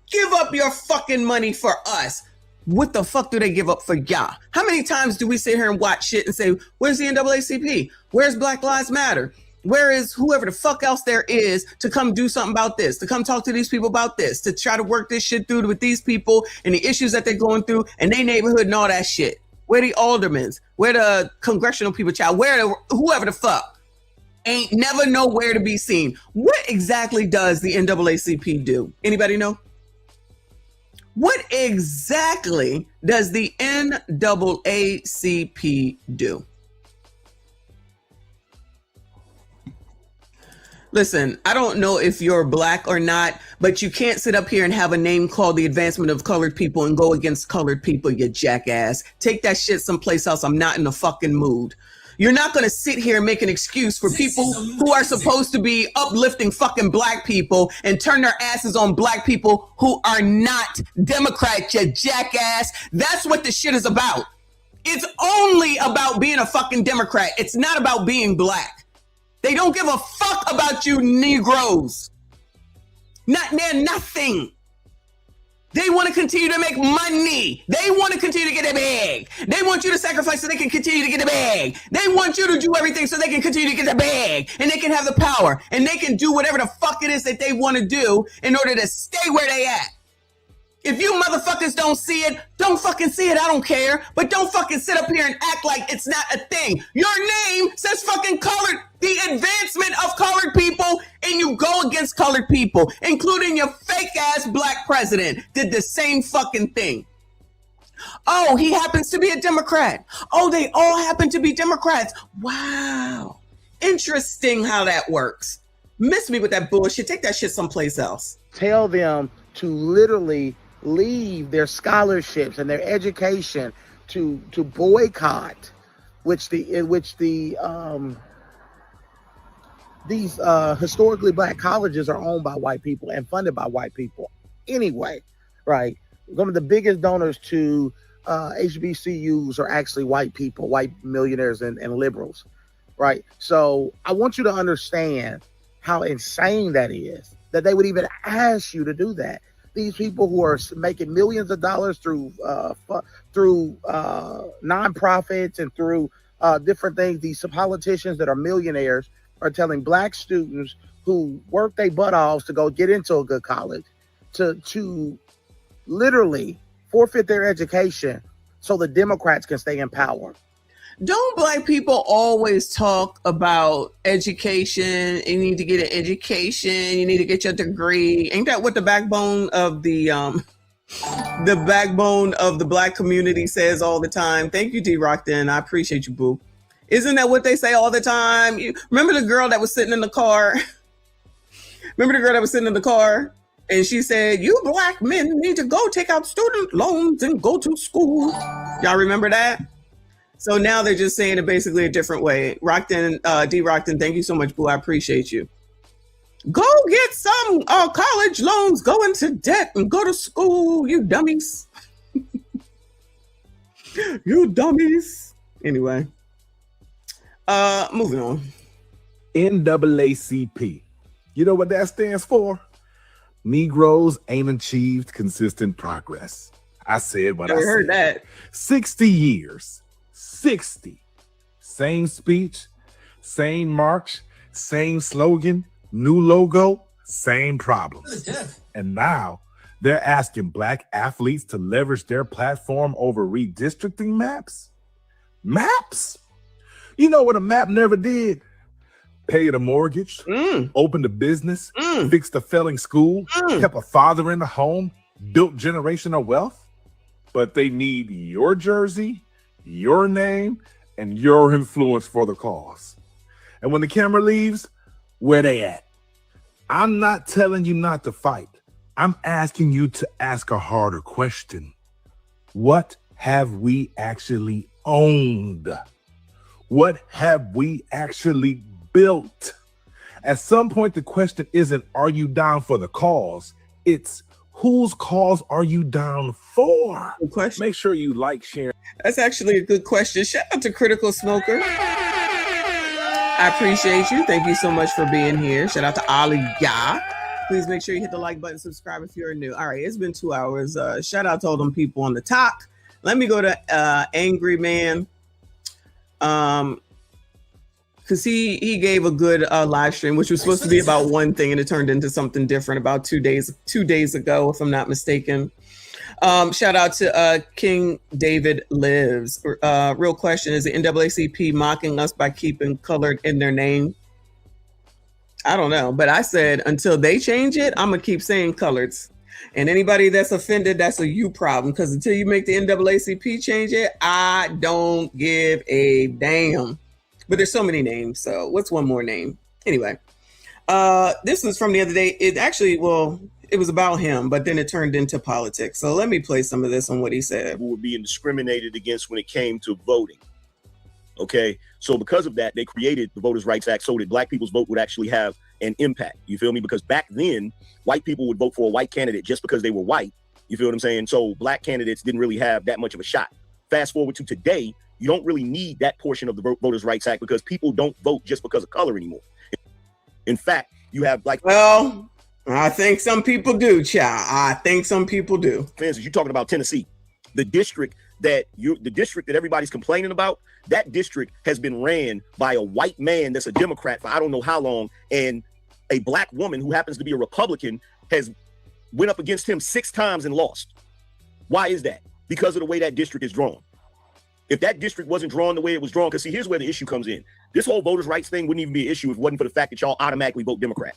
Give up your fucking money for us. What the fuck do they give up for y'all? How many times do we sit here and watch shit and say, where's the NAACP? Where's Black Lives Matter? Where is whoever the fuck else there is to come do something about this, to come talk to these people about this, to try to work this shit through with these people and the issues that they're going through and their neighborhood and all that shit? Where the aldermans? Where the congressional people, child? Where the whoever the fuck? Ain't never nowhere to be seen. What exactly does the NAACP do? Anybody know? What exactly does the NAACP do? Listen, I don't know if you're black or not, but you can't sit up here and have a name called the Advancement of Colored People and go against colored people, you jackass. Take that shit someplace else. I'm not in the fucking mood. You're not going to sit here and make an excuse for people who are supposed to be uplifting fucking black people and turn their asses on black people who are not Democrats, you jackass. That's what this shit is about. It's only about being a fucking Democrat. It's not about being black. They don't give a fuck about you Negroes. Nothing. They want to continue to make money. They want to continue to get a bag. They want you to sacrifice so they can continue to get a bag. They want you to do everything so they can continue to get the bag. And they can have the power. And they can do whatever the fuck it is that they want to do in order to stay where they at. If you motherfuckers don't see it, don't fucking see it. I don't care. But don't fucking sit up here and act like it's not a thing. Your name says fucking colored, the advancement of colored people, and you go against colored people, including your fake ass black president did the same fucking thing. Oh, he happens to be a Democrat. Oh, they all happen to be Democrats. Wow. Interesting how that works. Miss me with that bullshit. Take that shit someplace else. Tell them to literally leave their scholarships and their education to boycott, these historically black colleges are owned by white people and funded by white people anyway, right? one of the biggest donors to HBCUs are actually white people, white millionaires and liberals, right? So I want you to understand how insane that is, that they would even ask you to do that. These people who are making millions of dollars through nonprofits and through different things, these politicians that are millionaires are telling black students who work their butt off to go get into a good college to literally forfeit their education so the Democrats can stay in power. Don't black people always talk about education? You need to get an education. You need to get your degree. Ain't that what the backbone of the black community says all the time? Thank you, D. Rockton. I appreciate you, boo. Isn't that what they say all the time? Remember the girl that was sitting in the car? And she said, you black men need to go take out student loans and go to school. Y'all remember that? So now they're just saying it basically a different way. Rockton, D. Rockton, thank you so much, boo. I appreciate you. Go get some college loans, go into debt and go to school, you dummies. You dummies. Anyway, moving on. NAACP. You know what that stands for? Negroes ain't achieved consistent progress. I said what I said. Heard that. 60 years. 60. Same speech, same march, same slogan, new logo, same problems. And now they're asking black athletes to leverage their platform over redistricting maps? Maps? You know what a map never did? Paid a mortgage, opened a business, fixed a failing school, kept a father in the home, built generational wealth. But they need your jersey, your name, and your influence for the cause. And when the camera leaves, where they at? I'm not telling you not to fight. I'm asking you to ask a harder question. What have we actually owned? What have we actually built? At some point, the question isn't, are you down for the cause? It's, whose cause are you down for? Good question. Make sure you like, share. That's actually a good question. Shout out to Critical Smoker. I appreciate you. Thank you so much for being here. Shout out to Aliyah. Please make sure you hit the like button, subscribe if you're new. All right, it's been 2 hours. Shout out to all them people on the top. Let me go to Angry Man. Because he gave a good live stream, which was supposed to be about one thing, and it turned into something different about 2 days ago, if I'm not mistaken. Shout out to King David Lives. Real question, is the NAACP mocking us by keeping colored in their name? I don't know, but I said until they change it, I'm gonna keep saying coloreds. And anybody that's offended, that's a you problem, because until you make the NAACP change it, I don't give a damn. But there's so many names, so what's one more name? Anyway, this was from the other day. It actually, it was about him, but then it turned into politics. So let me play some of this on what he said. Who were being discriminated against when it came to voting. Okay, so because of that, they created the Voters' Rights Act so that black people's vote would actually have an impact. You feel me? Because back then, white people would vote for a white candidate just because they were white. You feel what I'm saying? So black candidates didn't really have that much of a shot. Fast forward to today, you don't really need that portion of the Voters' Rights Act because people don't vote just because of color anymore. In fact, you have like... Well, I think some people do, child. I think some people do. For instance, you're talking about Tennessee. The district that everybody's complaining about, that district has been ran by a white man that's a Democrat for I don't know how long, and a black woman who happens to be a Republican has went up against him 6 times and lost. Why is that? Because of the way that district is drawn. If that district wasn't drawn the way it was drawn, because see, here's where the issue comes in. This whole voters' rights thing wouldn't even be an issue if it wasn't for the fact that y'all automatically vote Democrat.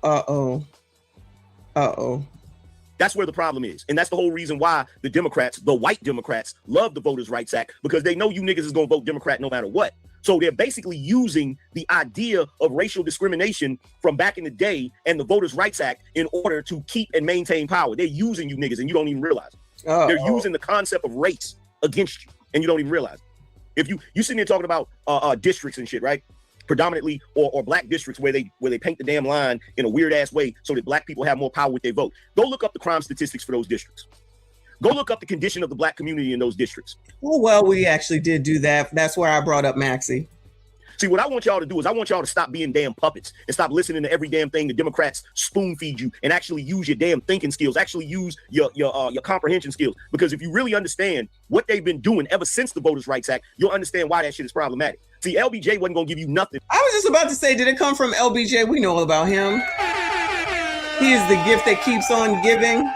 Uh-oh. That's where the problem is. And that's the whole reason why the Democrats, the white Democrats, love the Voters' Rights Act, because they know you niggas is going to vote Democrat no matter what. So they're basically using the idea of racial discrimination from back in the day and the Voters' Rights Act in order to keep and maintain power. They're using you niggas and you don't even realize it. They're using the concept of race against you and you don't even realize it. If you sitting there talking about districts and shit, right? predominantly, or black districts where they paint the damn line in a weird ass way so that black people have more power with their vote. Go look up the crime statistics for those districts. Go look up the condition of the black community in those districts. Oh, well, we actually did do that. That's where I brought up Maxie. See, what I want y'all to do is I want y'all to stop being damn puppets and stop listening to every damn thing the Democrats spoon feed you, and actually use your damn thinking skills, actually use your comprehension skills. Because if you really understand what they've been doing ever since the Voters' Rights Act, you'll understand why that shit is problematic. See, LBJ wasn't gonna give you nothing. I was just about to say, did it come from LBJ? We know all about him. He is the gift that keeps on giving.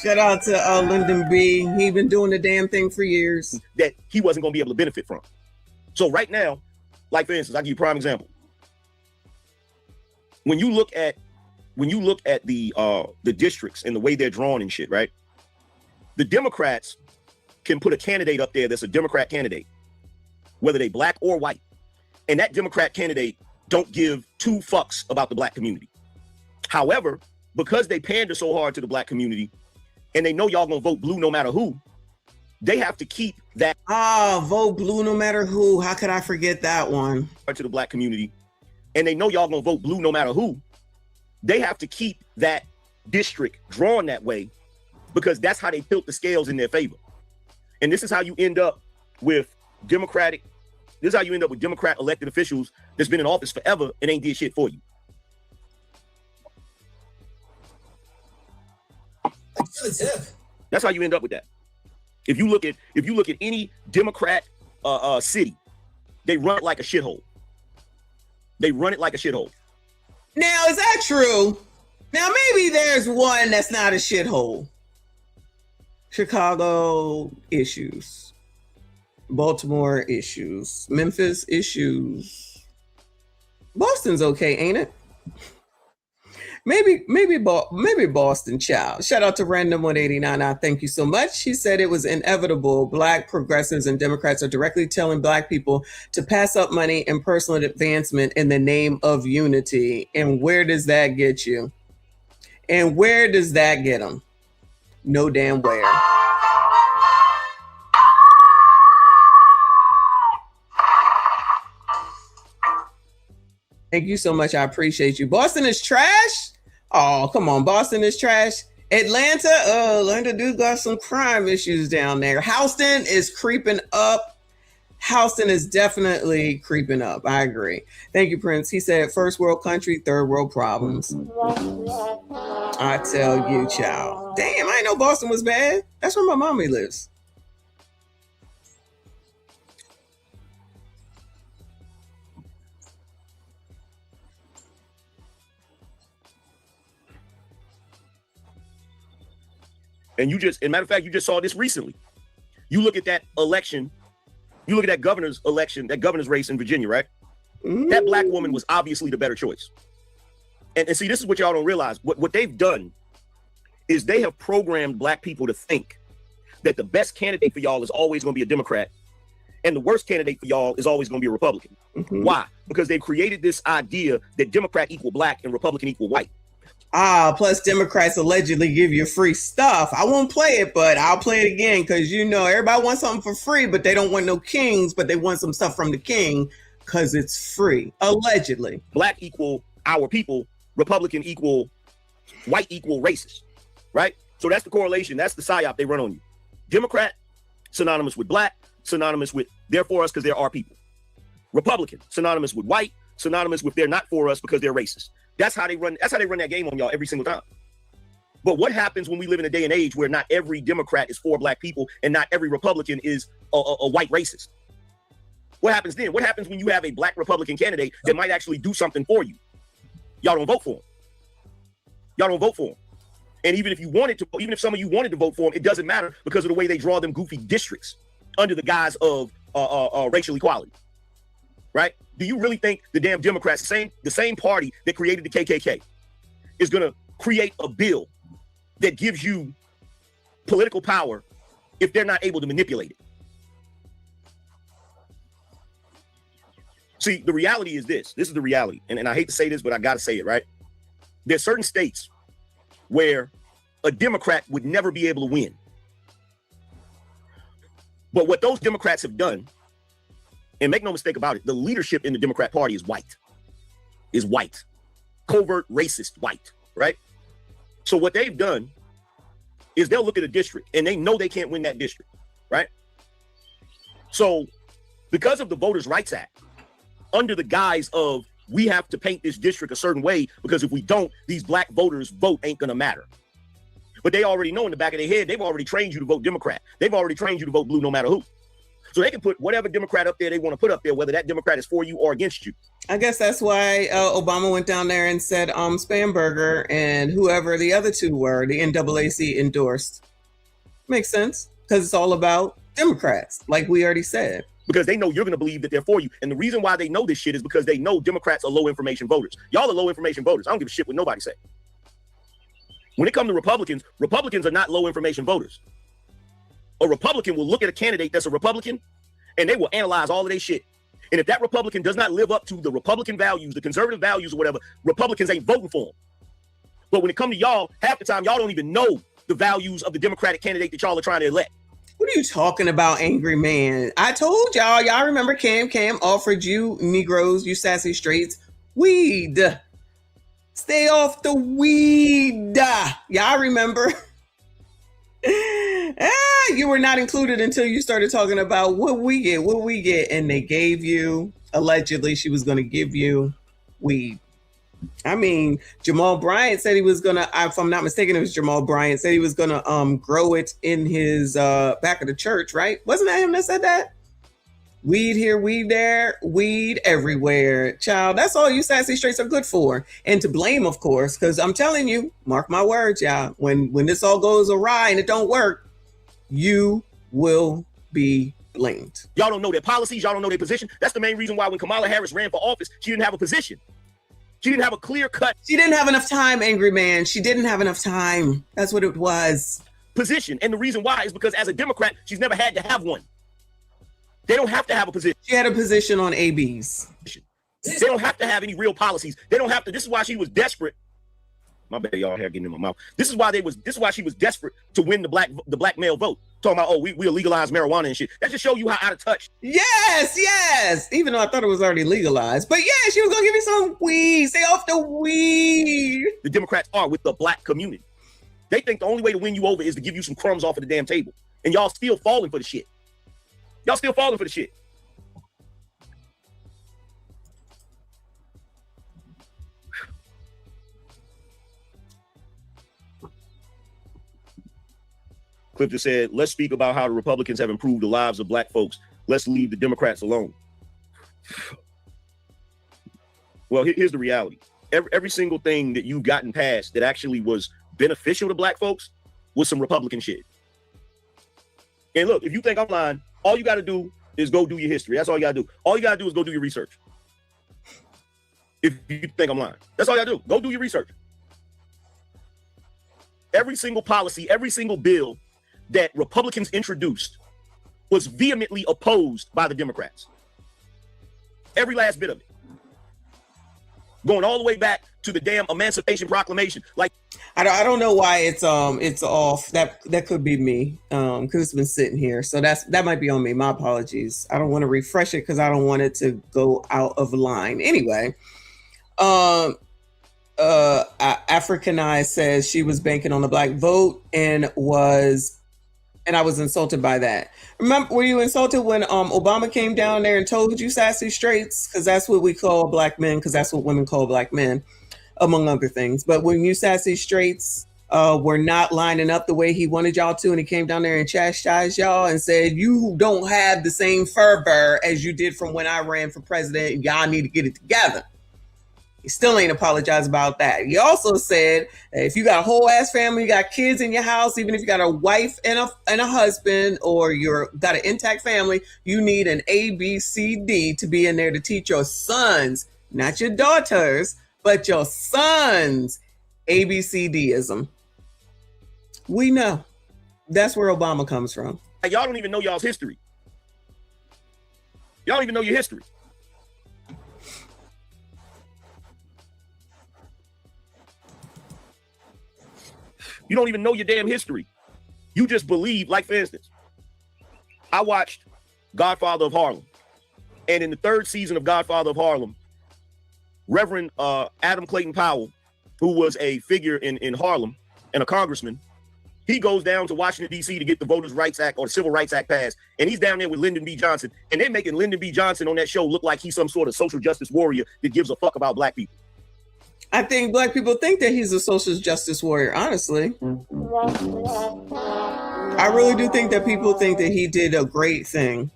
Shout out to Lyndon B. He been doing the damn thing for years. That he wasn't gonna be able to benefit from. So right now, like for instance, I'll give you a prime example. When you look at the districts and the way they're drawn and shit, right? The Democrats can put a candidate up there that's a Democrat candidate, whether they black or white, and that Democrat candidate don't give two fucks about the black community. However, because they pander so hard to the black community, and they know y'all gonna vote blue no matter who, they have to keep that vote blue no matter who. How could I forget that one? To the black community, and they know y'all gonna vote blue no matter who. They have to keep that district drawn that way because that's how they tilt the scales in their favor. And this is how you end up with Democrat elected officials that's been in office forever and ain't did shit for you. That's how you end up with that. If you look at any Democrat city, they run it like a shithole. They run it like a shithole. Now, is that true? Now, maybe there's one that's not a shithole. Chicago issues. Baltimore issues. Memphis issues. Boston's okay, ain't it? Maybe Boston, child. Shout out to Random 189. Thank you so much. She said it was inevitable. Black progressives and Democrats are directly telling Black people to pass up money and personal advancement in the name of unity. And where does that get you? And where does that get them? No damn where. Thank you so much. I appreciate you. Boston is trash? Oh, come on. Boston is trash. Atlanta do got some crime issues down there. Houston is creeping up. Houston is definitely creeping up. I agree. Thank you, Prince. He said, first world country, third world problems. I tell you, child. Damn, I didn't know Boston was bad. That's where my mommy lives. And matter of fact, you just saw this recently. You look at that election, you look at that governor's election, that governor's race in Virginia, right? Mm-hmm. That black woman was obviously the better choice. And see, this is what y'all don't realize. What they've done is they have programmed Black people to think that the best candidate for y'all is always going to be a Democrat, and the worst candidate for y'all is always going to be a Republican. Mm-hmm. Why? Because they've created this idea that Democrat equal black and Republican equal white. Plus Democrats allegedly give you free stuff. I won't play it, but I'll play it again because, you know, everybody wants something for free, but they don't want no kings, but they want some stuff from the king because it's free, allegedly. Black equal our people, Republican equal white equal racist, right? So that's the correlation. That's the psyop they run on you. Democrat, synonymous with black, synonymous with they're for us because they're our people. Republican, synonymous with white, synonymous with they're not for us because they're racist. That's how they run that game on y'all every single time. But what happens when we live in a day and age where not every Democrat is for black people and not every Republican is a white racist? What happens then? What happens when you have a black Republican candidate that might actually do something for you? Y'all don't vote for him. Y'all don't vote for him. And even if some of you wanted to vote for him, it doesn't matter because of the way they draw them goofy districts under the guise of racial equality. Right? Do you really think the damn Democrats, the same party that created the KKK, is going to create a bill that gives you political power if they're not able to manipulate it? See, the reality is this. This is the reality. And I hate to say this, but I got to say it, right? There's certain states where a Democrat would never be able to win. But what those Democrats have done And make no mistake about it, the leadership in the Democrat Party is white. Covert racist white, right? So what they've done is they'll look at a district and they know they can't win that district, right? So because of the Voters' Rights Act, under the guise of we have to paint this district a certain way because if we don't, these black voters' vote ain't gonna matter. But they already know in the back of their head, they've already trained you to vote Democrat. They've already trained you to vote blue no matter who. So they can put whatever Democrat up there they want to put up there, whether that Democrat is for you or against you. I guess that's why Obama went down there and said Spamberger and whoever the other two were, the NAACP endorsed. Makes sense, because it's all about Democrats, like we already said. Because they know you're going to believe that they're for you. And the reason why they know this shit is because they know Democrats are low information voters. Y'all are low information voters. I don't give a shit what nobody say. When it comes to Republicans, Republicans are not low information voters. A Republican will look at a candidate that's a Republican and they will analyze all of their shit. And if that Republican does not live up to the Republican values, the conservative values or whatever, Republicans ain't voting for them. But when it comes to y'all, half the time, y'all don't even know the values of the Democratic candidate that y'all are trying to elect. What are you talking about, angry man? I told y'all remember Cam offered you Negroes, you sassy straights, weed. Stay off the weed. Y'all remember? You were not included until you started talking about what we get. And they gave you, allegedly, she was going to give you weed. I mean, Jamal Bryant said he was going to, if I'm not mistaken, it was Jamal Bryant, said he was going to grow it in his back of the church, right? Wasn't that him that said that? Weed here, weed there, weed everywhere. Child, that's all you sassy straights are good for. And to blame, of course, because I'm telling you, mark my words, y'all, when this all goes awry and it don't work, you will be blamed. Y'all don't know their policies. Y'all don't know their position. That's the main reason why when Kamala Harris ran for office, she didn't have a position. She didn't have a clear cut. She didn't have enough time, angry man. She didn't have enough time. That's what it was. Position. And the reason why is because as a Democrat, she's never had to have one. They don't have to have a position. She had a position on ABs. They don't have to have any real policies. They don't have to. This is why she was desperate. My bad, y'all hair getting in my mouth. This is why she was desperate to win the black male vote. Talking about, we'll legalize marijuana and shit. That just show you how out of touch. Yes. Even though I thought it was already legalized. But yeah, she was gonna give me some weed. Stay off the weed. The Democrats are with the black community. They think the only way to win you over is to give you some crumbs off of the damn table. And y'all still falling for the shit. Y'all still falling for the shit. Clip just said, let's speak about how the Republicans have improved the lives of black folks. Let's leave the Democrats alone. Well, here's the reality. Every single thing that you've gotten passed that actually was beneficial to black folks was some Republican shit. And look, if you think I'm lying, all you got to do is go do your history. That's all you got to do. All you got to do is go do your research. If you think I'm lying, that's all you got to do. Go do your research. Every single policy, every single bill that Republicans introduced was vehemently opposed by the Democrats. Every last bit of it. Going all the way back to the damn Emancipation Proclamation. Like, I don't know why it's off. That could be me, because it's been sitting here. So that might be on me. My apologies. I don't want to refresh it because I don't want it to go out of line. Anyway, Africanized says she was banking on the black vote and I was insulted by that. Remember, were you insulted when Obama came down there and told you sassy straights? Because that's what we call black men, because that's what women call black men, among other things. But when you sassy straights were not lining up the way he wanted y'all to, and he came down there and chastised y'all and said, you don't have the same fervor as you did from when I ran for president, and y'all need to get it together. He still ain't apologized about that. He also said, if you got a whole ass family, you got kids in your house, even if you got a wife and a husband, or you're got an intact family, you need an ABCD to be in there to teach your sons, not your daughters, but your sons, ABCDism. We know. That's where Obama comes from. Y'all don't even know y'all's history. Y'all don't even know your history. You don't even know your damn history. You just believe, like for instance, I watched Godfather of Harlem. And in the 3rd season of Godfather of Harlem, Reverend Adam Clayton Powell, who was a figure in Harlem and a congressman, he goes down to Washington, D.C. to get the Voters' Rights Act or the Civil Rights Act passed. And he's down there with Lyndon B. Johnson. And they're making Lyndon B. Johnson on that show look like he's some sort of social justice warrior that gives a fuck about black people. I think black people think that he's a social justice warrior, honestly. I really do think that people think that he did a great thing.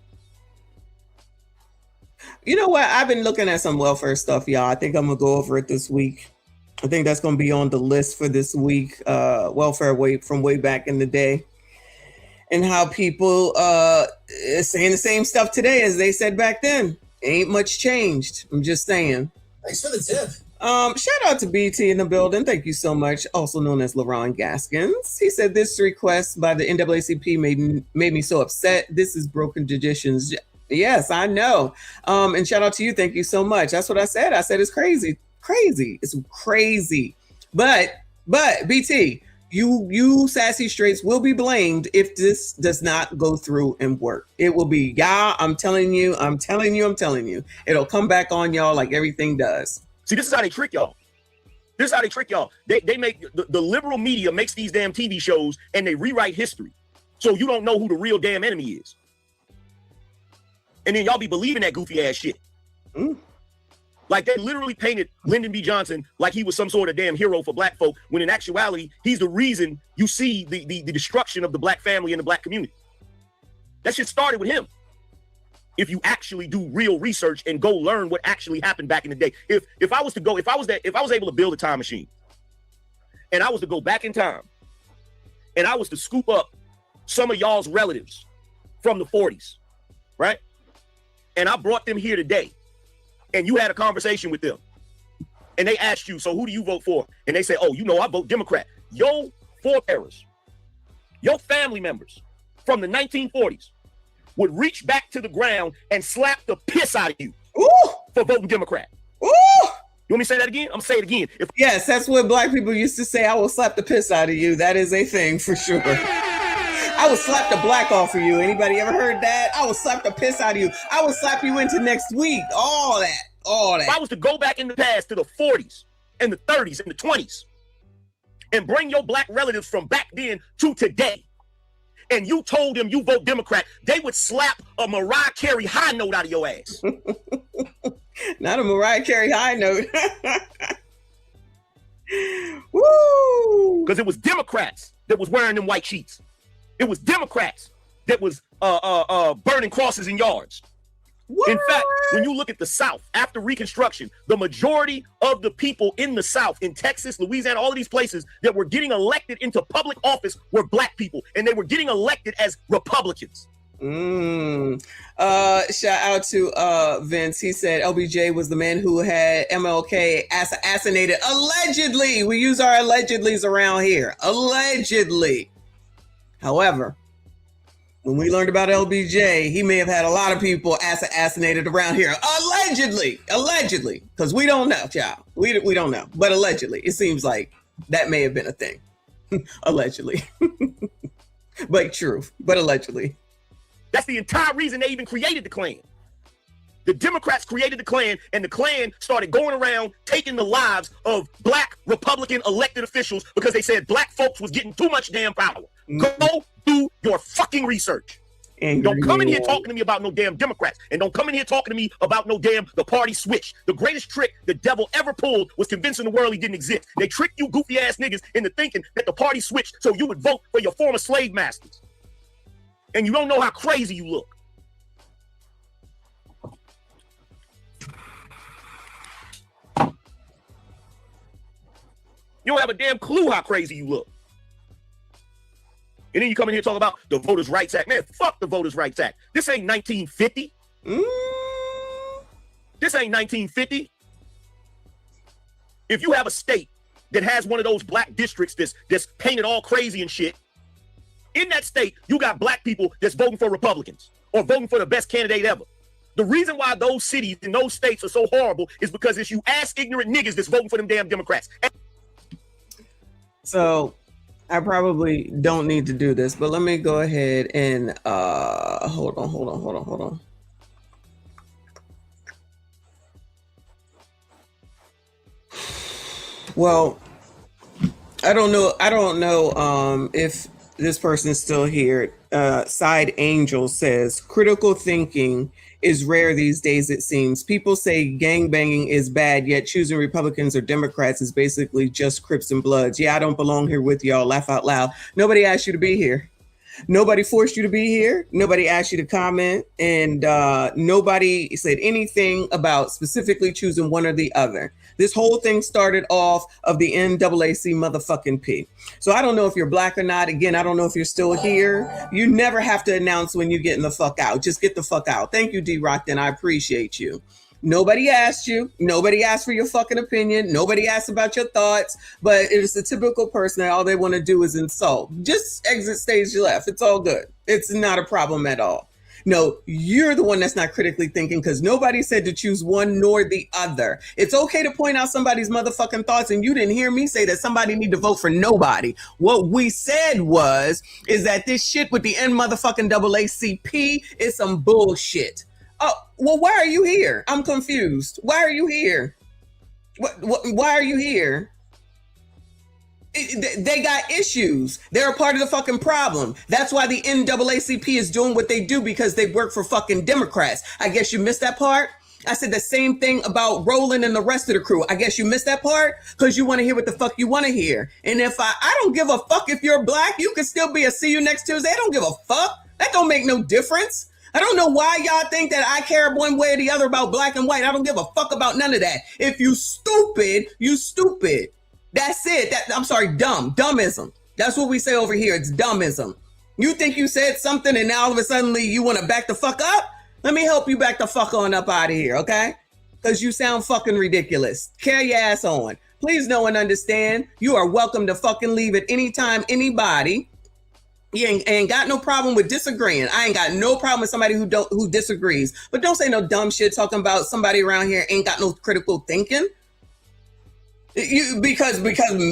You know what? I've been looking at some welfare stuff, y'all. I think I'm going to go over it this week. I think that's going to be on the list for this week, welfare from way back in the day. And how people saying the same stuff today as they said back then. Ain't much changed. I'm just saying. Thanks for the tip. Shout out to BT in the building. Thank you so much. Also known as LaRon Gaskins. He said this request by the NAACP made me so upset. This is broken traditions. Yes, I know. And shout out to you. Thank you so much. That's what I said. I said it's crazy. It's crazy. But BT, you sassy straights will be blamed if this does not go through and work. It will be, y'all. I'm telling you. It'll come back on y'all like everything does. See, this is how they trick y'all. They make the liberal media makes these damn TV shows and they rewrite history. So you don't know who the real damn enemy is. And then y'all be believing that goofy ass shit. Like they literally painted Lyndon B. Johnson like he was some sort of damn hero for black folk, when in actuality, he's the reason you see the destruction of the black family and the black community. That shit started with him. If you actually do real research and go learn what actually happened back in the day. If I was able to build a time machine and I was to go back in time and I was to scoop up some of y'all's relatives from the 40s, right? And I brought them here today and you had a conversation with them and they asked you, so who do you vote for? And they say, oh, I vote Democrat. Your forebears, your family members from the 1940s would reach back to the ground and slap the piss out of you for voting Democrat. You want me to say that again? I'm gonna say it again. Yes, that's what black people used to say. I will slap the piss out of you. That is a thing for sure. I will slap the black off of you. Anybody ever heard that? I will slap the piss out of you. I will slap you into next week. All that. If I was to go back in the past to the 40s and the 30s and the 20s and bring your black relatives from back then to today, and you told them you vote Democrat, they would slap a Mariah Carey high note out of your ass. Not a Mariah Carey high note. Woo! Because it was Democrats that was wearing them white sheets. It was Democrats that was burning crosses in yards. What? In fact, when you look at the South after Reconstruction, the majority of the people in the South, in Texas, Louisiana, all of these places that were getting elected into public office were black people, and they were getting elected as Republicans. Shout out to Vince. He said LBJ was the man who had MLK assassinated. Allegedly, we use our allegedlys around here. Allegedly. However, when we learned about LBJ, he may have had a lot of people assassinated around here. Allegedly, because we don't know, child. We don't know, but allegedly, it seems like that may have been a thing. Allegedly, but true, but allegedly. That's the entire reason they even created the Klan. The Democrats created the Klan, and the Klan started going around taking the lives of black Republican elected officials because they said black folks was getting too much damn power. Go do your fucking research. Don't come in here talking to me about no damn Democrats, and don't come in here talking to me about no damn the party switch. The greatest trick the devil ever pulled was convincing the world he didn't exist. They tricked you goofy ass niggas into thinking that the party switched so you would vote for your former slave masters. And you don't know how crazy you look. You don't have a damn clue how crazy you look. And then you come in here talking about the Voters' Rights Act. Man, fuck the Voters' Rights Act. This ain't 1950. This ain't 1950. If you have a state that has one of those black districts that's painted all crazy and shit, in that state, you got black people that's voting for Republicans or voting for the best candidate ever. The reason why those cities and those states are so horrible is because it's you ass ignorant niggas that's voting for them damn Democrats. So I probably don't need to do this, but let me go ahead and hold on. Well, I don't know if this person is still here. Side Angel says, critical thinking is rare these days, it seems. People say gangbanging is bad, yet choosing Republicans or Democrats is basically just Crips and Bloods. Yeah, I don't belong here with y'all. Laugh out loud. Nobody asked you to be here. Nobody forced you to be here. Nobody asked you to comment. And nobody said anything about specifically choosing one or the other. This whole thing started off of the NAACP motherfucking P. So I don't know if you're black or not. Again, I don't know if you're still here. You never have to announce when you're getting the fuck out. Just get the fuck out. Thank you, D-Rockton. I appreciate you. Nobody asked you. Nobody asked for your fucking opinion. Nobody asked about your thoughts. But it's a typical person that all they want to do is insult. Just exit stage left. It's all good. It's not a problem at all. No, you're the one that's not critically thinking because nobody said to choose one nor the other. It's okay to point out somebody's motherfucking thoughts, and you didn't hear me say that somebody need to vote for nobody. What we said is that this shit with the NAACP is some bullshit. Oh, well, why are you here? I'm confused. Why are you here? Why are you here? They got issues. They're a part of the fucking problem. That's why the NAACP is doing what they do, because they work for fucking Democrats. I guess you missed that part. I said the same thing about Roland and the rest of the crew. I guess you missed that part because you want to hear what the fuck you want to hear. And if I don't give a fuck if you're black, you can still be a see you next Tuesday. I don't give a fuck. That don't make no difference. I don't know why y'all think that I care one way or the other about black and white. I don't give a fuck about none of that. If you stupid, you stupid. That's it. I'm sorry, dumb. Dummism. That's what we say over here. It's dummism. You think you said something and now all of a sudden you want to back the fuck up? Let me help you back the fuck on up out of here, okay? Because you sound fucking ridiculous. Carry your ass on. Please know and understand, you are welcome to fucking leave at any time, anybody. You ain't got no problem with disagreeing. I ain't got no problem with somebody who disagrees. But don't say no dumb shit talking about somebody around here ain't got no critical thinking. Because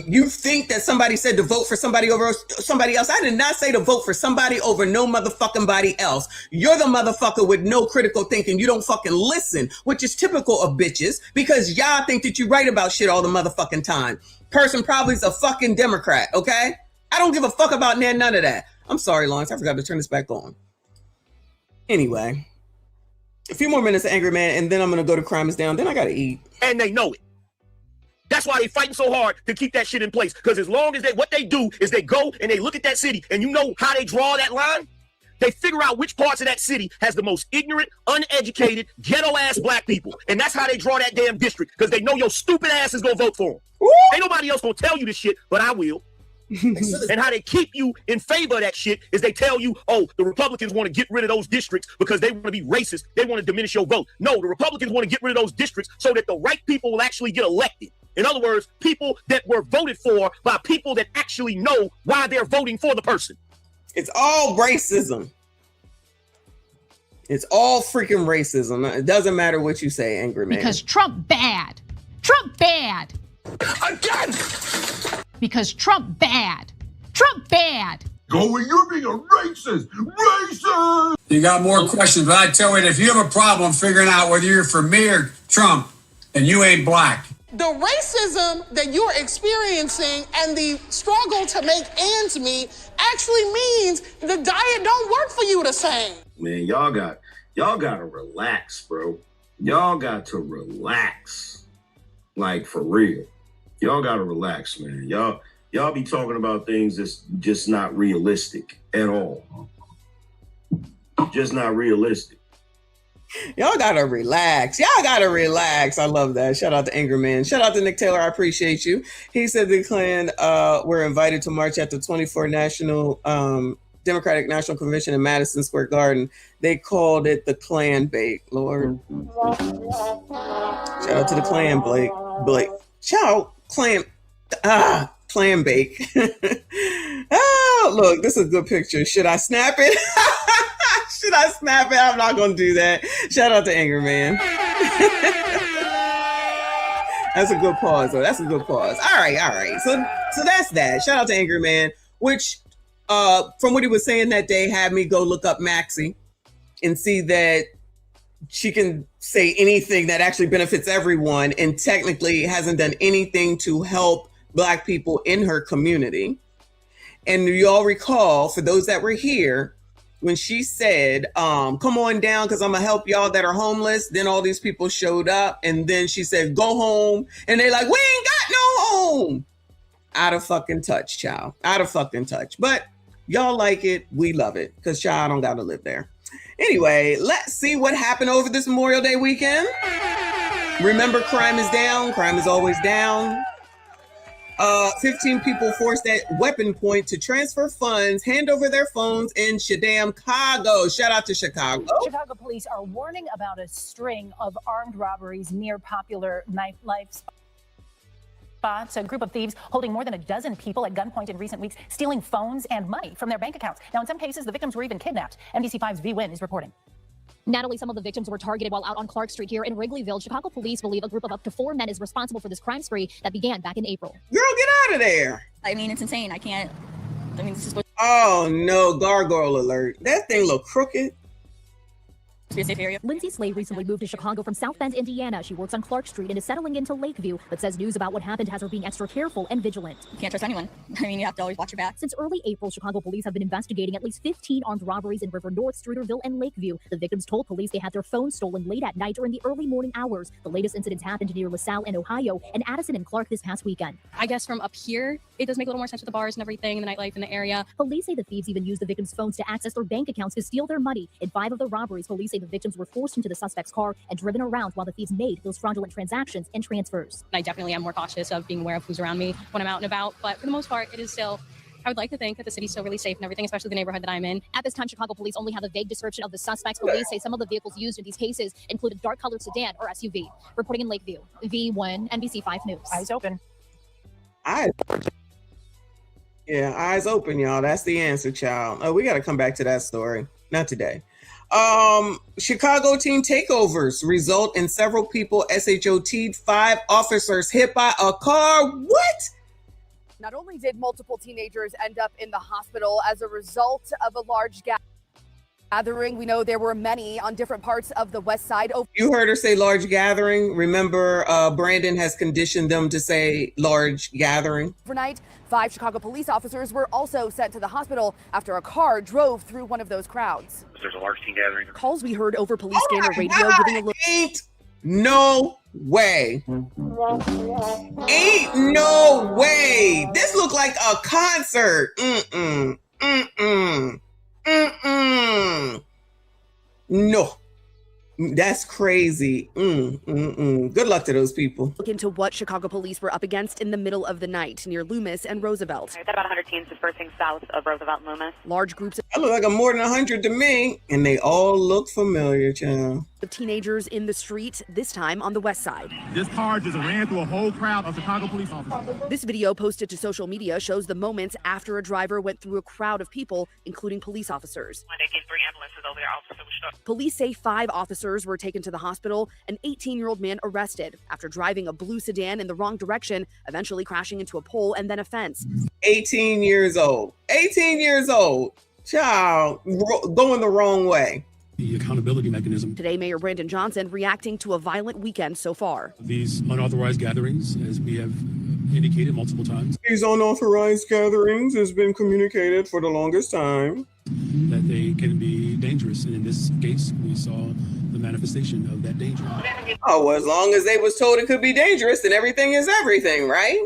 you think that somebody said to vote for somebody over somebody else. I did not say to vote for somebody over no motherfucking body else. You're the motherfucker with no critical thinking. You don't fucking listen, which is typical of bitches, because y'all think that you right about shit all the motherfucking time. Person probably is a fucking Democrat, okay? I don't give a fuck about none of that. I'm sorry, Lawrence. I forgot to turn this back on. Anyway, a few more minutes of Angry Man, and then I'm going to go to Crime is Down. Then I got to eat. And they know it. That's why they fighting so hard to keep that shit in place. Because as long as what they do is they go and they look at that city, and you know how they draw that line? They figure out which parts of that city has the most ignorant, uneducated, ghetto-ass black people. And that's how they draw that damn district, because they know your stupid ass is going to vote for them. Ain't nobody else going to tell you this shit, but I will. And how they keep you in favor of that shit is they tell you, oh, the Republicans want to get rid of those districts because they want to be racist. They want to diminish your vote. No, the Republicans want to get rid of those districts so that the right people will actually get elected. In other words, people that were voted for by people that actually know why they're voting for the person. It's all racism. It's all freaking racism. It doesn't matter what you say, Angry Man. Because Trump bad. Trump bad. Again! Because Trump bad. Trump bad. Go, you're being a racist. Racist! You got more questions, but I tell you, if you have a problem figuring out whether you're for me or Trump, then you ain't black. The racism that you're experiencing and the struggle to make ends meet actually means the diet don't work for you the same. Man, y'all gotta relax, bro. Y'all got to relax. Like, for real. Y'all gotta relax, man. Y'all be talking about things that's just not realistic at all. Just not realistic. Y'all gotta relax. Y'all gotta relax. I love that. Shout out to Angry Man. Shout out to Nick Taylor. I appreciate you. He said the Klan were invited to march at the 24th National Democratic National Convention in Madison Square Garden. They called it the Klan bake. Lord. Shout out to the Klan, Blake. Shout out Klan bake. Oh, look, this is a good picture. Should I snap it? Should I snap it? I'm not going to do that. Shout out to Angry Man. That's a good pause, though. That's a good pause. All right. So that's that. Shout out to Angry Man, which, from what he was saying that day, had me go look up Maxie and see that she can say anything that actually benefits everyone and technically hasn't done anything to help Black people in her community. And you all recall, for those that were here, when she said, come on down because I'm going to help y'all that are homeless. Then all these people showed up and then she said, go home. And they're like, we ain't got no home. Out of fucking touch, child. Out of fucking touch. But y'all like it. We love it because child don't got to live there. Anyway, let's see what happened over this Memorial Day weekend. Remember, crime is down. Crime is always down. 15 people forced at weapon point to transfer funds, hand over their phones in Chicago. Shout out to Chicago. Chicago police are warning about a string of armed robberies near popular nightlife spots. A group of thieves holding more than a dozen people at gunpoint in recent weeks, stealing phones and money from their bank accounts. Now, in some cases, the victims were even kidnapped. NBC5's V. Wynn is reporting. Natalie, some of the victims were targeted while out on Clark Street here in Wrigleyville. Chicago police believe a group of up to 4 men is responsible for this crime spree that began back in April. Girl, get out of there. I mean, it's insane. This is what... Oh, no, gargoyle alert. That thing look crooked. Be a safe area. Lindsay Slade recently moved to Chicago from South Bend, Indiana. She works on Clark Street and is settling into Lakeview, but says news about what happened has her being extra careful and vigilant. You can't trust anyone. I mean, you have to always watch your back. Since early April, Chicago police have been investigating at least 15 armed robberies in River North, Streeterville, and Lakeview. The victims told police they had their phones stolen late at night or in the early morning hours. The latest incidents happened near LaSalle in Ohio and Addison and Clark this past weekend. I guess from up here, it does make a little more sense with the bars and everything, and the nightlife in the area. Police say the thieves even used the victims' phones to access their bank accounts to steal their money. In 5 of the robberies, police say the victims were forced into the suspect's car and driven around while the thieves made those fraudulent transactions and transfers. I definitely am more cautious of being aware of who's around me when I'm out and about, but for the most part, it is still, I would like to think that the city's still really safe and everything, especially the neighborhood that I'm in. At this time, Chicago police only have a vague description of the suspects. Police say some of the vehicles used in these cases included dark-colored sedan or SUV. Reporting in Lakeview, V1, NBC5 News. Eyes open. Yeah, eyes open, y'all. That's the answer, child. Oh, we got to come back to that story. Not today. Chicago teen takeovers result in several people SHOT'd, 5 officers hit by a car. What? Not only did multiple teenagers end up in the hospital as a result of a large gathering, we know there were many on different parts of the west side. You heard her say large gathering. Remember, Brandon has conditioned them to say large gathering. Overnight, 5 Chicago police officers were also sent to the hospital after a car drove through one of those crowds. There's a large teen gathering. Calls we heard over police scanner radio giving a look. Ain't no way. Ain't no way. This looked like a concert. No. That's crazy. Good luck to those people. Look into what Chicago police were up against in the middle of the night near Loomis and Roosevelt. We've got about 100 teams dispersing south of Roosevelt and Loomis. Large groups That look like a more than 100 to me, and they all look familiar, child. of teenagers in the street, this time on the west side. This car just ran through a whole crowd of Chicago police officers. This video posted to social media shows the moments after a driver went through a crowd of people, including police officers. When they get 3 ambulances over there, officer was struck. Police say 5 officers were taken to the hospital, an 18-year-old man arrested after driving a blue sedan in the wrong direction, eventually crashing into a pole and then a fence. 18 years old. 18 years old. Child, going the wrong way. The accountability mechanism. Today, Mayor Brandon Johnson reacting to a violent weekend so far. These unauthorized gatherings, as we have indicated multiple times. These unauthorized gatherings has been communicated for the longest time. That they can be dangerous. And in this case, we saw the manifestation of that danger. Oh, well, as long as they was told it could be dangerous, then everything is everything, right?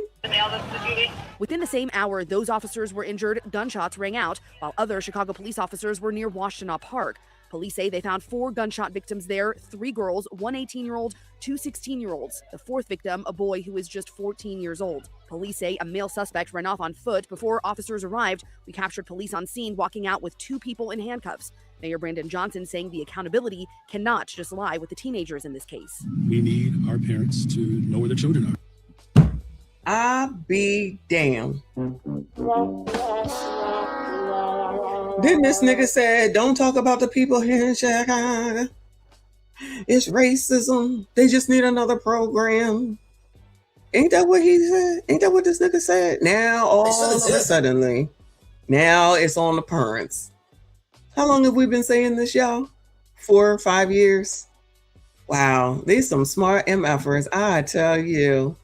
Within the same hour, those officers were injured, gunshots rang out, while other Chicago police officers were near Washtenaw Park. Police say they found 4 gunshot victims there, 3 girls, 1 18-year-old, 2 16-year-olds. The 4th victim, a boy who is just 14 years old. Police say a male suspect ran off on foot before officers arrived. We captured police on scene walking out with 2 people in handcuffs. Mayor Brandon Johnson saying the accountability cannot just lie with the teenagers in this case. We need our parents to know where their children are. I be damned. Didn't this nigga say, don't talk about the people here in Chicago? It's racism. They just need another program. Ain't that what he said? Ain't that what this nigga said? Now, all of a sudden, now it's on the parents. How long have we been saying this, y'all? 4 or 5 years? Wow, these some smart MFers, I tell you.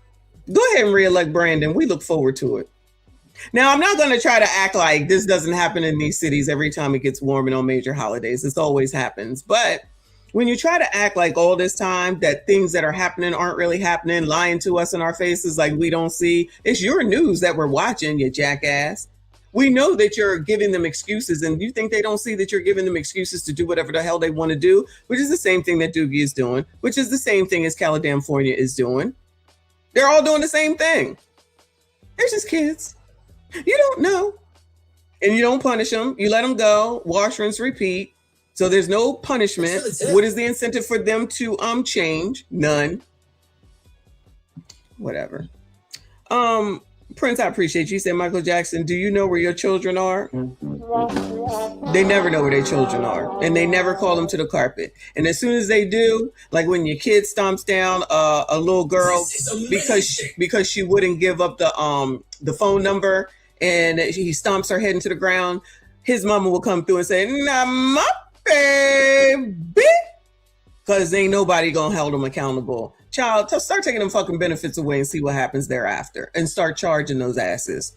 Go ahead and reelect Brandon. We look forward to it. Now, I'm not going to try to act like this doesn't happen in these cities every time it gets warm and on major holidays. This always happens. But when you try to act like all this time that things that are happening aren't really happening, lying to us in our faces like we don't see, it's your news that we're watching, you jackass. We know that you're giving them excuses, and you think they don't see that you're giving them excuses to do whatever the hell they want to do, which is the same thing that Doogie is doing, which is the same thing as California is doing. They're all doing the same thing. They're just kids. You don't know. And you don't punish them. You let them go. Wash, rinse, repeat. So there's no punishment. What is the incentive for them to change? None. Whatever. Prince, I appreciate you. You said, Michael Jackson, do you know where your children are? They never know where their children are, and they never call them to the carpet. And as soon as they do, like when your kid stomps down a little girl because she wouldn't give up the phone number, and he stomps her head into the ground, his mama will come through and say, "Nah, my baby," because ain't nobody gonna hold them accountable. Child, start taking them fucking benefits away and see what happens thereafter, and start charging those asses.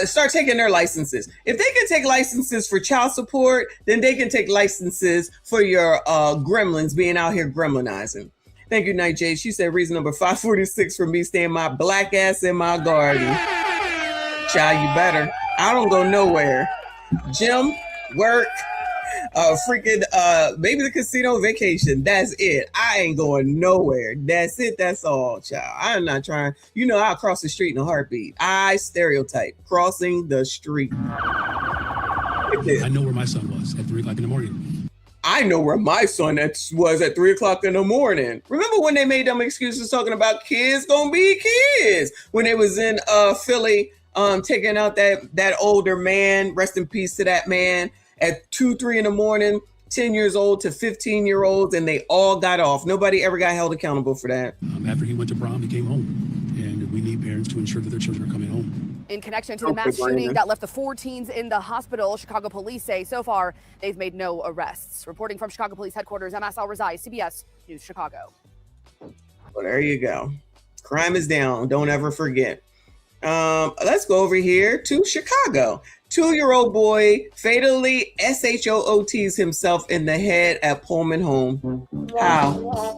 Start taking their licenses. If they can take licenses for child support, then they can take licenses for your gremlins being out here gremlinizing. Thank you, Night Jade. She said reason number 546 for me staying my black ass in my garden. Child, you better. I don't go nowhere. Gym, work, freaking maybe the casino, vacation. That's it. I ain't going nowhere. That's it. That's all, child. I'm not trying. You know, I'll cross the street in a heartbeat. I stereotype crossing the street. I know where my son was at 3 o'clock in the morning. I know where my son was at 3 o'clock in the morning. Remember when they made them excuses talking about kids gonna be kids when they was in Philly, taking out that older man. Rest in peace to that man. At 2, 3 in the morning, 10 years old to 15-year-olds, and they all got off. Nobody ever got held accountable for that. After he went to prom, he came home, and we need parents to ensure that their children are coming home. In connection to the mass shooting that left the 4 teens in the hospital, Chicago police say so far they've made no arrests. Reporting from Chicago Police Headquarters, MSL Rezai, CBS News Chicago. Well, there you go. Crime is down. Don't ever forget. Let's go over here to Chicago. 2-year-old boy fatally SHOOTs himself in the head at Pullman home. How?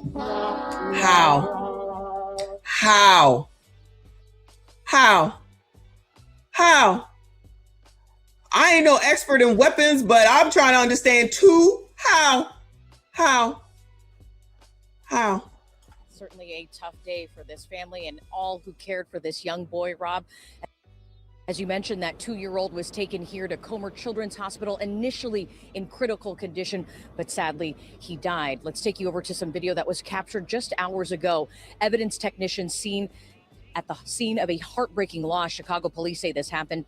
I ain't no expert in weapons, but I'm trying to understand too. How? Certainly a tough day for this family and all who cared for this young boy, Rob. As you mentioned, that 2-year-old was taken here to Comer Children's Hospital, initially in critical condition, but sadly, he died. Let's take you over to some video that was captured just hours ago. Evidence technicians seen at the scene of a heartbreaking loss. Chicago police say this happened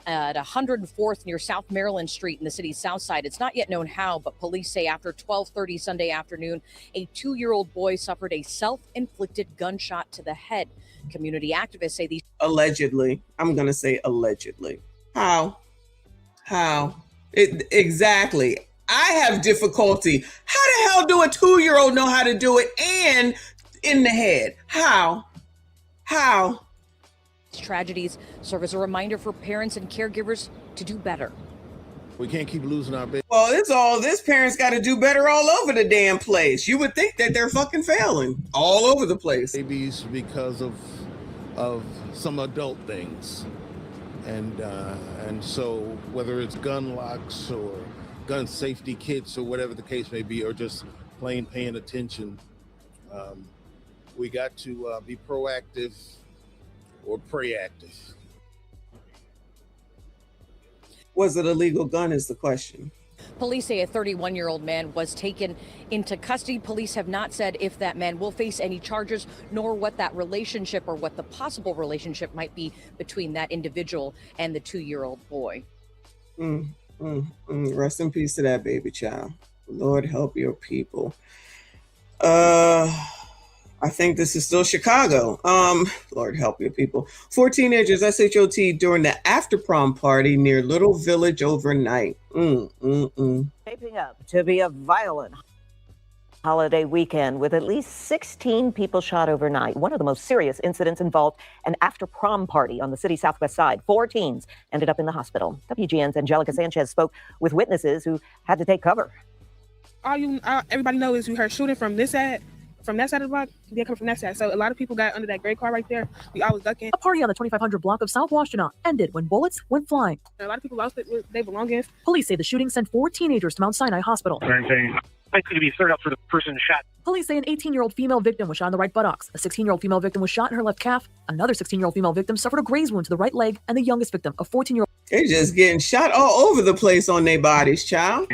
at 104th near South Maryland Street in the city's south side. It's not yet known how, but police say after 12:30 Sunday afternoon, a 2-year-old boy suffered a self-inflicted gunshot to the head. Community activists say these allegedly. I'm gonna say allegedly. How? Exactly. I have difficulty. How the hell do a 2-year-old know how to do it and in the head? How? tragedies serve as a reminder for parents and caregivers to do better. We can't keep losing our babies. Well, it's all this parents got to do better all over the damn place. You would think that they're fucking failing all over the place. Babies because of some adult things. And so whether it's gun locks or gun safety kits or whatever the case may be, or just plain paying attention, we got to be proactive or preactive. Was it a legal gun is the question. Police say a 31-year-old man was taken into custody. Police have not said if that man will face any charges, nor what that relationship or what the possible relationship might be between that individual and the 2-year-old boy. Rest in peace to that baby child. Lord help your people. I think this is still Chicago. Lord help your people. 4 teenagers SHOT during the after prom party near Little Village overnight. Shaping up to be a violent Holiday weekend with at least 16 people shot overnight. One of the most serious incidents involved an after-prom party on the city's southwest side. 4 teens ended up in the hospital. WGN's Angelica Sanchez spoke with witnesses who had to take cover. Everybody knows we heard shooting from this side. From that side of the block, they're coming from that side. So a lot of people got under that gray car right there. We always ducking. A party on the 2500 block of South Washington ended when bullets went flying. A lot of people lost their belongings. Police say the shooting sent 4 teenagers to Mount Sinai Hospital. Likely to be served up for the person shot. Police say an 18-year-old female victim was shot in the right buttocks. A 16-year-old female victim was shot in her left calf. Another 16-year-old female victim suffered a graze wound to the right leg. And the youngest victim, a 14-year-old. They're just getting shot all over the place on their bodies, child.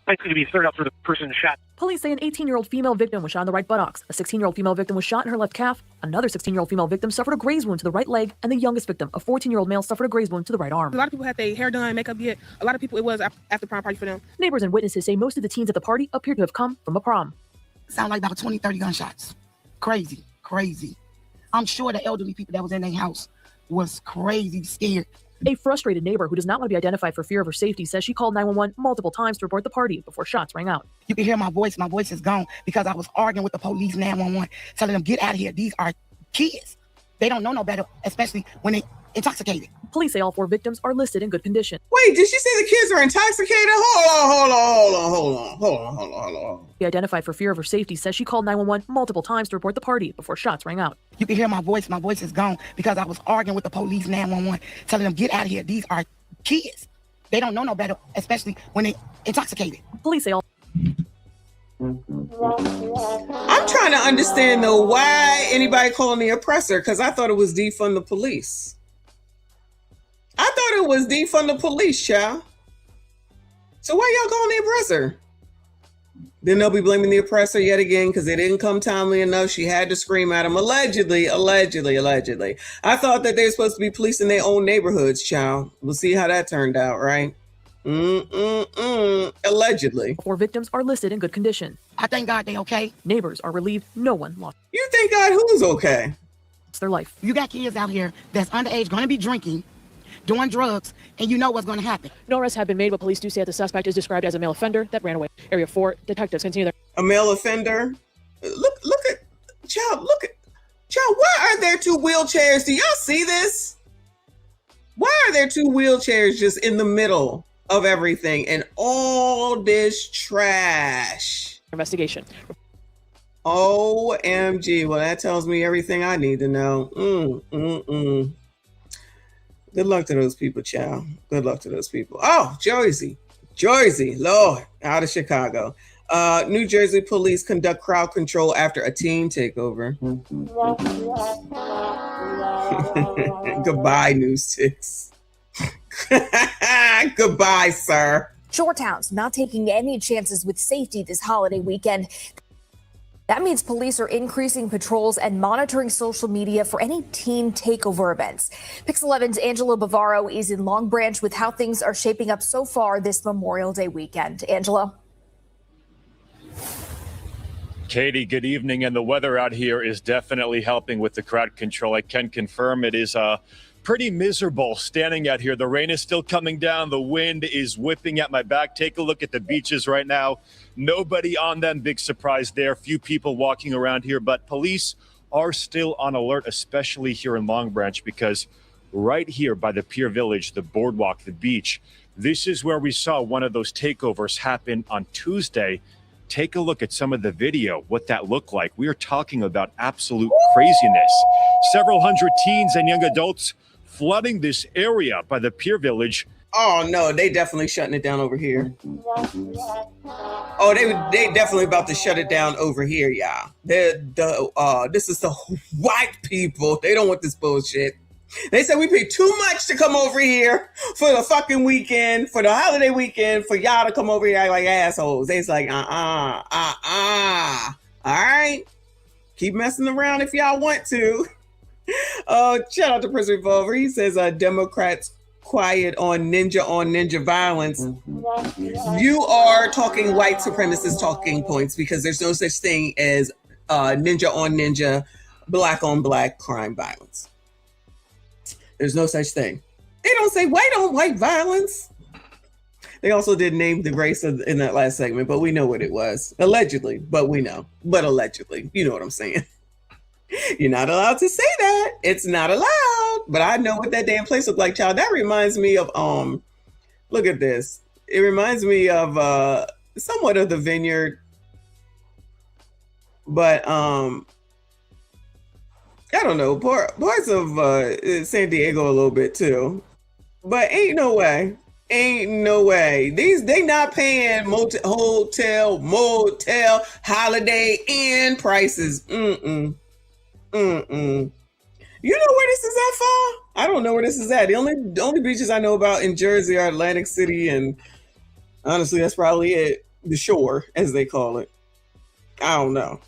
Likely to be served up for the person shot. Police say an 18-year-old female victim was shot in the right buttocks. A 16-year-old female victim was shot in her left calf. Another 16-year-old female victim suffered a graze wound to the right leg. And the youngest victim, a 14-year-old male, suffered a graze wound to the right arm. A lot of people had their hair done, makeup yet. A lot of people, it was after prom party for them. Neighbors and witnesses say most of the teens at the party appear to have come from a prom. Sound like about 20, 30 gunshots. Crazy, crazy. I'm sure the elderly people that was in their house was crazy scared. A frustrated neighbor who does not want to be identified for fear of her safety says she called 911 multiple times to report the party before shots rang out. You can hear my voice. My voice is gone because I was arguing with the police 911, telling them, get out of here. These are kids. They don't know no better, especially when they intoxicated. Police say all 4 victims are listed in good condition. Wait, did she say the kids are intoxicated? Hold on. Be identified for fear of her safety says she called 911 multiple times to report the party before shots rang out. You can hear my voice. My voice is gone because I was arguing with the police 911, telling them, get out of here. These are kids. They don't know no better, especially when they intoxicated. Police say all. I'm trying to understand though why anybody calling the oppressor, because I thought it was defund the police. I thought it was defund the police, child. So why y'all calling the oppressor? Then they'll be blaming the oppressor yet again because they didn't come timely enough. She had to scream at him. Allegedly. I thought that they're supposed to be policing their own neighborhoods, child. We'll see how that turned out, right? Allegedly. 4 victims are listed in good condition. I thank God they okay. Neighbors are relieved no one lost. You thank God who's okay? It's their life. You got kids out here that's underage going to be drinking, doing drugs, and you know what's going to happen. No arrests have been made, but police do say that the suspect is described as a male offender that ran away. Area 4 detectives continue their... A male offender? Look at... Child, why are there 2 wheelchairs? Do y'all see this? Why are there 2 wheelchairs just in the middle of everything and all this trash? Investigation. OMG. Well, that tells me everything I need to know. Good luck to those people, child. Good luck to those people. Oh, Jersey, Lord, out of Chicago. New Jersey police conduct crowd control after a teen takeover. Goodbye, News 6. Goodbye, sir. Shoretown's not taking any chances with safety this holiday weekend. That means police are increasing patrols and monitoring social media for any teen takeover events. Pix 11's Angela Bavaro is in Long Branch with how things are shaping up so far this Memorial Day weekend. Angela? Katie, good evening. And the weather out here is definitely helping with the crowd control. I can confirm it is pretty miserable standing out here. The rain is still coming down. The wind is whipping at my back. Take a look at the beaches right now. Nobody on them. Big surprise there. Few people walking around here, but police are still on alert, especially here in Long Branch, because right here by the Pier Village, the boardwalk, the beach, this is where we saw one of those takeovers happen on Tuesday. Take a look at some of the video, what that looked like. We are talking about absolute craziness. Several hundred teens and young adults flooding this area by the Pier Village. Oh no, they definitely shutting it down over here. Oh, they definitely about to shut it down over here, y'all. This is the white people. They don't want this bullshit. They said we paid too much to come over here for the fucking weekend, for the holiday weekend, for y'all to come over here like assholes. They's like, all right, keep messing around if y'all want to. Shout out to Prince Revolver. He says Democrats quiet on ninja violence. You are talking white supremacist talking points because there's no such thing as ninja on ninja, black on black crime violence. There's no such thing. They don't say white on white violence. They also did name the race in that last segment, but we know what it was. Allegedly, but we know. But allegedly, you know what I'm saying. You're not allowed to say that. It's not allowed. But I know what that damn place looked like, child. That reminds me of look at this. It reminds me of somewhat of the Vineyard, but I don't know, parts of San Diego a little bit too. But ain't no way. They not paying hotel, motel, Holiday Inn prices. You know where this is at, Fall? I don't know where this is at. The only beaches I know about in Jersey are Atlantic City, and honestly, that's probably it. The shore, as they call it. I don't know.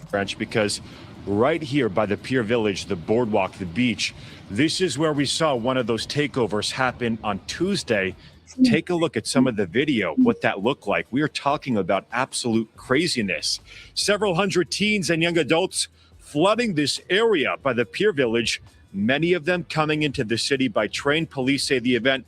French, because right here by the Pier Village, the boardwalk, the beach, this is where we saw one of those takeovers happen on Tuesday. Take a look at some of the video, what that looked like. We are talking about absolute craziness. Several hundred teens and young adults flooding this area by the Pier Village, many of them coming into the city by train. Police say the event.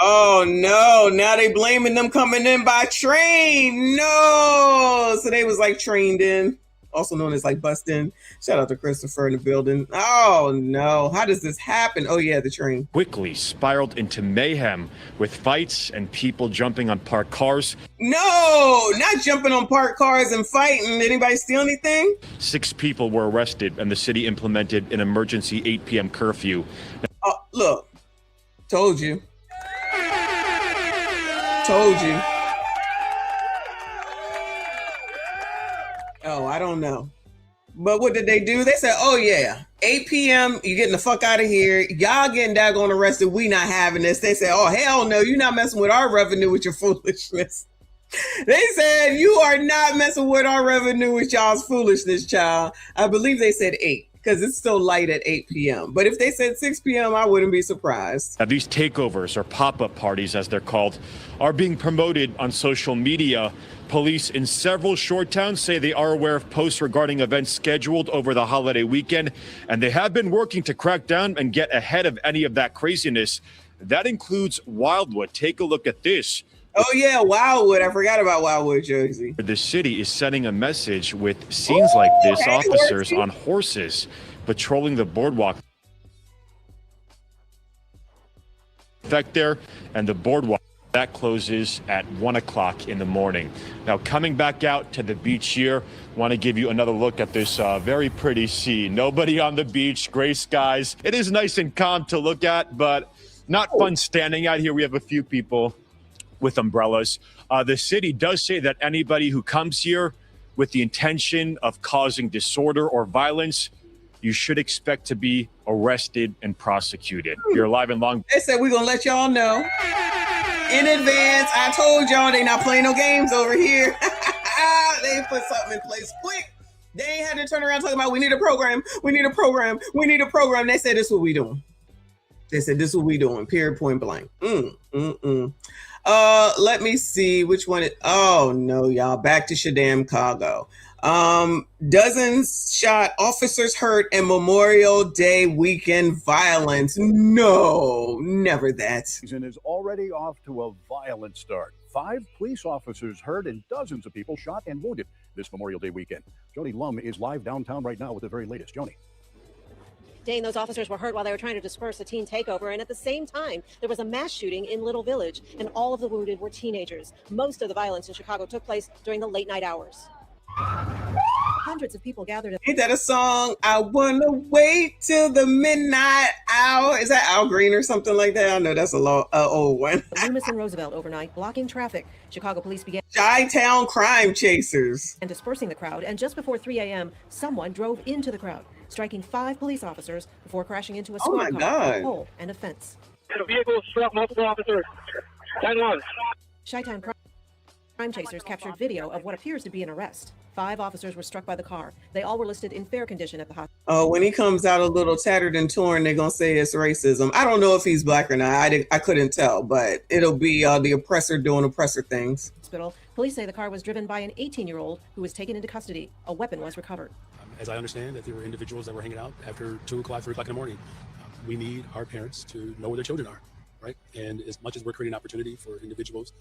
Oh no, now they blaming them coming in by train. No, so they was like trained in, also known as like bussed in. Shout out to Christopher in the building. Oh no, how does this happen? Oh yeah, the train. Quickly spiraled into mayhem with fights and people jumping on parked cars. No, not jumping on parked cars and fighting. Did anybody steal anything? 6 people were arrested and the city implemented an emergency 8 p.m. curfew. Oh, look, told you. Oh, I don't know. But what did they do? They said, oh yeah, 8 p.m., you getting the fuck out of here. Y'all getting daggone arrested. We not having this. They said, oh, hell no, you're not messing with our revenue with your foolishness. They said, you are not messing with our revenue with y'all's foolishness, child. I believe they said 8. Because it's still light at 8 p.m. But if they said 6 p.m., I wouldn't be surprised. Now, these takeovers, or pop-up parties as they're called, are being promoted on social media. Police in several short towns say they are aware of posts regarding events scheduled over the holiday weekend, and they have been working to crack down and get ahead of any of that craziness. That includes Wildwood. Take a look at this. Oh yeah, Wildwood. I forgot about Wildwood, Jersey. The city is sending a message with scenes like this, officers on horses patrolling the boardwalk. Effect there, and the boardwalk that closes at 1 o'clock in the morning. Now, coming back out to the beach here, want to give you another look at this very pretty sea. Nobody on the beach, gray skies. It is nice and calm to look at, but not fun standing out here. We have a few people with umbrellas. The city does say that anybody who comes here with the intention of causing disorder or violence, you should expect to be arrested and prosecuted. You're live and long. They said we're going to let y'all know in advance. I told y'all they not playing no games over here. They put something in place quick. They ain't had to turn around talking about we need a program. They said this is what we doing. Period, point blank. Let me see which one oh no, y'all. Back to Shaddam Cargo. Dozens shot, officers hurt, and Memorial Day weekend violence. No, never that. Season is already off to a violent start. 5 police officers hurt and dozens of people shot and wounded this Memorial Day weekend. Joni Lum is live downtown right now with the very latest. Joni. Dane, those officers were hurt while they were trying to disperse a teen takeover, and at the same time, there was a mass shooting in Little Village, and all of the wounded were teenagers. Most of the violence in Chicago took place during the late night hours. Hundreds of people gathered. Ain't that a song? I wanna wait till the midnight hour. Is that Al Green or something like that? I know that's a old one. Loomis and Roosevelt overnight, blocking traffic. Chicago police began Chi-Town crime chasers and dispersing the crowd. And just before 3 a.m., someone drove into the crowd, striking 5 police officers before crashing into a squad car, a pole, and a fence. The vehicle struck multiple officers. 10-1. Chi-Town crime chasers captured video of what appears to be an arrest. 5 officers were struck by the car. They all were listed in fair condition at the hospital. Oh, when he comes out a little tattered and torn, they're going to say it's racism. I don't know if he's black or not. I couldn't tell, but it'll be the oppressor doing oppressor things. Police say the car was driven by an 18-year-old who was taken into custody. A weapon was recovered. As I understand that there were individuals that were hanging out after 2 o'clock, 3 o'clock in the morning. We need our parents to know where their children are. right? And as much as we're creating opportunity for individuals,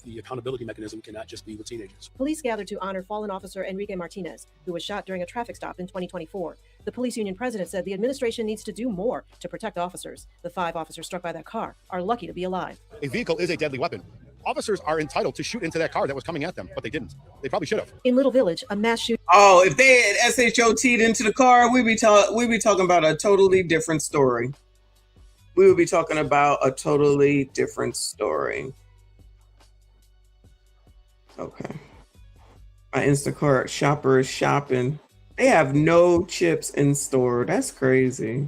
the accountability mechanism cannot just be with teenagers. Police gathered to honor fallen officer Enrique Martinez, who was shot during a traffic stop in 2024. The police union president said the administration needs to do more to protect officers. The 5 officers struck by that car are lucky to be alive. A vehicle is a deadly weapon. Officers are entitled to shoot into that car that was coming at them, but they didn't. They probably should have. In Little Village, a mass shooting. Oh, if they had SHOT'd into the car, we'd be talking about a totally different story. We would be talking about a totally different story. Okay. My Instacart shopper is shopping. They have no chips in store. That's crazy.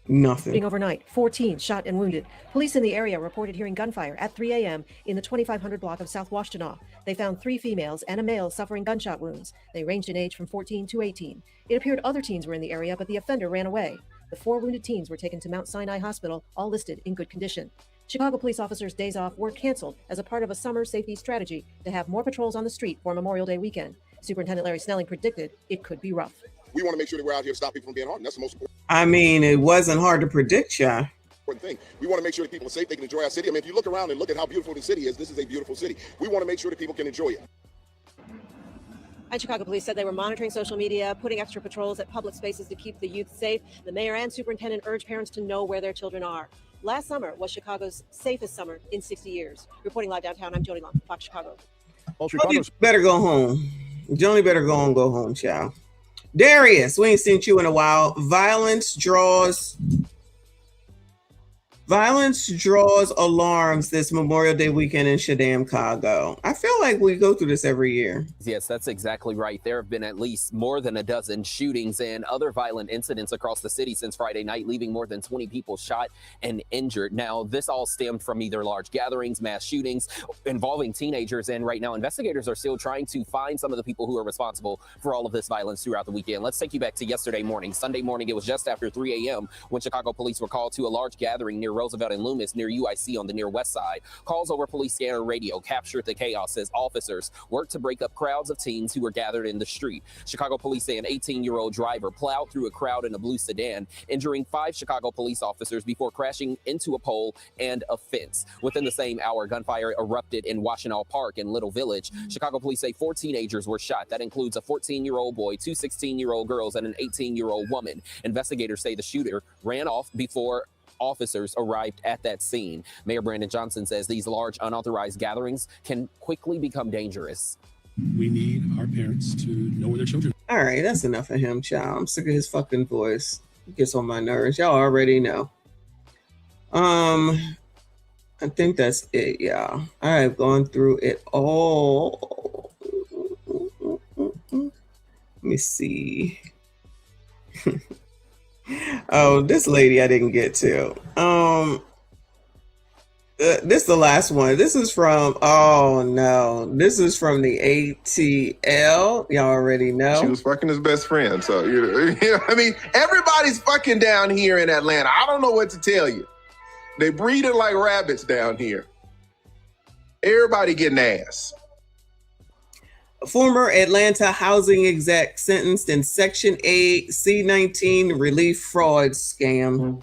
Nothing. Overnight, 14 shot and wounded. Police in the area reported hearing gunfire at 3 a.m. in the 2500 block of South Washtenaw. They found 3 females and a male suffering gunshot wounds. They ranged in age from 14 to 18. It appeared other teens were in the area, but the offender ran away. The 4 wounded teens were taken to Mount Sinai Hospital, all listed in good condition. Chicago police officers' days off were canceled as a part of a summer safety strategy to have more patrols on the street for Memorial Day weekend. Superintendent Larry Snelling predicted it could be rough. We want to make sure that we're out here to stop people from being harmed. That's the most important. I mean, it wasn't hard to predict, yeah. Thing. We want to make sure that people are safe, they can enjoy our city. I mean, if you look around and look at how beautiful the city is, this is a beautiful city. We want to make sure that people can enjoy it. And Chicago police said they were monitoring social media, putting extra patrols at public spaces to keep the youth safe. The mayor and superintendent urged parents to know where their children are. Last summer was Chicago's safest summer in 60 years. Reporting live downtown, I'm Jody Long, Fox Chicago. Well, Jody better go home. Jody better go home, child. Darius, we ain't seen you in a while. Violence draws alarms this Memorial Day weekend in Chicago. I feel like we go through this every year. Yes, that's exactly right. There have been at least more than a dozen shootings and other violent incidents across the city since Friday night, leaving more than 20 people shot and injured. Now, this all stemmed from either large gatherings, mass shootings involving teenagers. And right now, investigators are still trying to find some of the people who are responsible for all of this violence throughout the weekend. Let's take you back to yesterday morning. Sunday morning, it was just after 3 a.m. when Chicago police were called to a large gathering near Roosevelt and Loomis near UIC on the near west side. Calls over police scanner radio captured the chaos as officers worked to break up crowds of teens who were gathered in the street. Chicago police say an 18-year-old driver plowed through a crowd in a blue sedan, injuring 5 Chicago police officers before crashing into a pole and a fence. Within the same hour, gunfire erupted in Washtenaw Park in Little Village. Chicago police say 4 teenagers were shot. That includes a 14-year-old boy, 2 16-year-old girls, and an 18-year-old woman. Investigators say the shooter ran off before officers arrived at that scene. Mayor Brandon Johnson says these large unauthorized gatherings can quickly become dangerous. We need our parents to know where their children are. All right, that's enough of him, child. I'm sick of his fucking voice. It gets on my nerves. Y'all already know. I think that's it, y'all. I've gone through it all. Let me see. Oh, this lady I didn't get to. This is the last one. This is from, oh no, this is from the ATL. Y'all already know. She was fucking his best friend. So, you know, I mean, everybody's fucking down here in Atlanta. I don't know what to tell you. They breeding like rabbits down here. Everybody getting ass. A former Atlanta housing exec sentenced in Section 8 C-19 relief fraud scam.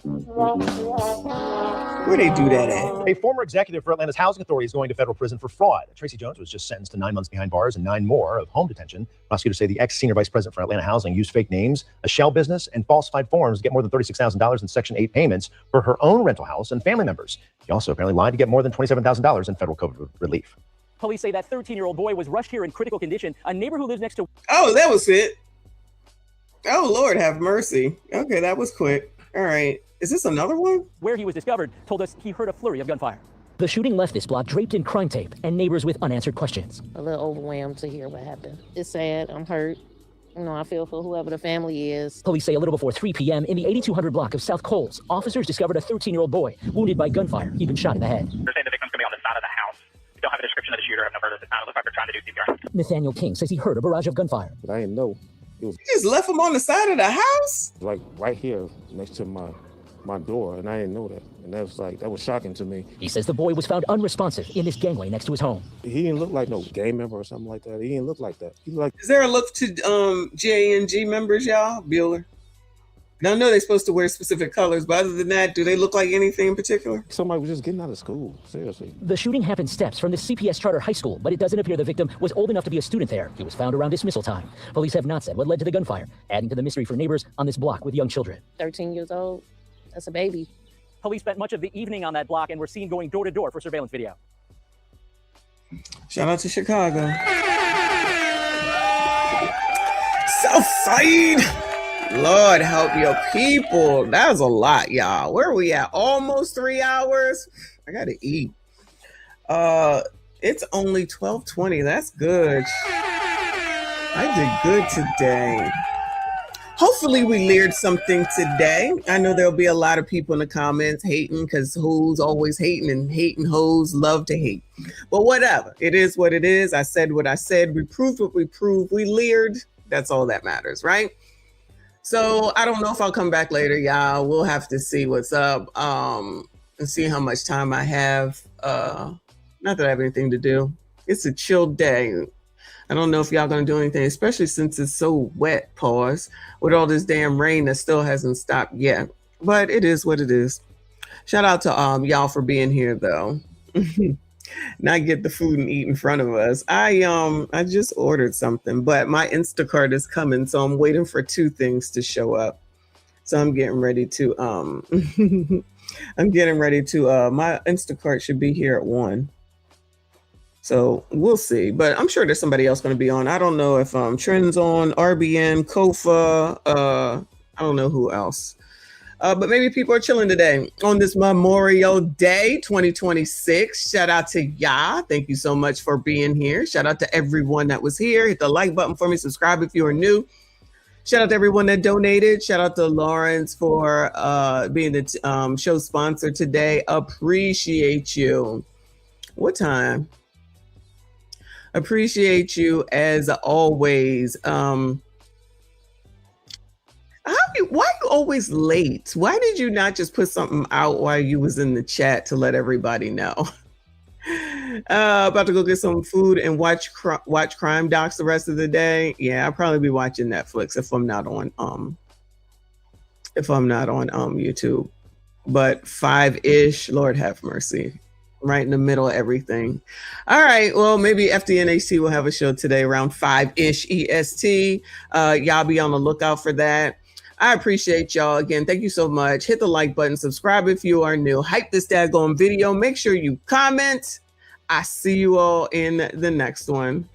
Where they do that at? A former executive for Atlanta's housing authority is going to federal prison for fraud. Tracy Jones was just sentenced to 9 months behind bars and 9 more of home detention. Prosecutors say the ex-senior vice president for Atlanta Housing used fake names, a shell business, and falsified forms to get more than $36,000 in Section 8 payments for her own rental house and family members. He also apparently lied to get more than $27,000 in federal COVID relief. Police say that 13-year-old boy was rushed here in critical condition. A neighbor who lives next to... Oh, that was it. Oh, Lord have mercy. Okay, that was quick. All right. Is this another one? Where he was discovered told us he heard a flurry of gunfire. The shooting left this block draped in crime tape and neighbors with unanswered questions. A little overwhelmed to hear what happened. It's sad. I'm hurt. You know, I feel for whoever the family is. Police say a little before 3 p.m. in the 8200 block of South Coles, officers discovered a 13-year-old boy wounded by gunfire. He'd been shot in the head. They're saying the victim's going to be on the side of the house. We don't have a description of the shooter. I've never heard of the sound. It looks like they're trying to do CPR. Nathaniel King says he heard a barrage of gunfire. But I didn't know. It was just left him on the side of the house? Like right here next to my door, and I didn't know that. And that was shocking to me. He says the boy was found unresponsive in this gangway next to his home. He didn't look like no gang member or something like that. He didn't look like that. He like. Is there a look to J&G members, y'all? Bueller? Now, I know they're supposed to wear specific colors, but other than that, do they look like anything in particular? Somebody was just getting out of school. Seriously. The shooting happened steps from the CPS Charter High School, but it doesn't appear the victim was old enough to be a student there. He was found around dismissal time. Police have not said what led to the gunfire, adding to the mystery for neighbors on this block with young children. 13 years old. That's a baby. Police spent much of the evening on that block and were seen going door to door for surveillance video. Shout out to Chicago. Southside. Lord help your people. That was a lot, y'all. Where are we at? Almost 3 hours. I gotta eat. It's only 12:20. That's good. I did good today. Hopefully we learned something today. I know there'll be a lot of people in the comments hating because hoes always hating, and hating hoes love to hate. But whatever. It is what it is. I said what I said. We proved what we proved. We leered. That's all that matters, right? So I don't know if I'll come back later, y'all. We'll have to see what's up and see how much time I have. Not that I have anything to do. It's a chill day. I don't know if y'all gonna do anything, especially since it's so wet, pause, with all this damn rain that still hasn't stopped yet. But it is what it is. Shout out to y'all for being here though. Not get the food and eat in front of us. I just ordered something, but my Instacart is coming, so I'm waiting for 2 things to show up. So I'm getting ready to my Instacart should be here at 1. So we'll see, but I'm sure there's somebody else going to be on. I don't know if Trend's on, RBN, Kofa, I don't know who else. But maybe people are chilling today on this Memorial Day 2026. Shout out to y'all. Thank you so much for being here. Shout out to everyone that was here. Hit the like button for me. Subscribe if you are new. Shout out to everyone that donated. Shout out to Lawrence for being the show sponsor today. Appreciate you. What time? Appreciate you as always. Why are you always late? Why did you not just put something out while you was in the chat to let everybody know? About to go get some food and watch crime docs the rest of the day. Yeah, I'll probably be watching Netflix if I'm not on YouTube. But 5-ish, Lord have mercy. Right in the middle of everything. All right, well, maybe FDNHT will have a show today around 5-ish EST. Y'all be on the lookout for that. I appreciate y'all. Again, thank you so much. Hit the like button. Subscribe if you are new. Hype this daggone video. Make sure you comment. I see you all in the next one.